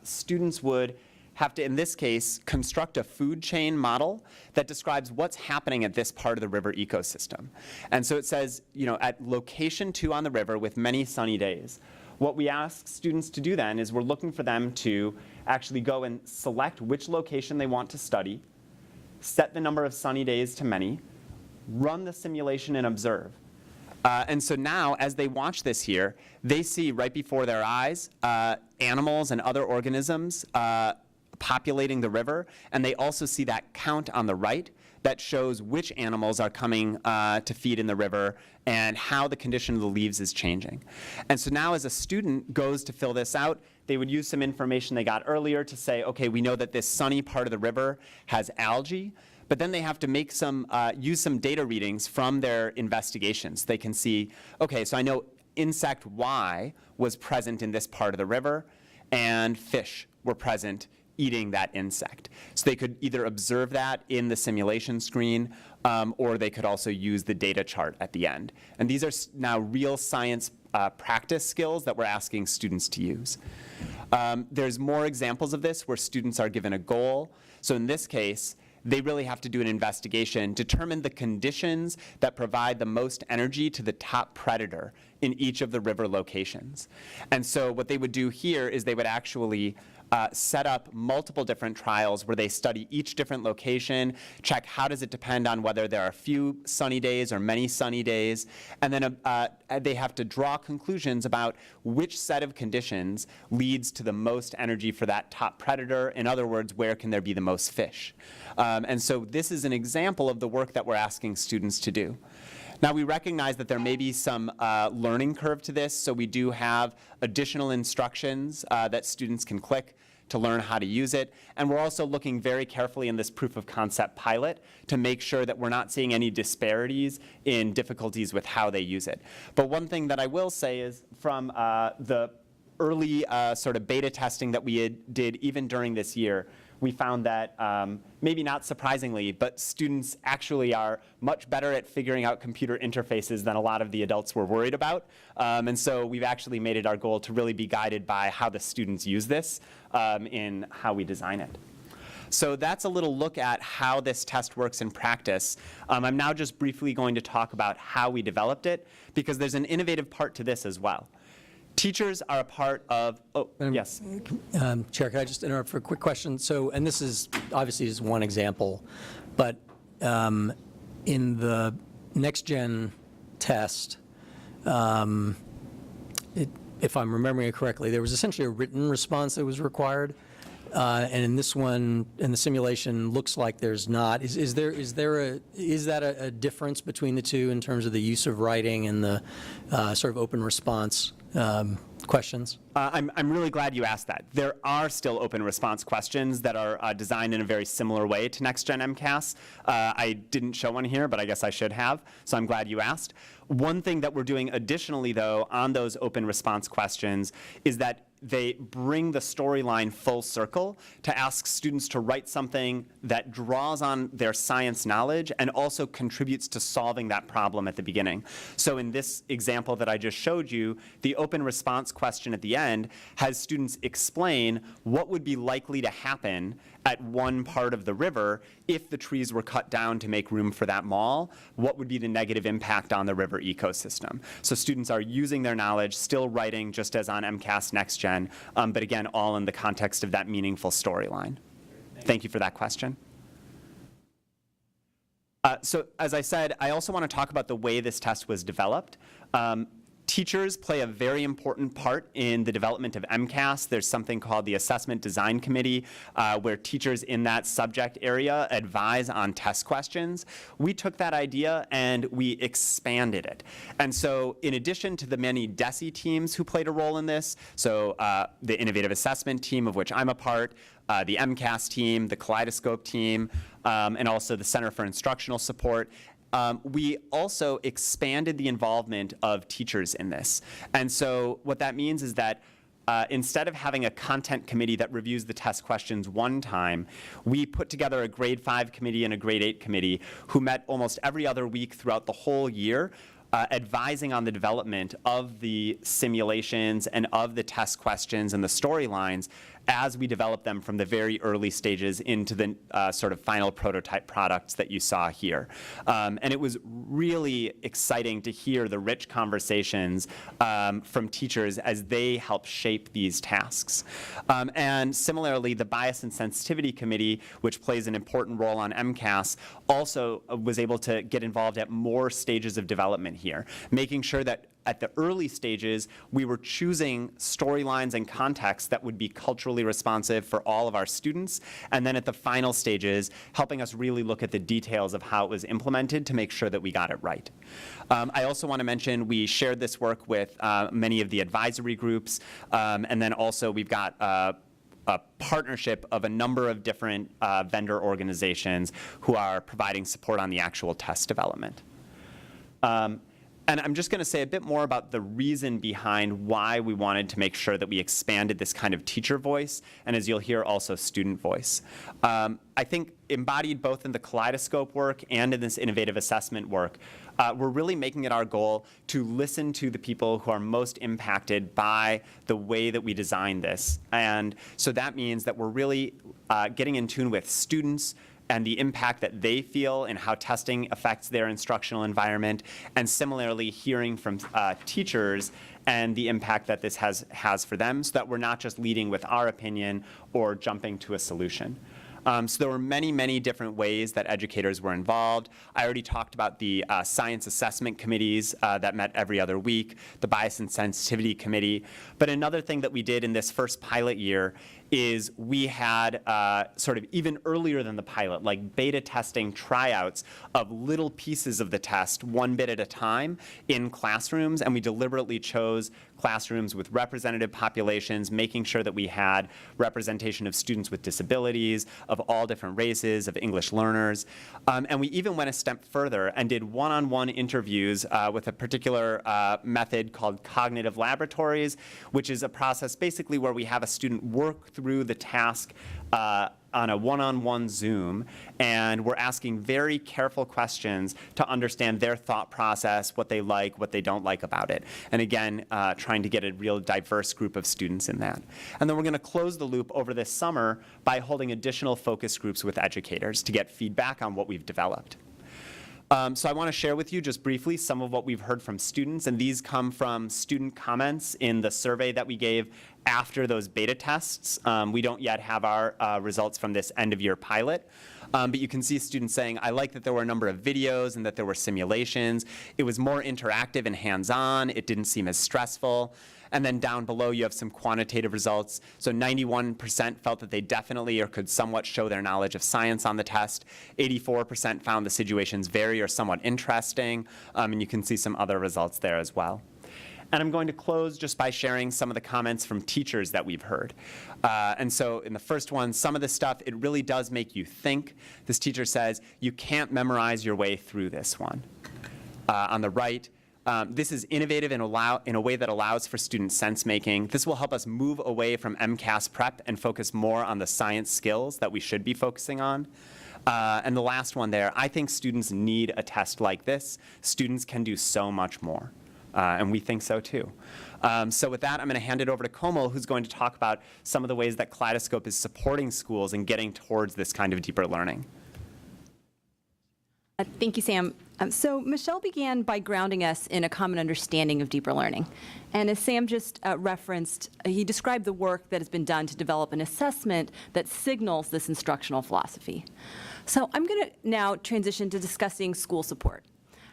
students would have to, in this case, construct a food chain model that describes what's happening at this part of the river ecosystem. And so it says, at location 2 on the river with many sunny days. What we ask students to do then is we're looking for them to actually go and select which location they want to study, set the number of sunny days to many, run the simulation and observe. And so now, as they watch this here, they see right before their eyes animals and other organisms populating the river, and they also see that count on the right that shows which animals are coming to feed in the river and how the condition of the leaves is changing. And so now as a student goes to fill this out, they would use some information they got earlier to say, okay, we know that this sunny part of the river has algae, but then they have to make some, use some data readings from their investigations. They can see, okay, so I know insect Y was present in this part of the river, and fish were present eating that insect. So they could either observe that in the simulation screen, or they could also use the data chart at the end. And these are now real science practice skills that we're asking students to use. There's more examples of this where students are given a goal. So in this case, they really have to do an investigation, determine the conditions that provide the most energy to the top predator in each of the river locations. And so what they would do here is they would actually set up multiple different trials where they study each different location, check how does it depend on whether there are few sunny days or many sunny days, and then they have to draw conclusions about which set of conditions leads to the most energy for that top predator. In other words, where can there be the most fish? And so this is an example of the work that we're asking students to do. Now, we recognize that there may be some learning curve to this, so we do have additional instructions that students can click to learn how to use it. And we're also looking very carefully in this proof of concept pilot to make sure that we're not seeing any disparities in difficulties with how they use it. But one thing that I will say is from the early sort of beta testing that we did even during this year, we found that, maybe not surprisingly, but students actually are much better at figuring out computer interfaces than a lot of the adults were worried about. And so we've actually made it our goal to really be guided by how the students use this in how we design it. So that's a little look at how this test works in practice. I'm now just briefly going to talk about how we developed it, because there's an innovative part to this as well. Teachers are a part of, yes. Chair, can I just interrupt for a quick question? So, and this is obviously just one example, but in the next-gen test, if I'm remembering it correctly, there was essentially a written response that was required. And in this one, in the simulation, looks like there's not. Is that a difference between the two in terms of the use of writing and the sort of open response questions? I'm really glad you asked that. There are still open response questions that are designed in a very similar way to Next-Gen MCAS. I didn't show one here, but I guess I should have, so I'm glad you asked. One thing that we're doing additionally, though, on those open response questions is that they bring the storyline full circle to ask students to write something that draws on their science knowledge and also contributes to solving that problem at the beginning. So in this example that I just showed you, the open response question at the end has students explain what would be likely to happen at one part of the river if the trees were cut down to make room for that mall. What would be the negative impact on the river ecosystem? So students are using their knowledge, still writing just as on MCAS Next Gen, but again, all in the context of that meaningful storyline. Thank you for that question. So as I said, I also want to talk about the way this test was developed. Teachers play a very important part in the development of MCAS. There's something called the Assessment Design Committee, where teachers in that subject area advise on test questions. We took that idea and we expanded it. And so in addition to the many DESE teams who played a role in this, so the Innovative Assessment team, of which I'm a part, the MCAS team, the Kaleidoscope team, and also the Center for Instructional Support, we also expanded the involvement of teachers in this. And so what that means is that instead of having a content committee that reviews the test questions one time, we put together a grade 5 committee and a grade 8 committee who met almost every other week throughout the whole year, advising on the development of the simulations and of the test questions and the storylines as we develop them from the very early stages into the sort of final prototype products that you saw here. And it was really exciting to hear the rich conversations from teachers as they help shape these tasks. And similarly, the Bias and Sensitivity Committee, which plays an important role on MCAS, also was able to get involved at more stages of development here, making sure that at the early stages, we were choosing storylines and contexts that would be culturally responsive for all of our students, and then at the final stages, helping us really look at the details of how it was implemented to make sure that we got it right. I also want to mention we shared this work with many of the advisory groups, and then also we've got a partnership of a number of different vendor organizations who are providing support on the actual test development. And I'm just going to say a bit more about the reason behind why we wanted to make sure that we expanded this kind of teacher voice, and as you'll hear, also student voice. I think embodied both in the Kaleidoscope work and in this innovative assessment work, we're really making it our goal to listen to the people who are most impacted by the way that we design this. And so that means that we're really getting in tune with students, and the impact that they feel and how testing affects their instructional environment, and similarly hearing from teachers and the impact that this has for them, so that we're not just leading with our opinion or jumping to a solution. So there were many, many different ways that educators were involved. I already talked about the science assessment committees that met every other week, the bias and sensitivity committee. But another thing that we did in this first pilot year is we had sort of even earlier than the pilot, like beta testing tryouts of little pieces of the test, one bit at a time, in classrooms, and we deliberately chose classrooms with representative populations, making sure that we had representation of students with disabilities, of all different races, of English learners. And we even went a step further and did one-on-one interviews with a particular method called cognitive laboratories, which is a process basically where we have a student work through the task on a one-on-one Zoom, and we're asking very careful questions to understand their thought process, what they like, what they don't like about it. And again, trying to get a real diverse group of students in that. And then we're going to close the loop over this summer by holding additional focus groups with educators to get feedback on what we've developed. So I want to share with you just briefly some of what we've heard from students, and these come from student comments in the survey that we gave after those beta tests. We don't yet have our results from this end-of-year pilot, but you can see students saying, I like that there were a number of videos and that there were simulations. It was more interactive and hands-on. It didn't seem as stressful. And then down below, you have some quantitative results. So 91% felt that they definitely or could somewhat show their knowledge of science on the test. 84% found the situations very or somewhat interesting. And you can see some other results there as well. And I'm going to close just by sharing some of the comments from teachers that we've heard. And so in the first one, some of the stuff, it really does make you think. This teacher says, you can't memorize your way through this one. On the right, this is innovative in a way that allows for student sense-making. This will help us move away from MCAS prep and focus more on the science skills that we should be focusing on. And the last one there, I think students need a test like this. Students can do so much more, and we think so too. So with that, I'm going to hand it over to Komal, who's going to talk about some of the ways that Kaleidoscope is supporting schools in getting towards this kind of deeper learning. Thank you, Sam. So Michelle began by grounding us in a common understanding of deeper learning. And as Sam just referenced, he described the work that has been done to develop an assessment that signals this instructional philosophy. So I'm going to now transition to discussing school support.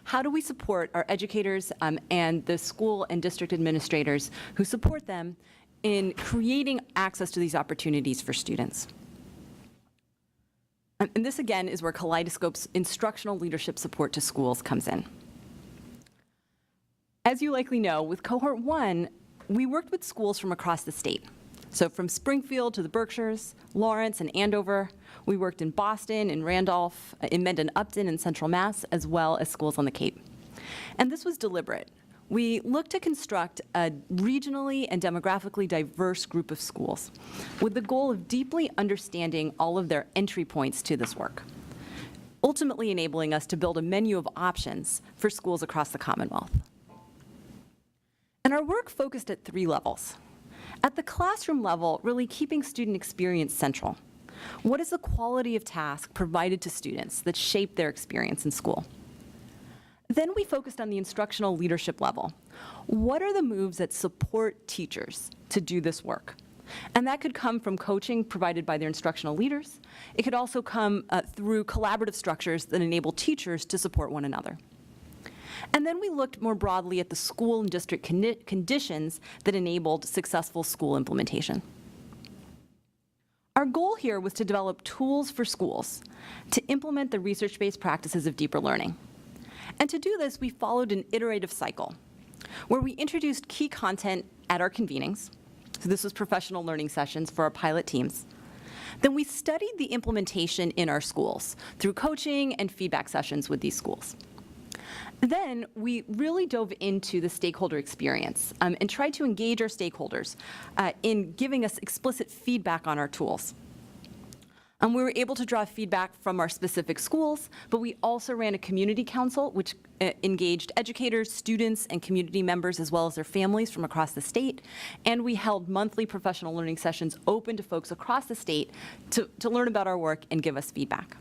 How do we support our educators and the school and district administrators who support them in creating access to these opportunities for students? And this, again, is where Kaleidoscope's instructional leadership support to schools comes in. As you likely know, with Cohort 1, we worked with schools from across the state. So from Springfield to the Berkshires, Lawrence and Andover, we worked in Boston, in Randolph, in Mendon, Upton, and Central Mass, as well as schools on the Cape. And this was deliberate. We looked to construct a regionally and demographically diverse group of schools with the goal of deeply understanding all of their entry points to this work, ultimately enabling us to build a menu of options for schools across the Commonwealth. And our work focused at 3 levels. At the classroom level, really keeping student experience central. What is the quality of task provided to students that shape their experience in school? Then we focused on the instructional leadership level. What are the moves that support teachers to do this work? And that could come from coaching provided by their instructional leaders. It could also come through collaborative structures that enable teachers to support one another. And then we looked more broadly at the school and district conditions that enabled successful school implementation. Our goal here was to develop tools for schools to implement the research-based practices of deeper learning. And to do this, we followed an iterative cycle where we introduced key content at our convenings. So this was professional learning sessions for our pilot teams. Then we studied the implementation in our schools through coaching and feedback sessions with these schools. Then we really dove into the stakeholder experience and tried to engage our stakeholders in giving us explicit feedback on our tools. We were able to draw feedback from our specific schools, but we also ran a community council which engaged educators, students, and community members as well as their families from across the state. And we held monthly professional learning sessions open to folks across the state to learn about our work and give us feedback.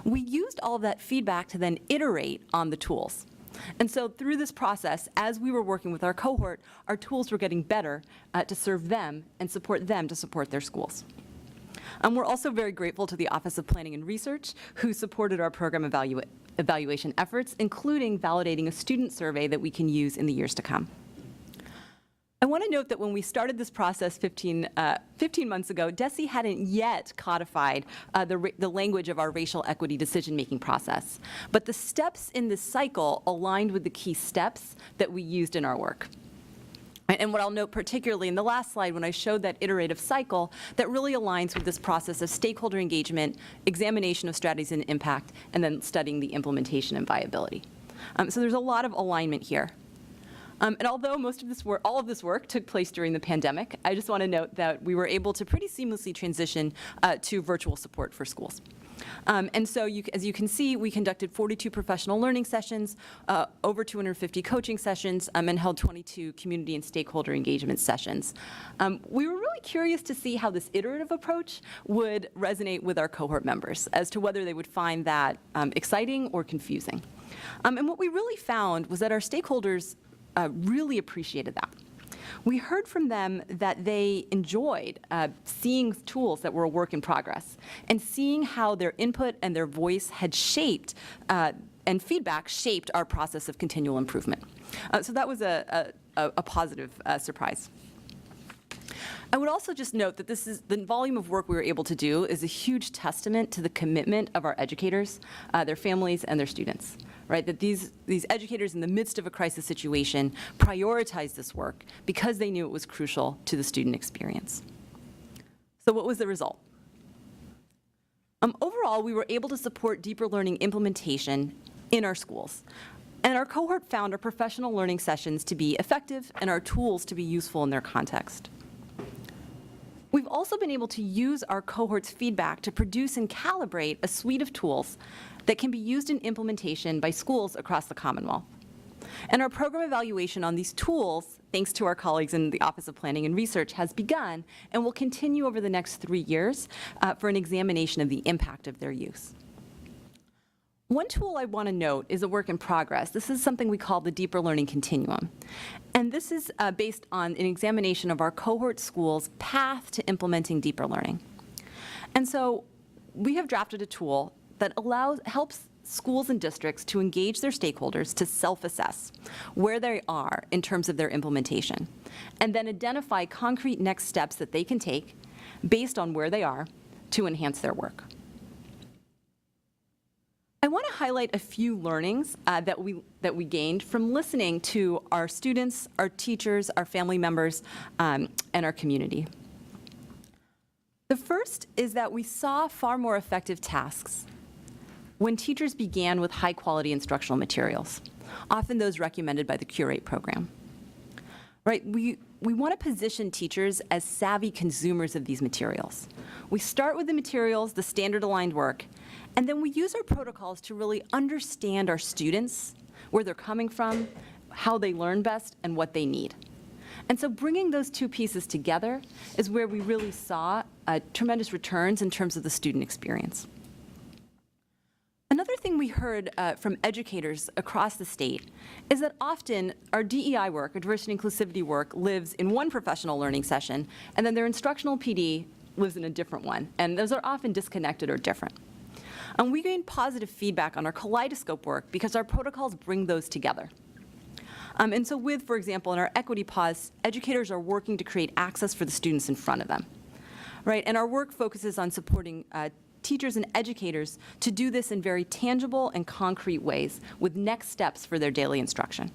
We used all of that feedback to then iterate on the tools. And so through this process, as we were working with our cohort, our tools were getting better to serve them and support them to support their schools. We're also very grateful to the Office of Planning and Research, who supported our program evaluation efforts, including validating a student survey that we can use in the years to come. I want to note that when we started this process 15 months ago, DESE hadn't yet codified the language of our racial equity decision-making process. But the steps in this cycle aligned with the key steps that we used in our work. And what I'll note particularly in the last slide when I showed that iterative cycle that really aligns with this process of stakeholder engagement, examination of strategies and impact, and then studying the implementation and viability. So there's a lot of alignment here. And although all of this work took place during the pandemic, I just want to note that we were able to pretty seamlessly transition to virtual support for schools. And so as you can see, we conducted 42 professional learning sessions, over 250 coaching sessions, and held 22 community and stakeholder engagement sessions. We were really curious to see how this iterative approach would resonate with our cohort members as to whether they would find that exciting or confusing. And what we really found was that our stakeholders really appreciated that. We heard from them that they enjoyed seeing tools that were a work in progress and seeing how their input and their voice had shaped and feedback shaped our process of continual improvement. So that was a positive surprise. I would also just note that the volume of work we were able to do is a huge testament to the commitment of our educators, their families, and their students. Right, that these educators in the midst of a crisis situation prioritized this work because they knew it was crucial to the student experience. So what was the result? Overall, we were able to support deeper learning implementation in our schools. And our cohort found our professional learning sessions to be effective and our tools to be useful in their context. We've also been able to use our cohort's feedback to produce and calibrate a suite of tools that can be used in implementation by schools across the Commonwealth. And our program evaluation on these tools, thanks to our colleagues in the Office of Planning and Research, has begun and will continue over the next 3 years for an examination of the impact of their use. One tool I want to note is a work in progress. This is something we call the Deeper Learning Continuum. And this is based on an examination of our cohort schools' path to implementing deeper learning. And so we have drafted a tool that helps schools and districts to engage their stakeholders to self-assess where they are in terms of their implementation, and then identify concrete next steps that they can take based on where they are to enhance their work. I want to highlight a few learnings that we gained from listening to our students, our teachers, our family members, and our community. The first is that we saw far more effective tasks when teachers began with high-quality instructional materials, often those recommended by the Curate program. Right? We want to position teachers as savvy consumers of these materials. We start with the materials, the standard-aligned work, and then we use our protocols to really understand our students, where they're coming from, how they learn best, and what they need. And so bringing those two pieces together is where we really saw tremendous returns in terms of the student experience. Another thing we heard from educators across the state is that often our DEI work, our diversity and inclusivity work, lives in one professional learning session, and then their instructional PD lives in a different one, and those are often disconnected or different. And we gain positive feedback on our kaleidoscope work because our protocols bring those together. And so with, for example, in our equity pause, educators are working to create access for the students in front of them, right? And our work focuses on supporting teachers and educators to do this in very tangible and concrete ways with next steps for their daily instruction.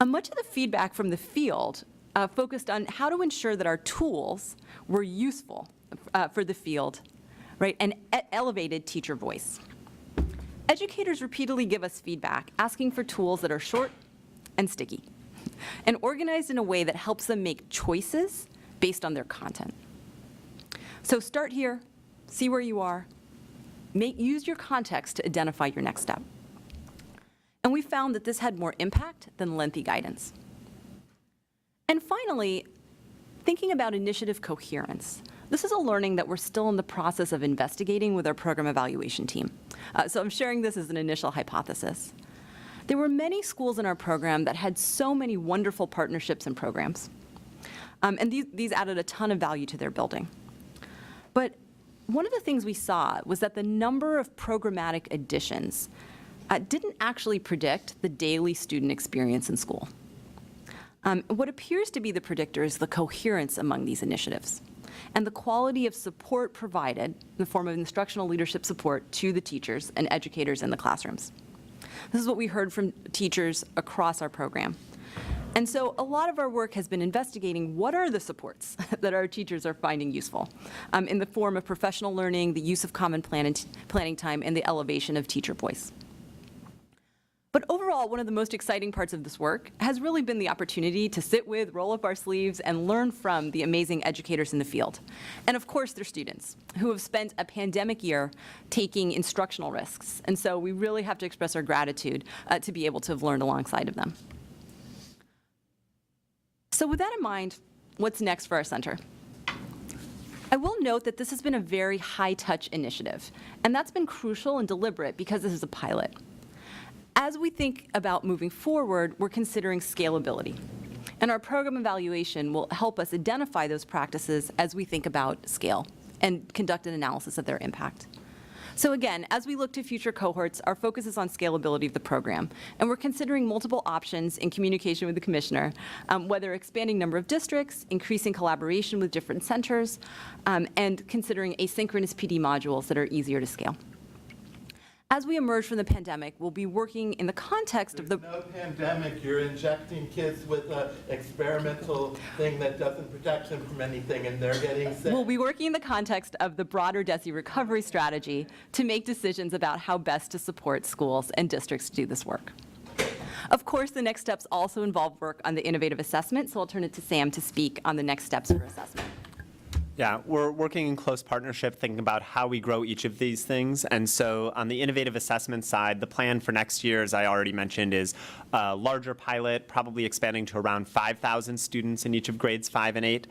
Much of the feedback from the field focused on how to ensure that our tools were useful for the field, right, and elevated teacher voice. Educators repeatedly give us feedback asking for tools that are short and sticky and organized in a way that helps them make choices based on their content. So start here, see where you are, use your context to identify your next step. And we found that this had more impact than lengthy guidance. And finally, thinking about initiative coherence. This is a learning that we're still in the process of investigating with our program evaluation team. So I'm sharing this as an initial hypothesis. There were many schools in our program that had so many wonderful partnerships and programs. And these added a ton of value to their building. But one of the things we saw was that the number of programmatic additions didn't actually predict the daily student experience in school. What appears to be the predictor is the coherence among these initiatives and the quality of support provided in the form of instructional leadership support to the teachers and educators in the classrooms. This is what we heard from teachers across our program. And so a lot of our work has been investigating what are the supports that our teachers are finding useful in the form of professional learning, the use of common planning time, and the elevation of teacher voice. But overall, one of the most exciting parts of this work has really been the opportunity to sit with, roll up our sleeves, and learn from the amazing educators in the field. And of course, their students, who have spent a pandemic year taking instructional risks. And so we really have to express our gratitude to be able to have learned alongside of them. So with that in mind, what's next for our center? I will note that this has been a very high-touch initiative, and that's been crucial and deliberate because this is a pilot. As we think about moving forward, we're considering scalability. And our program evaluation will help us identify those practices as we think about scale and conduct an analysis of their impact. So again, as we look to future cohorts, our focus is on scalability of the program. And we're considering multiple options in communication with the commissioner, whether expanding number of districts, increasing collaboration with different centers, and considering asynchronous PD modules that are easier to scale. As we emerge from the pandemic, we'll be working in the context of the— There's no pandemic. You're injecting kids with an experimental thing that doesn't protect them from anything, and they're getting sick. We'll be working in the context of the broader DESE recovery strategy to make decisions about how best to support schools and districts to do this work. Of course, the next steps also involve work on the innovative assessment, so I'll turn it to Sam to speak on the next steps for assessment. Yeah, we're working in close partnership, thinking about how we grow each of these things. And so on the innovative assessment side, the plan for next year, as I already mentioned, is a larger pilot, probably expanding to around 5,000 students in each of grades 5 and 8.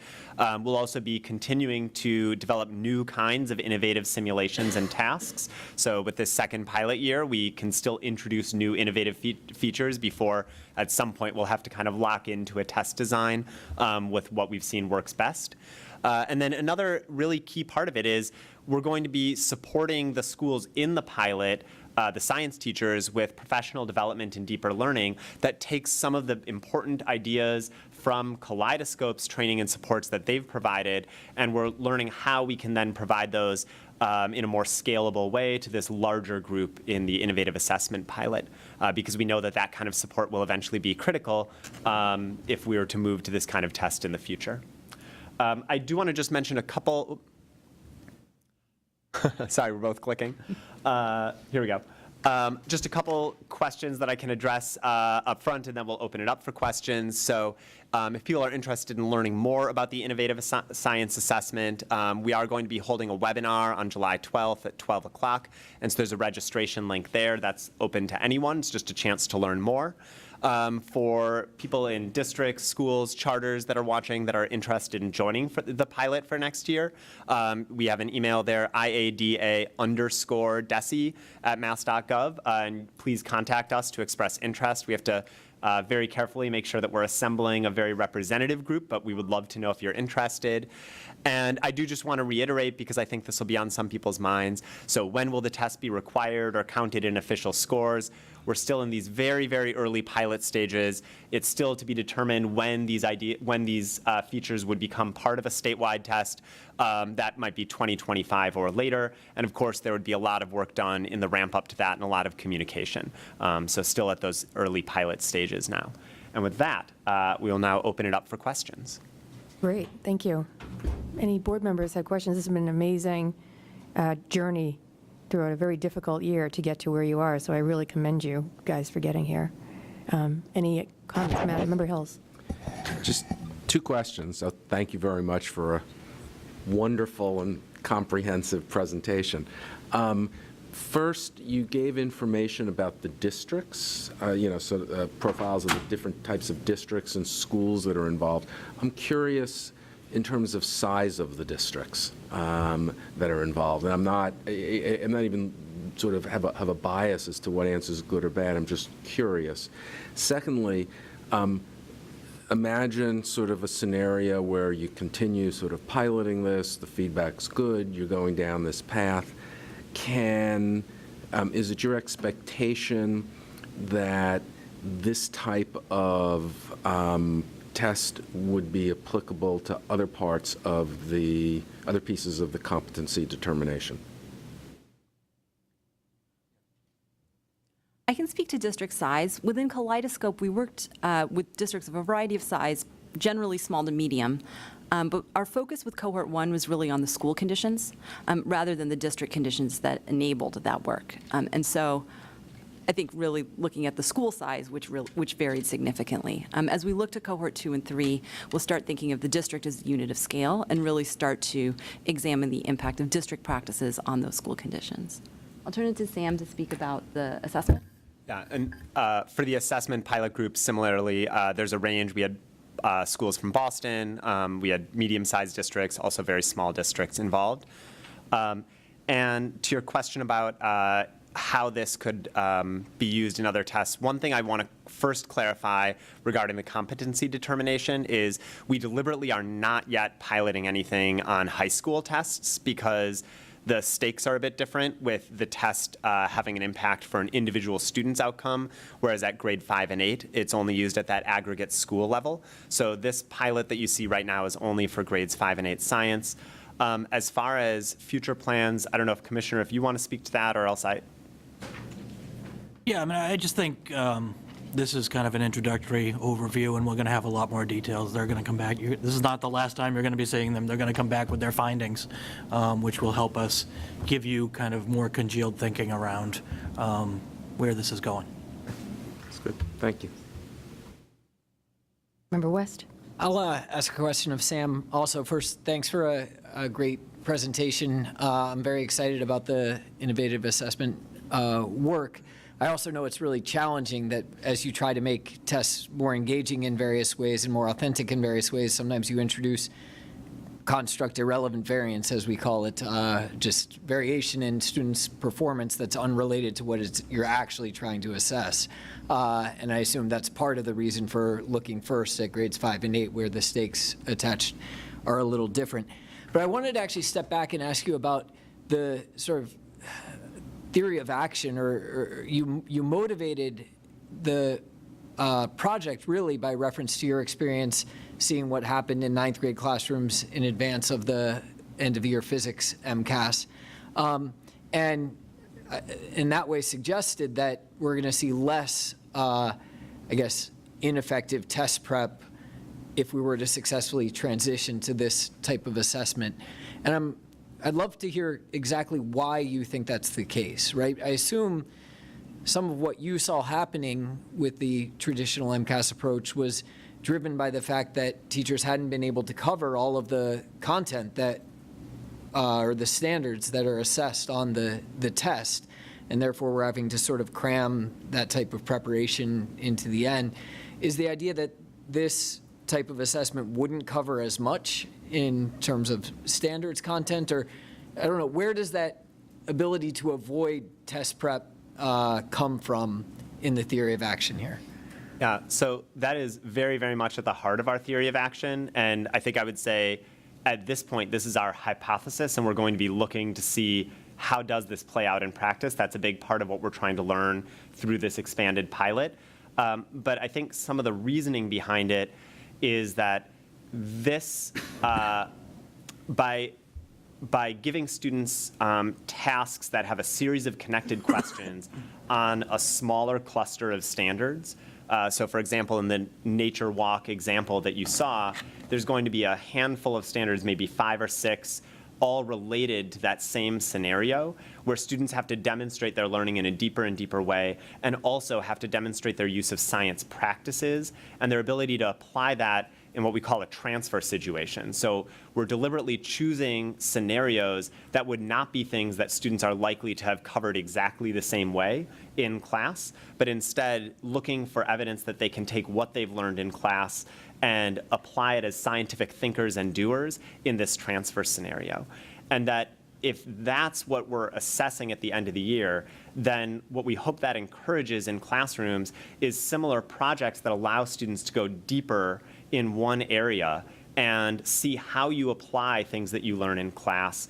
We'll also be continuing to develop new kinds of innovative simulations and tasks. So with this second pilot year, we can still introduce new innovative features before at some point we'll have to kind of lock into a test design with what we've seen works best. And then another really key part of it is we're going to be supporting the schools in the pilot, the science teachers, with professional development and deeper learning that takes some of the important ideas from Kaleidoscope's training and supports that they've provided, and we're learning how we can then provide those in a more scalable way to this larger group in the innovative assessment pilot, because we know that that kind of support will eventually be critical if we were to move to this kind of test in the future. I do want to just mention a couple. Sorry, we're both clicking. Here we go. Just a couple questions that I can address up front, and then we'll open it up for questions. So if people are interested in learning more about the innovative science assessment, we are going to be holding a webinar on July 12th at 12 o'clock. And so there's a registration link there that's open to anyone. It's just a chance to learn more. for people in districts, schools, charters that are watching that are interested in joining for the pilot for next year. We have an email there, IADA_DESI@mass.gov, and please contact us to express interest. We have to very carefully make sure that we're assembling a very representative group, but we would love to know if you're interested. And I do just want to reiterate, because I think this will be on some people's minds, so when will the test be required or counted in official scores? We're still in these very, very early pilot stages. It's still to be determined when these features would become part of a statewide test. That might be 2025 or later. And of course, there would be a lot of work done in the ramp up to that and a lot of communication. So still at those early pilot stages now. And with that, we will now open it up for questions. Great, thank you. Any board members have questions? This has been an amazing journey throughout a very difficult year to get to where you are, so I really commend you guys for getting here. Any comments, Member Hills? Just two questions. So thank you very much for a wonderful and comprehensive presentation. First, you gave information about the districts, profiles of the different types of districts and schools that are involved. I'm curious in terms of size of the districts that are involved. And I'm not even sort of have a bias as to what answer is good or bad. I'm just curious. Secondly, imagine sort of a scenario where you continue sort of piloting this, the feedback's good, you're going down this path. Is it your expectation that this type of test would be applicable to other parts of the other pieces of the competency determination? I can speak to district size. Within Kaleidoscope, we worked with districts of a variety of size, generally small to medium. But our focus with Cohort 1 was really on the school conditions rather than the district conditions that enabled that work. And so I think really looking at the school size, which varied significantly. As we look to Cohort 2 and 3, we'll start thinking of the district as a unit of scale and really start to examine the impact of district practices on those school conditions. I'll turn it to Sam to speak about the assessment. Yeah, and for the assessment pilot group, similarly, there's a range. We had schools from Boston. We had medium-sized districts, also very small districts involved. And to your question about how this could be used in other tests, one thing I want to first clarify regarding the competency determination is we deliberately are not yet piloting anything on high school tests because the stakes are a bit different, with the test having an impact for an individual student's outcome, whereas at grade 5 and 8, it's only used at that aggregate school level. So this pilot that you see right now is only for grades 5 and 8 science. As far as future plans, I don't know if Commissioner, if you want to speak to that, or else I. Yeah, I mean, I just think this is kind of an introductory overview, and we're going to have a lot more details. They're going to come back. This is not the last time you're going to be seeing them. They're going to come back with their findings, which will help us give you kind of more congealed thinking around where this is going. That's good. Thank you. Member West? I'll ask a question of Sam also. First, thanks for a great presentation. I'm very excited about the innovative assessment work. I also know it's really challenging that as you try to make tests more engaging in various ways and more authentic in various ways, sometimes you introduce construct irrelevant variance, as we call it, just variation in students' performance that's unrelated to what you're actually trying to assess. And I assume that's part of the reason for looking first at grades 5 and 8, where the stakes attached are a little different. But I wanted to actually step back and ask you about the sort of theory of action, or you motivated the project really by reference to your experience seeing what happened in 9th grade classrooms in advance of the end of year physics MCAS. And in that way suggested that we're going to see less, I guess, ineffective test prep if we were to successfully transition to this type of assessment. And I'd love to hear exactly why you think that's the case, right? I assume some of what you saw happening with the traditional MCAS approach was driven by the fact that teachers hadn't been able to cover all of the content that, or the standards that are assessed on the test. and therefore we're having to sort of cram that type of preparation into the end. Is the idea that this type of assessment wouldn't cover as much in terms of standards content, or, I don't know, where does that ability to avoid test prep come from in the theory of action here? Yeah, so that is very, very much at the heart of our theory of action, and I think I would say at this point, this is our hypothesis, and we're going to be looking to see how does this play out in practice. That's a big part of what we're trying to learn through this expanded pilot. But I think some of the reasoning behind it is that this, by giving students tasks that have a series of connected questions on a smaller cluster of standards. So for example, in the nature walk example that you saw, there's going to be a handful of standards, maybe 5 or 6, all related to that same scenario, where students have to demonstrate their learning in a deeper and deeper way, and also have to demonstrate their use of science practices and their ability to apply that in what we call a transfer situation. So we're deliberately choosing scenarios that would not be things that students are likely to have covered exactly the same way in class, but instead looking for evidence that they can take what they've learned in class and apply it as scientific thinkers and doers in this transfer scenario. And that if that's what we're assessing at the end of the year, then what we hope that encourages in classrooms is similar projects that allow students to go deeper in one area and see how you apply things that you learn in class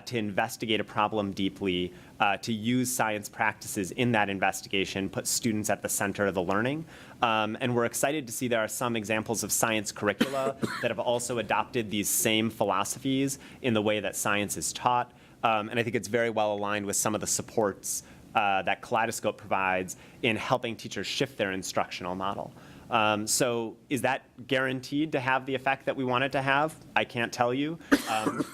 to investigate a problem deeply, to use science practices in that investigation, put students at the center of the learning. And we're excited to see there are some examples of science curricula that have also adopted these same philosophies in the way that science is taught. And I think it's very well aligned with some of the supports that Kaleidoscope provides in helping teachers shift their instructional model. So is that guaranteed to have the effect that we want it to have? I can't tell you.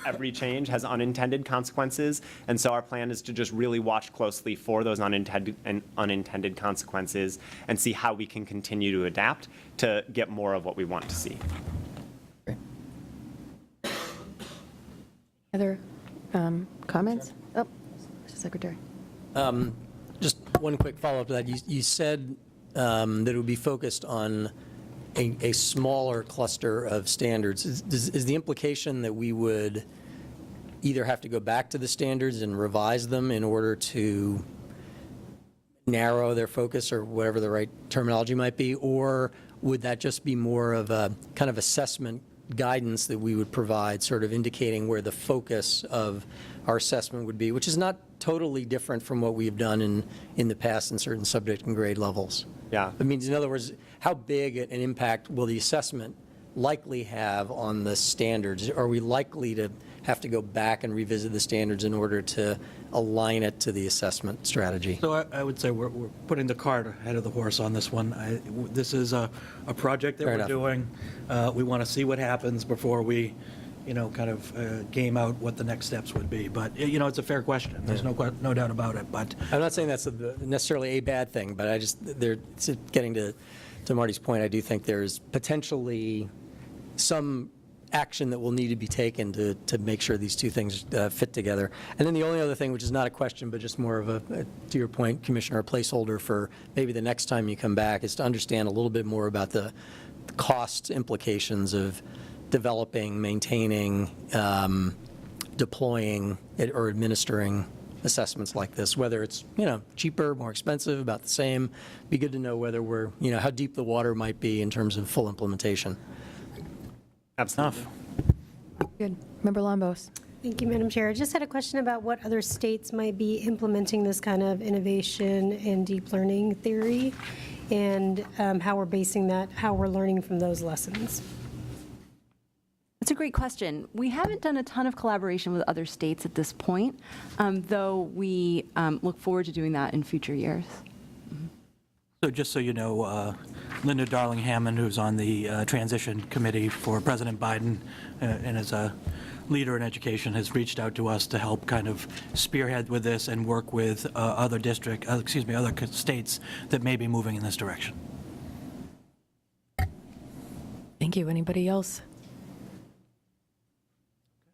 Every change has unintended consequences, and so our plan is to just really watch closely for those unintended consequences and see how we can continue to adapt to get more of what we want to see. Other comments? Oh, Mr. Secretary. Just one quick follow-up to that. You said that it would be focused on a smaller cluster of standards. Is the implication that we would either have to go back to the standards and revise them in order to narrow their focus, or whatever the right terminology might be, or would that just be more of a kind of assessment guidance that we would provide, sort of indicating where the focus of our assessment would be, which is not totally different from what we've done in the past in certain subject and grade levels? Yeah. It means, in other words, how big an impact will the assessment likely have on the standards? Are we likely to have to go back and revisit the standards in order to align it to the assessment strategy? So I would say we're putting the cart ahead of the horse on this one. This is a project that Fair we're enough. doing. We want to see what happens before we, kind of game out what the next steps would be. But, it's a fair question. There's no doubt about it. But I'm not saying that's necessarily a bad thing, but getting to Marty's point, I do think there's potentially some action that will need to be taken to make sure these two things fit together. And then the only other thing, which is not a question, but just more of a, to your point, Commissioner, a placeholder for maybe the next time you come back, is to understand a little bit more about the cost implications of developing, maintaining, deploying, or administering assessments like this, whether it's, cheaper, more expensive, about the same. Be good to know whether we're, how deep the water might be in terms of full implementation. Absolutely. Good. Member Lombos. Thank you, Madam Chair. I just had a question about what other states might be implementing this kind of innovation and deep learning theory, and how we're basing that, how we're learning from those lessons. That's a great question. We haven't done a ton of collaboration with other states at this point, though we look forward to doing that in future years. So just so you know, Linda Darling-Hammond, who's on the transition committee for President Biden and is a leader in education, has reached out to us to help kind of spearhead with this and work with other states that may be moving in this direction. Thank you. Anybody else?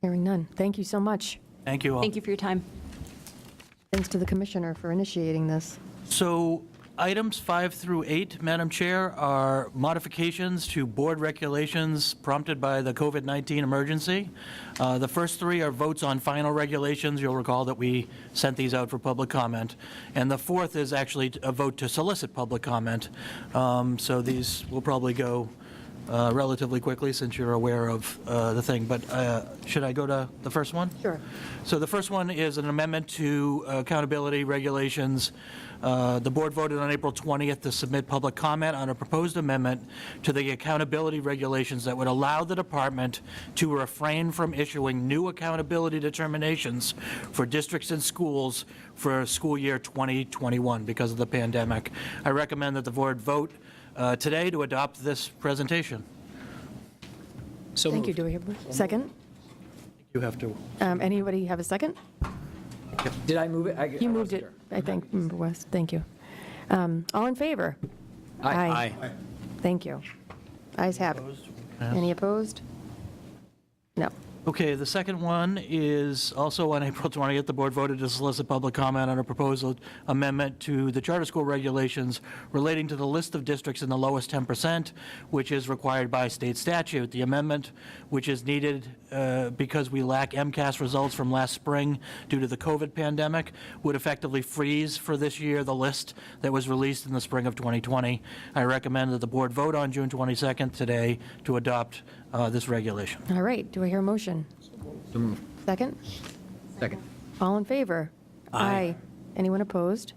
Hearing none. Thank you so much. Thank you all. Thank you for your time. Thanks to the commissioner for initiating this. So items 5 through 8, Madam Chair, are modifications to board regulations prompted by the COVID-19 emergency. The first 3 are votes on final regulations. You'll recall that we sent these out for public comment. And the 4th is actually a vote to solicit public comment. So these will probably go relatively quickly since you're aware of the thing. But should I go to the first one? Sure. So the first one is an amendment to accountability regulations. The board voted on April 20th to submit public comment on a proposed amendment to the accountability regulations that would allow the department to refrain from issuing new accountability determinations for districts and schools for school year 2021 because of the pandemic. I recommend that the board vote today to adopt this presentation. So Thank you. Do we have a second? You have to. Anybody have a second? Did I move it? You moved it, I think, Member West. Thank you. All in favor? Aye. Thank you. Ayes have it. Any opposed? No. Okay, the second one is also on April 20th, the board voted to solicit public comment on a proposed amendment to the charter school regulations relating to the list of districts in the lowest 10%, which is required by state statute. The amendment, which is needed because we lack MCAS results from last spring due to the COVID pandemic, would effectively freeze for this year the list that was released in the spring of 2020. I recommend that the board vote on June 22nd today to adopt this regulation. All right. Do I hear a motion? Second? Second. All in favor? Aye. Anyone opposed?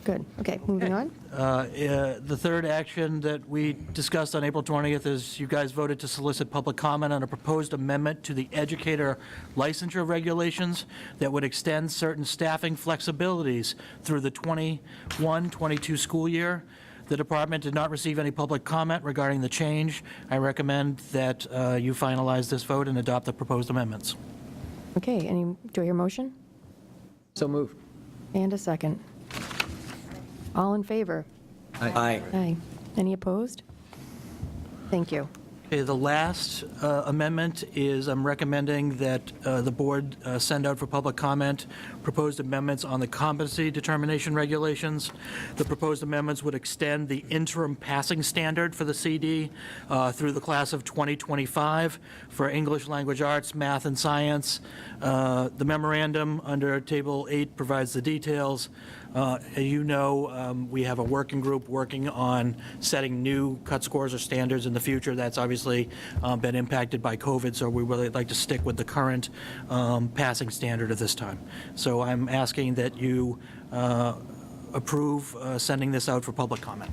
Good. Okay, moving on. The third action that we discussed on April 20th is you guys voted to solicit public comment on a proposed amendment to the educator licensure regulations that would extend certain staffing flexibilities through the 21-22 school year. The department did not receive any public comment regarding the change. I recommend that you finalize this vote and adopt the proposed amendments. Okay, do I hear a motion? So moved. And a second. All in favor? Aye. Aye. Any opposed? Thank you. Okay, the last amendment is I'm recommending that the board send out for public comment proposed amendments on the competency determination regulations. The proposed amendments would extend the interim passing standard for the CD through the class of 2025 for English language arts, math, and science. The memorandum under Table 8 provides the details. As you know, we have a working group working on setting new cut scores or standards in the future. That's obviously been impacted by COVID, so we really like to stick with the current passing standard at this time. So I'm asking that you approve sending this out for public comment.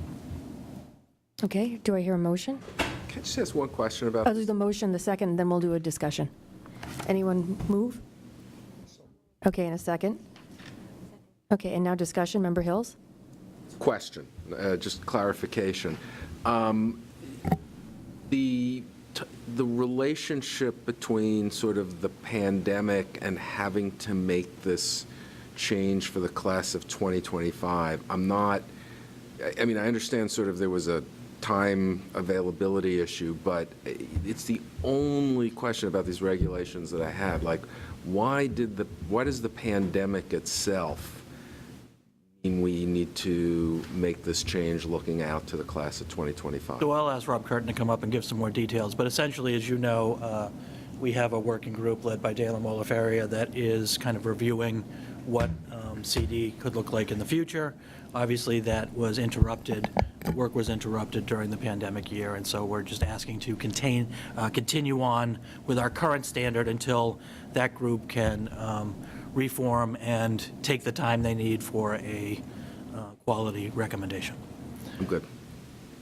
Okay, do I hear a motion? Can I just ask one question about I'll do the motion, the second, then we'll do a discussion. Anyone move? Okay, in a second. Okay, and now discussion, Member Hills? question, just clarification. The relationship between sort of the pandemic and having to make this change for the class of 2025, I mean, I understand sort of there was a time availability issue, but it's the only question about these regulations that I had. Like, why does the pandemic itself mean we need to make this change looking out to the class of 2025? So I'll ask Rob Curtin to come up and give some more details, but essentially, as you know, we have a working group led by Dalen Molifaria that is kind of reviewing what CD could look like in the future. Obviously, that was interrupted, work was interrupted during the pandemic year, and so we're just asking to continue on with our current standard until that group can reform and take the time they need for a quality recommendation. I'm good.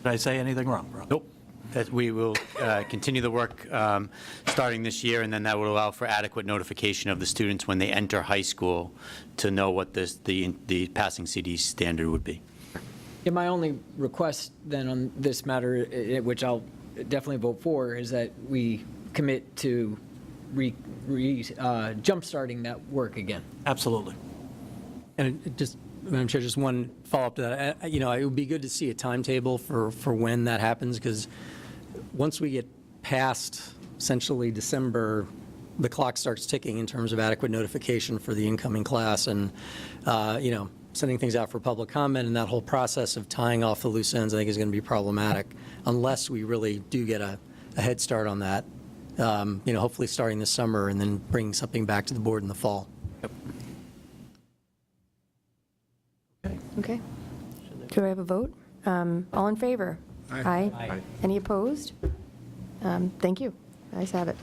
Did I say anything wrong, Rob? Nope. That we will continue the work starting this year, and then that will allow for adequate notification of the students when they enter high school to know what the passing CD standard would be. Yeah, my only request then on this matter, which I'll definitely vote for, is that we commit to jump-starting that work again. Absolutely. And just, Madam Chair, just one follow-up to that. It would be good to see a timetable for when that happens, because once we get past essentially December the clock starts ticking in terms of adequate notification for the incoming class and, sending things out for public comment, and that whole process of tying off the loose ends, I think, is going to be problematic unless we really do get a head start on that, hopefully starting this summer and then bringing something back to the board in the fall. Okay. Could I have a vote? All in favor? Aye. Aye. Any opposed? Thank you. Ayes have it.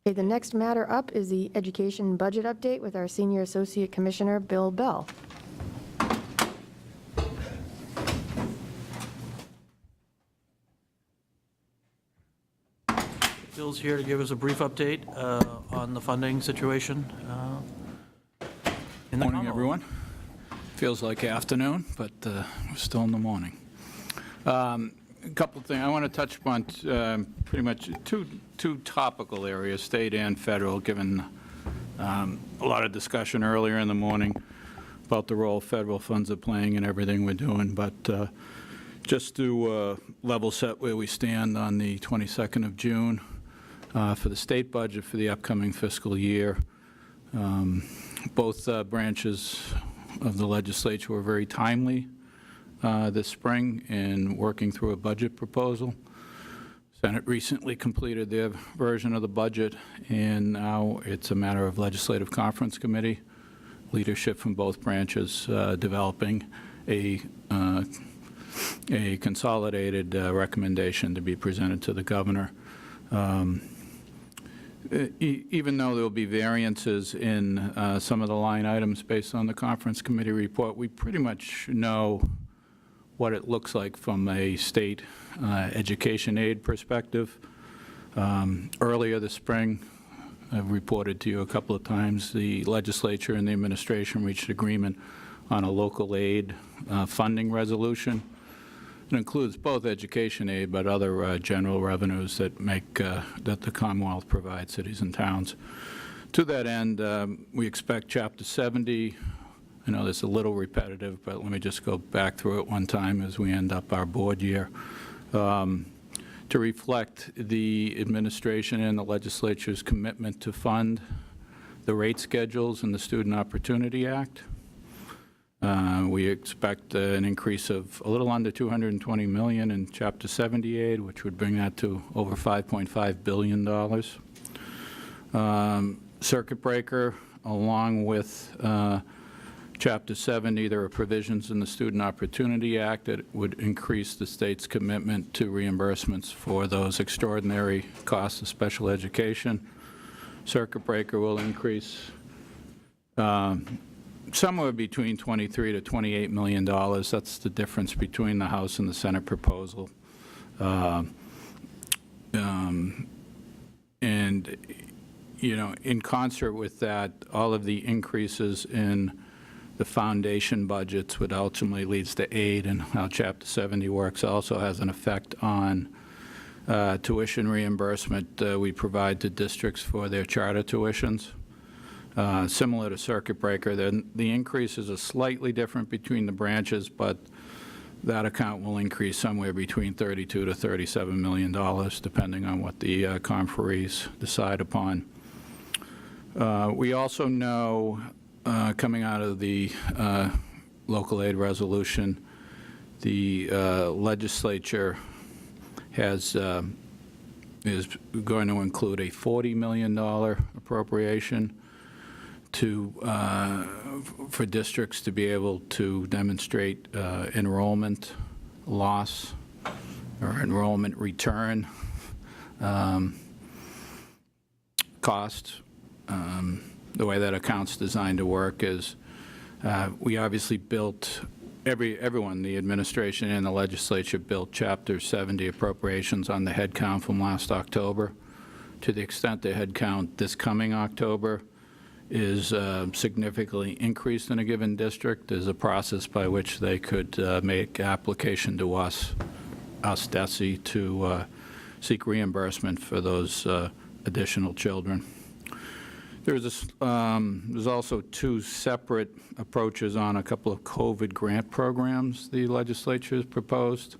Okay, the next matter up is the Education Budget Update with our Senior Associate Commissioner, Bill Bell. Bill's here to give us a brief update on the funding situation in the Morning, everyone. Feels like afternoon, but we're still in the morning. A couple of things. I want to touch upon pretty much two topical areas, state and federal, given a lot of discussion earlier in the morning about the role federal funds are playing in everything we're doing. But just to level set where we stand on the 22nd of June for the state budget for the upcoming fiscal year. Both branches of the legislature were very timely this spring in working through a budget proposal. Senate recently completed their version of the budget, and now it's a matter of Legislative Conference Committee, leadership from both branches developing a consolidated recommendation to be presented to the governor. Even though there will be variances in some of the line items based on the conference committee report, we pretty much know what it looks like from a state education aid perspective. Earlier this spring, I've reported to you a couple of times, the legislature and the administration reached agreement on a local aid funding resolution. It includes both education aid, but other general revenues that that the Commonwealth provides cities and towns. To that end, we expect Chapter 70. I know this is a little repetitive, but let me just go back through it one time as we end up our board year. To reflect the administration and the legislature's commitment to fund the rate schedules in the Student Opportunity Act. We expect an increase of a little under $220 million in Chapter 70 aid, which would bring that to over $5.5 billion. Circuit breaker, along with Chapter 70, there are provisions in the Student Opportunity Act that would increase the state's commitment to reimbursements for those extraordinary costs of special education. Circuit breaker will increase somewhere between $23 to $28 million. That's the difference between the House and the Senate proposal. And, in concert with that, all of the increases in the foundation budgets, which ultimately leads to aid, and how Chapter 70 works, also has an effect on tuition reimbursement we provide to districts for their charter tuitions. Similar to circuit breaker, the increases are slightly different between the branches, but that account will increase somewhere between $32 to $37 million, depending on what the conferees decide upon. We also know, coming out of the local aid resolution, the legislature is going to include a $40 million appropriation for districts to be able to demonstrate enrollment loss or enrollment return cost. The way that account's designed to work is we obviously built, everyone, the administration and the legislature built Chapter 70 appropriations on the head count from last October. To the extent the head count this coming October is significantly increased in a given district, there's a process by which they could make application to us, DESE, to seek reimbursement for those additional children. There's also two separate approaches on a couple of COVID grant programs the legislature has proposed.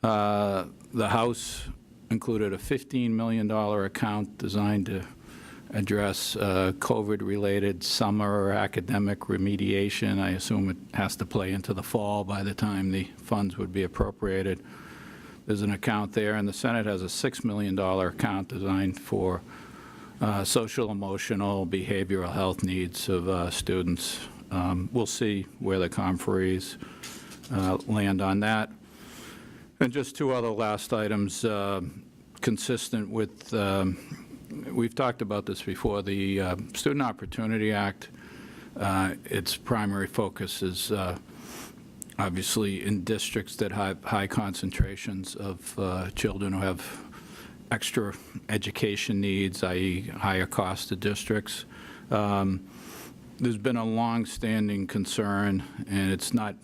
The House included a $15 million account designed to address COVID-related summer or academic remediation. I assume it has to play into the fall by the time the funds would be appropriated. There's an account there, and the Senate has a $6 million account designed for social, emotional, behavioral health needs of students. We'll see where the conferees land on that. And just two other last items consistent with, we've talked about this before, the Student Opportunity Act. Its primary focus is obviously in districts that have high concentrations of children who have extra education needs, i.e. higher cost of districts. There's been a long-standing concern, and it's not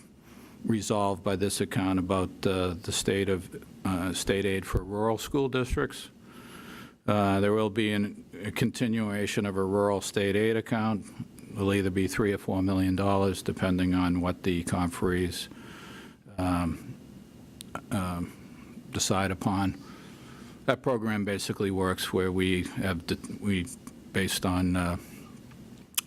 resolved by this account, about the state of state aid for rural school districts. There will be a continuation of a rural state aid account. It'll either be $3 or $4 million, depending on what the conferees decide upon. That program basically works where we based on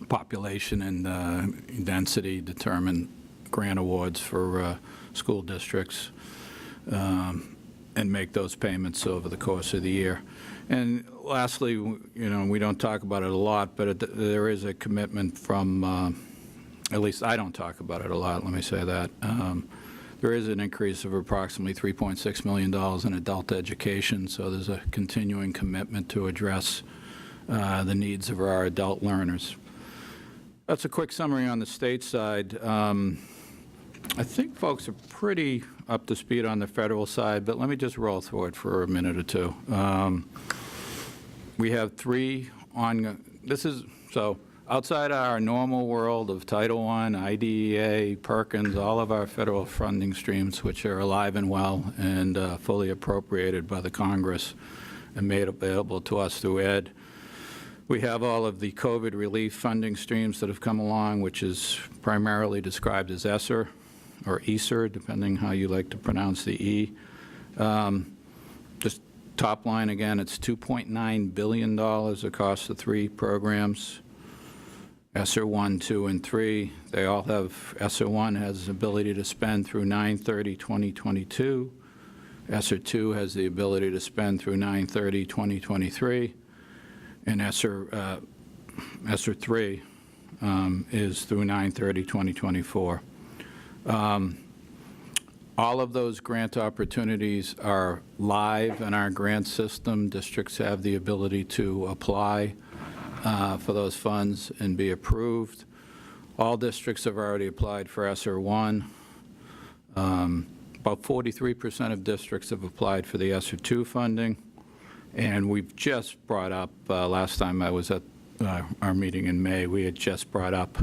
population and density, determine grant awards for school districts and make those payments over the course of the year. And lastly, we don't talk about it a lot, but there is a commitment from, at least I don't talk about it a lot, let me say that. There is an increase of approximately $3.6 million in adult education, so there's a continuing commitment to address the needs of our adult learners. That's a quick summary on the state side. I think folks are pretty up to speed on the federal side, but let me just roll through it for a minute or two. We have three ongoing, so outside our normal world of Title I, IDEA, Perkins, all of our federal funding streams, which are alive and well and fully appropriated by the Congress and made available to us through ED. We have all of the COVID relief funding streams that have come along, which is primarily described as ESSER or ESSER, depending how you like to pronounce the E. Just top line again, it's $2.9 billion across the three programs. ESSER 1, 2, and 3, they all have, ESSER 1 has the ability to spend through 9/30/2022. ESSER 2 has the ability to spend through 9/30/2023. And ESSER 3 is through 9/30/2024. All of those grant opportunities are live in our grant system. Districts have the ability to apply for those funds and be approved. All districts have already applied for ESSER 1. About 43% of districts have applied for the ESSER 2 funding. And we've just brought up, last time I was at our meeting in May, we had just brought up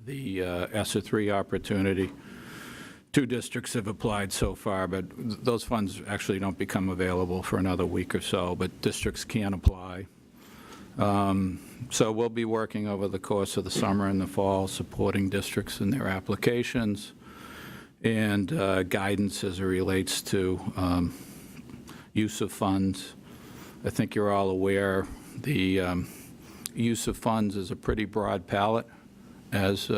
the ESSER 3 opportunity. 2 districts have applied so far, but those funds actually don't become available for another week or so, but districts can apply. So we'll be working over the course of the summer and the fall, supporting districts in their applications and guidance as it relates to use of funds. I think you're all aware the use of funds is a pretty broad palette as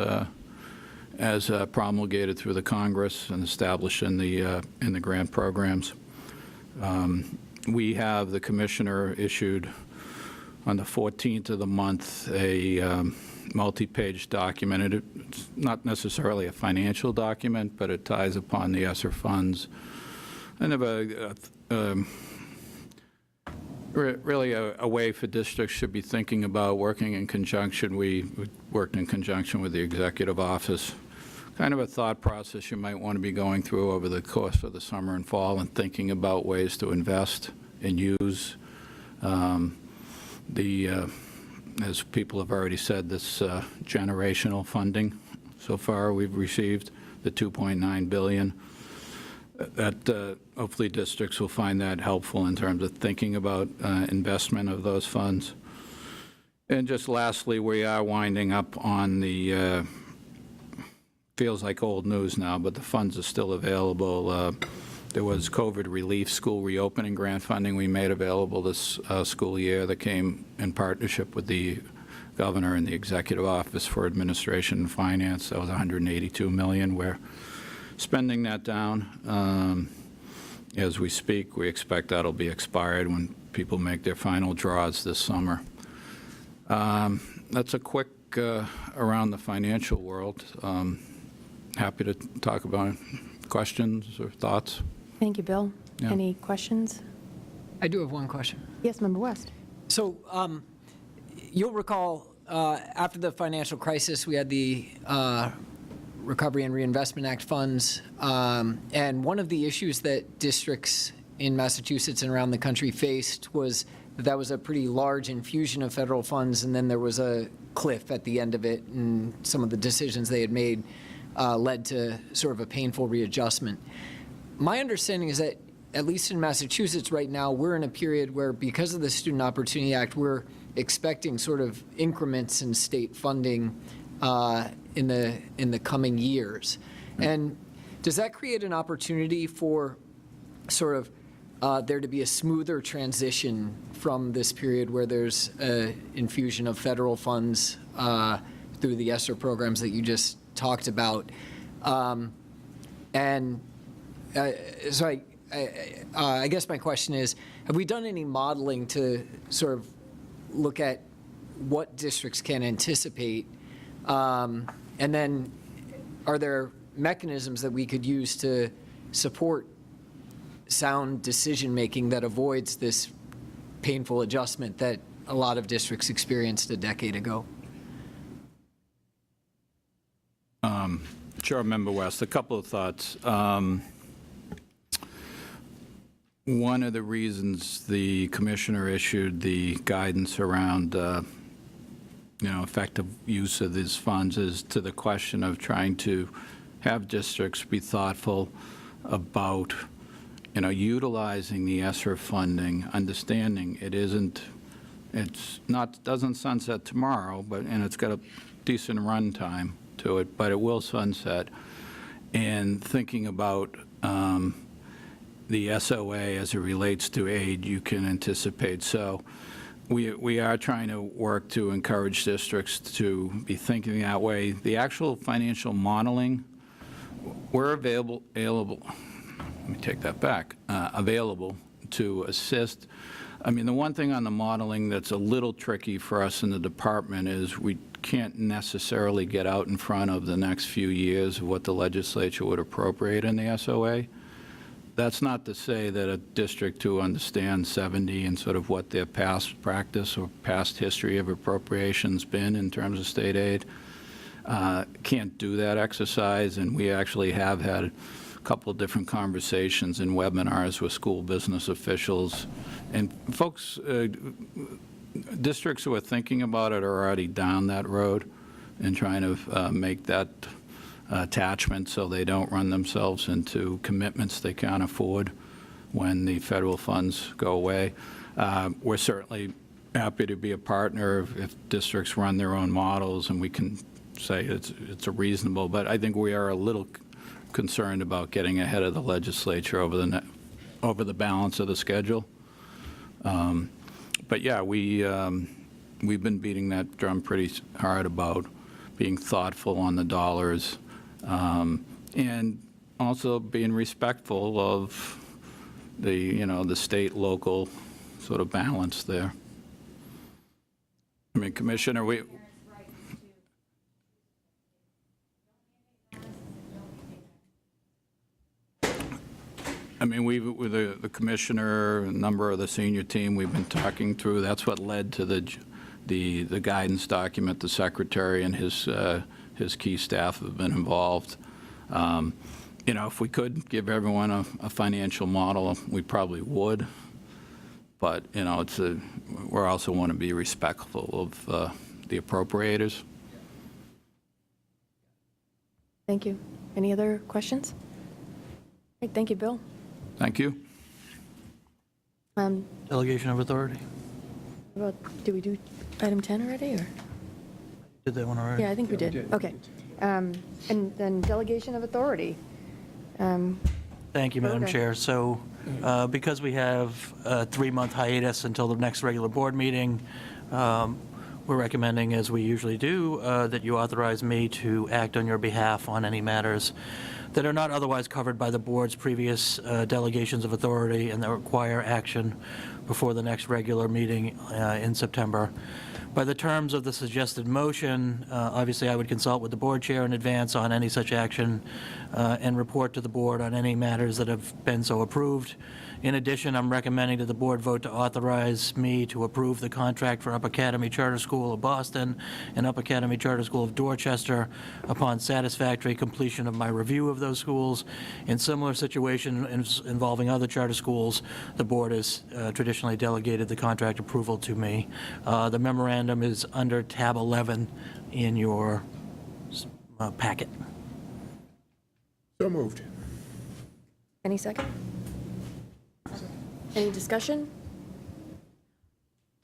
promulgated through the Congress and established in the grant programs. We have, the commissioner issued on the 14th of the month a multi-page document. It's not necessarily a financial document, but it ties upon the ESSER funds. And really a way for districts should be thinking about working in conjunction. We worked in conjunction with the executive office. Kind of a thought process you might want to be going through over the course of the summer and fall and thinking about ways to invest and use as people have already said, this generational funding. So far we've received the $2.9 billion. That hopefully districts will find that helpful in terms of thinking about investment of those funds. And just lastly, we are winding up on the, feels like old news now, but the funds are still available, There was COVID relief school reopening grant funding we made available this school year that came in partnership with the governor and the Executive Office for Administration and Finance. That was $182 million. We're spending that down as we speak. We expect that'll be expired when people make their final draws this summer. That's a quick around the financial world. Happy to talk about questions or thoughts. Thank you, Bill. Yeah. Any questions? I do have one question. Yes, Member West. So you'll recall after the financial crisis, we had the Recovery and Reinvestment Act funds. And one of the issues that districts in Massachusetts and around the country faced was that was a pretty large infusion of federal funds, and then there was a cliff at the end of it, and some of the decisions they had made led to sort of a painful readjustment. My understanding is that, at least in Massachusetts right now, we're in a period where, because of the Student Opportunity Act, we're expecting sort of increments in state funding in the coming years. And does that create an opportunity for sort of there to be a smoother transition from this period where there's an infusion of federal funds through the ESSER programs that you just talked about? So I guess my question is, have we done any modeling to sort of look at what districts can anticipate? And then are there mechanisms that we could use to support sound decision-making that avoids this painful adjustment that a lot of districts experienced a decade ago? Sure, Member West. A couple of thoughts. One of the reasons the commissioner issued the guidance around effective use of these funds is to the question of trying to have districts be thoughtful about utilizing the ESSER funding, understanding doesn't sunset tomorrow, and it's got a decent run time to it, but it will sunset. And thinking about the SOA as it relates to aid, you can anticipate. So we are trying to work to encourage districts to be thinking that way. The actual financial modeling, we're available, let me take that back, available to assist. I mean, the one thing on the modeling that's a little tricky for us in the department is we can't necessarily get out in front of the next few years of what the legislature would appropriate in the SOA. That's not to say that a district who understands 70 and sort of what their past practice or past history of appropriations been in terms of state aid can't do that exercise. And we actually have had a couple of different conversations and webinars with school business officials. And folks, districts who are thinking about it are already down that road and trying to make that attachment so they don't run themselves into commitments they can't afford when the federal funds go away. We're certainly happy to be a partner if districts run their own models and we can say it's a reasonable, but I think we are a little concerned about getting ahead of the legislature over the balance of the schedule. But yeah, we've been beating that drum pretty hard about being thoughtful on the dollars, and also being respectful of the state local sort of balance there. I mean, Commissioner, with the commissioner, a number of the senior team, we've been talking through. That's what led to the guidance document. The secretary and his key staff have been involved. If we could give everyone a financial model, we probably would. But we also want to be respectful of the appropriators. Thank you. Any other questions? Great, thank you, Bill. Thank you. Delegation of authority. Did we do item 10 already, or? Did that one already? Yeah, I think we did. Okay. And then delegation of authority. Thank you, Madam Okay. Chair. So because we have a 3-month hiatus until the next regular board meeting, we're recommending, as we usually do, that you authorize me to act on your behalf on any matters that are not otherwise covered by the board's previous delegations of authority and that require action before the next regular meeting in September. By the terms of the suggested motion, obviously I would consult with the board chair in advance on any such action and report to the board on any matters that have been so approved. In addition, I'm recommending that the board vote to authorize me to approve the contract for Up Academy Charter School of Boston and Up Academy Charter School of Dorchester upon satisfactory completion of my review of those schools. In similar situations involving other charter schools, the board has traditionally delegated the contract approval to me. The memorandum is under tab 11 in your packet. So moved. Any second? Any discussion?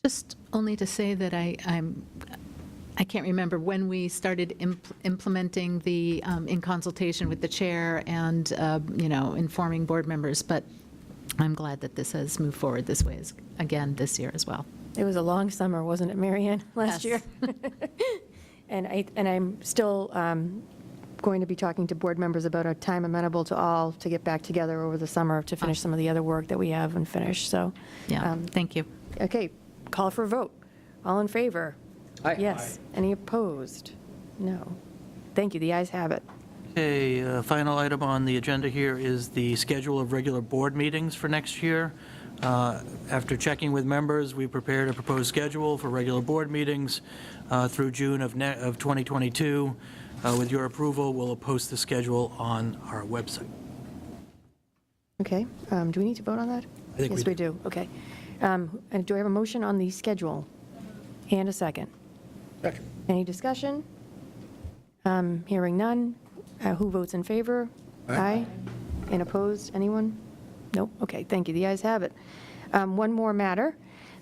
Just only to say that I can't remember when we started implementing the, in consultation with the chair and, informing board members, but I'm glad that this has moved forward this way, again, this year as well. It was a long summer, wasn't it, Mary Ann, last Yes. year? And I'm still going to be talking to board members about a time amenable to all to get back together over the summer to finish some of the other work that we have unfinished, so. Yeah, thank you. Okay, call for a vote. All in favor? Aye. Yes. Any opposed? No. Thank you, the ayes have it. Okay, final item on the agenda here is the schedule of regular board meetings for next year. After checking with members, we prepared a proposed schedule for regular board meetings through June of 2022. With your approval, we'll post the schedule on our website. Okay, do we need to vote on that? I think Yes, we we do, okay. And do I have a motion on the schedule? And a second? Second. Any discussion? Hearing none. Who votes in favor? Aye. And opposed? Anyone? Nope, okay, thank you. The ayes have it. One more matter.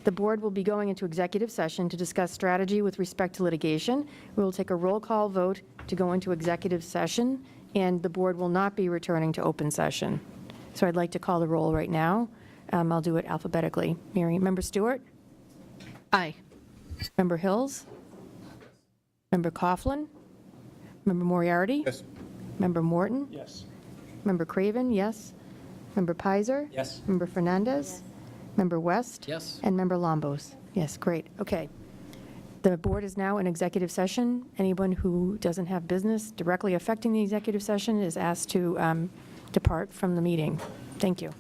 The board will be going into executive session to discuss strategy with respect to litigation. We will take a roll call vote to go into executive session, and the board will not be returning to open session. So I'd like to call the roll right now. I'll do it alphabetically. Member Stewart? Aye. Member Hills? Member Coughlin? Member Moriarty? Yes. Member Morton? Yes. Member Craven, yes. Member Pizer? Yes. Member Fernandez? Member West? Yes. And Member Lombos? Yes, great, okay. The board is now in executive session. Anyone who doesn't have business directly affecting the executive session is asked to depart from the meeting. Thank you.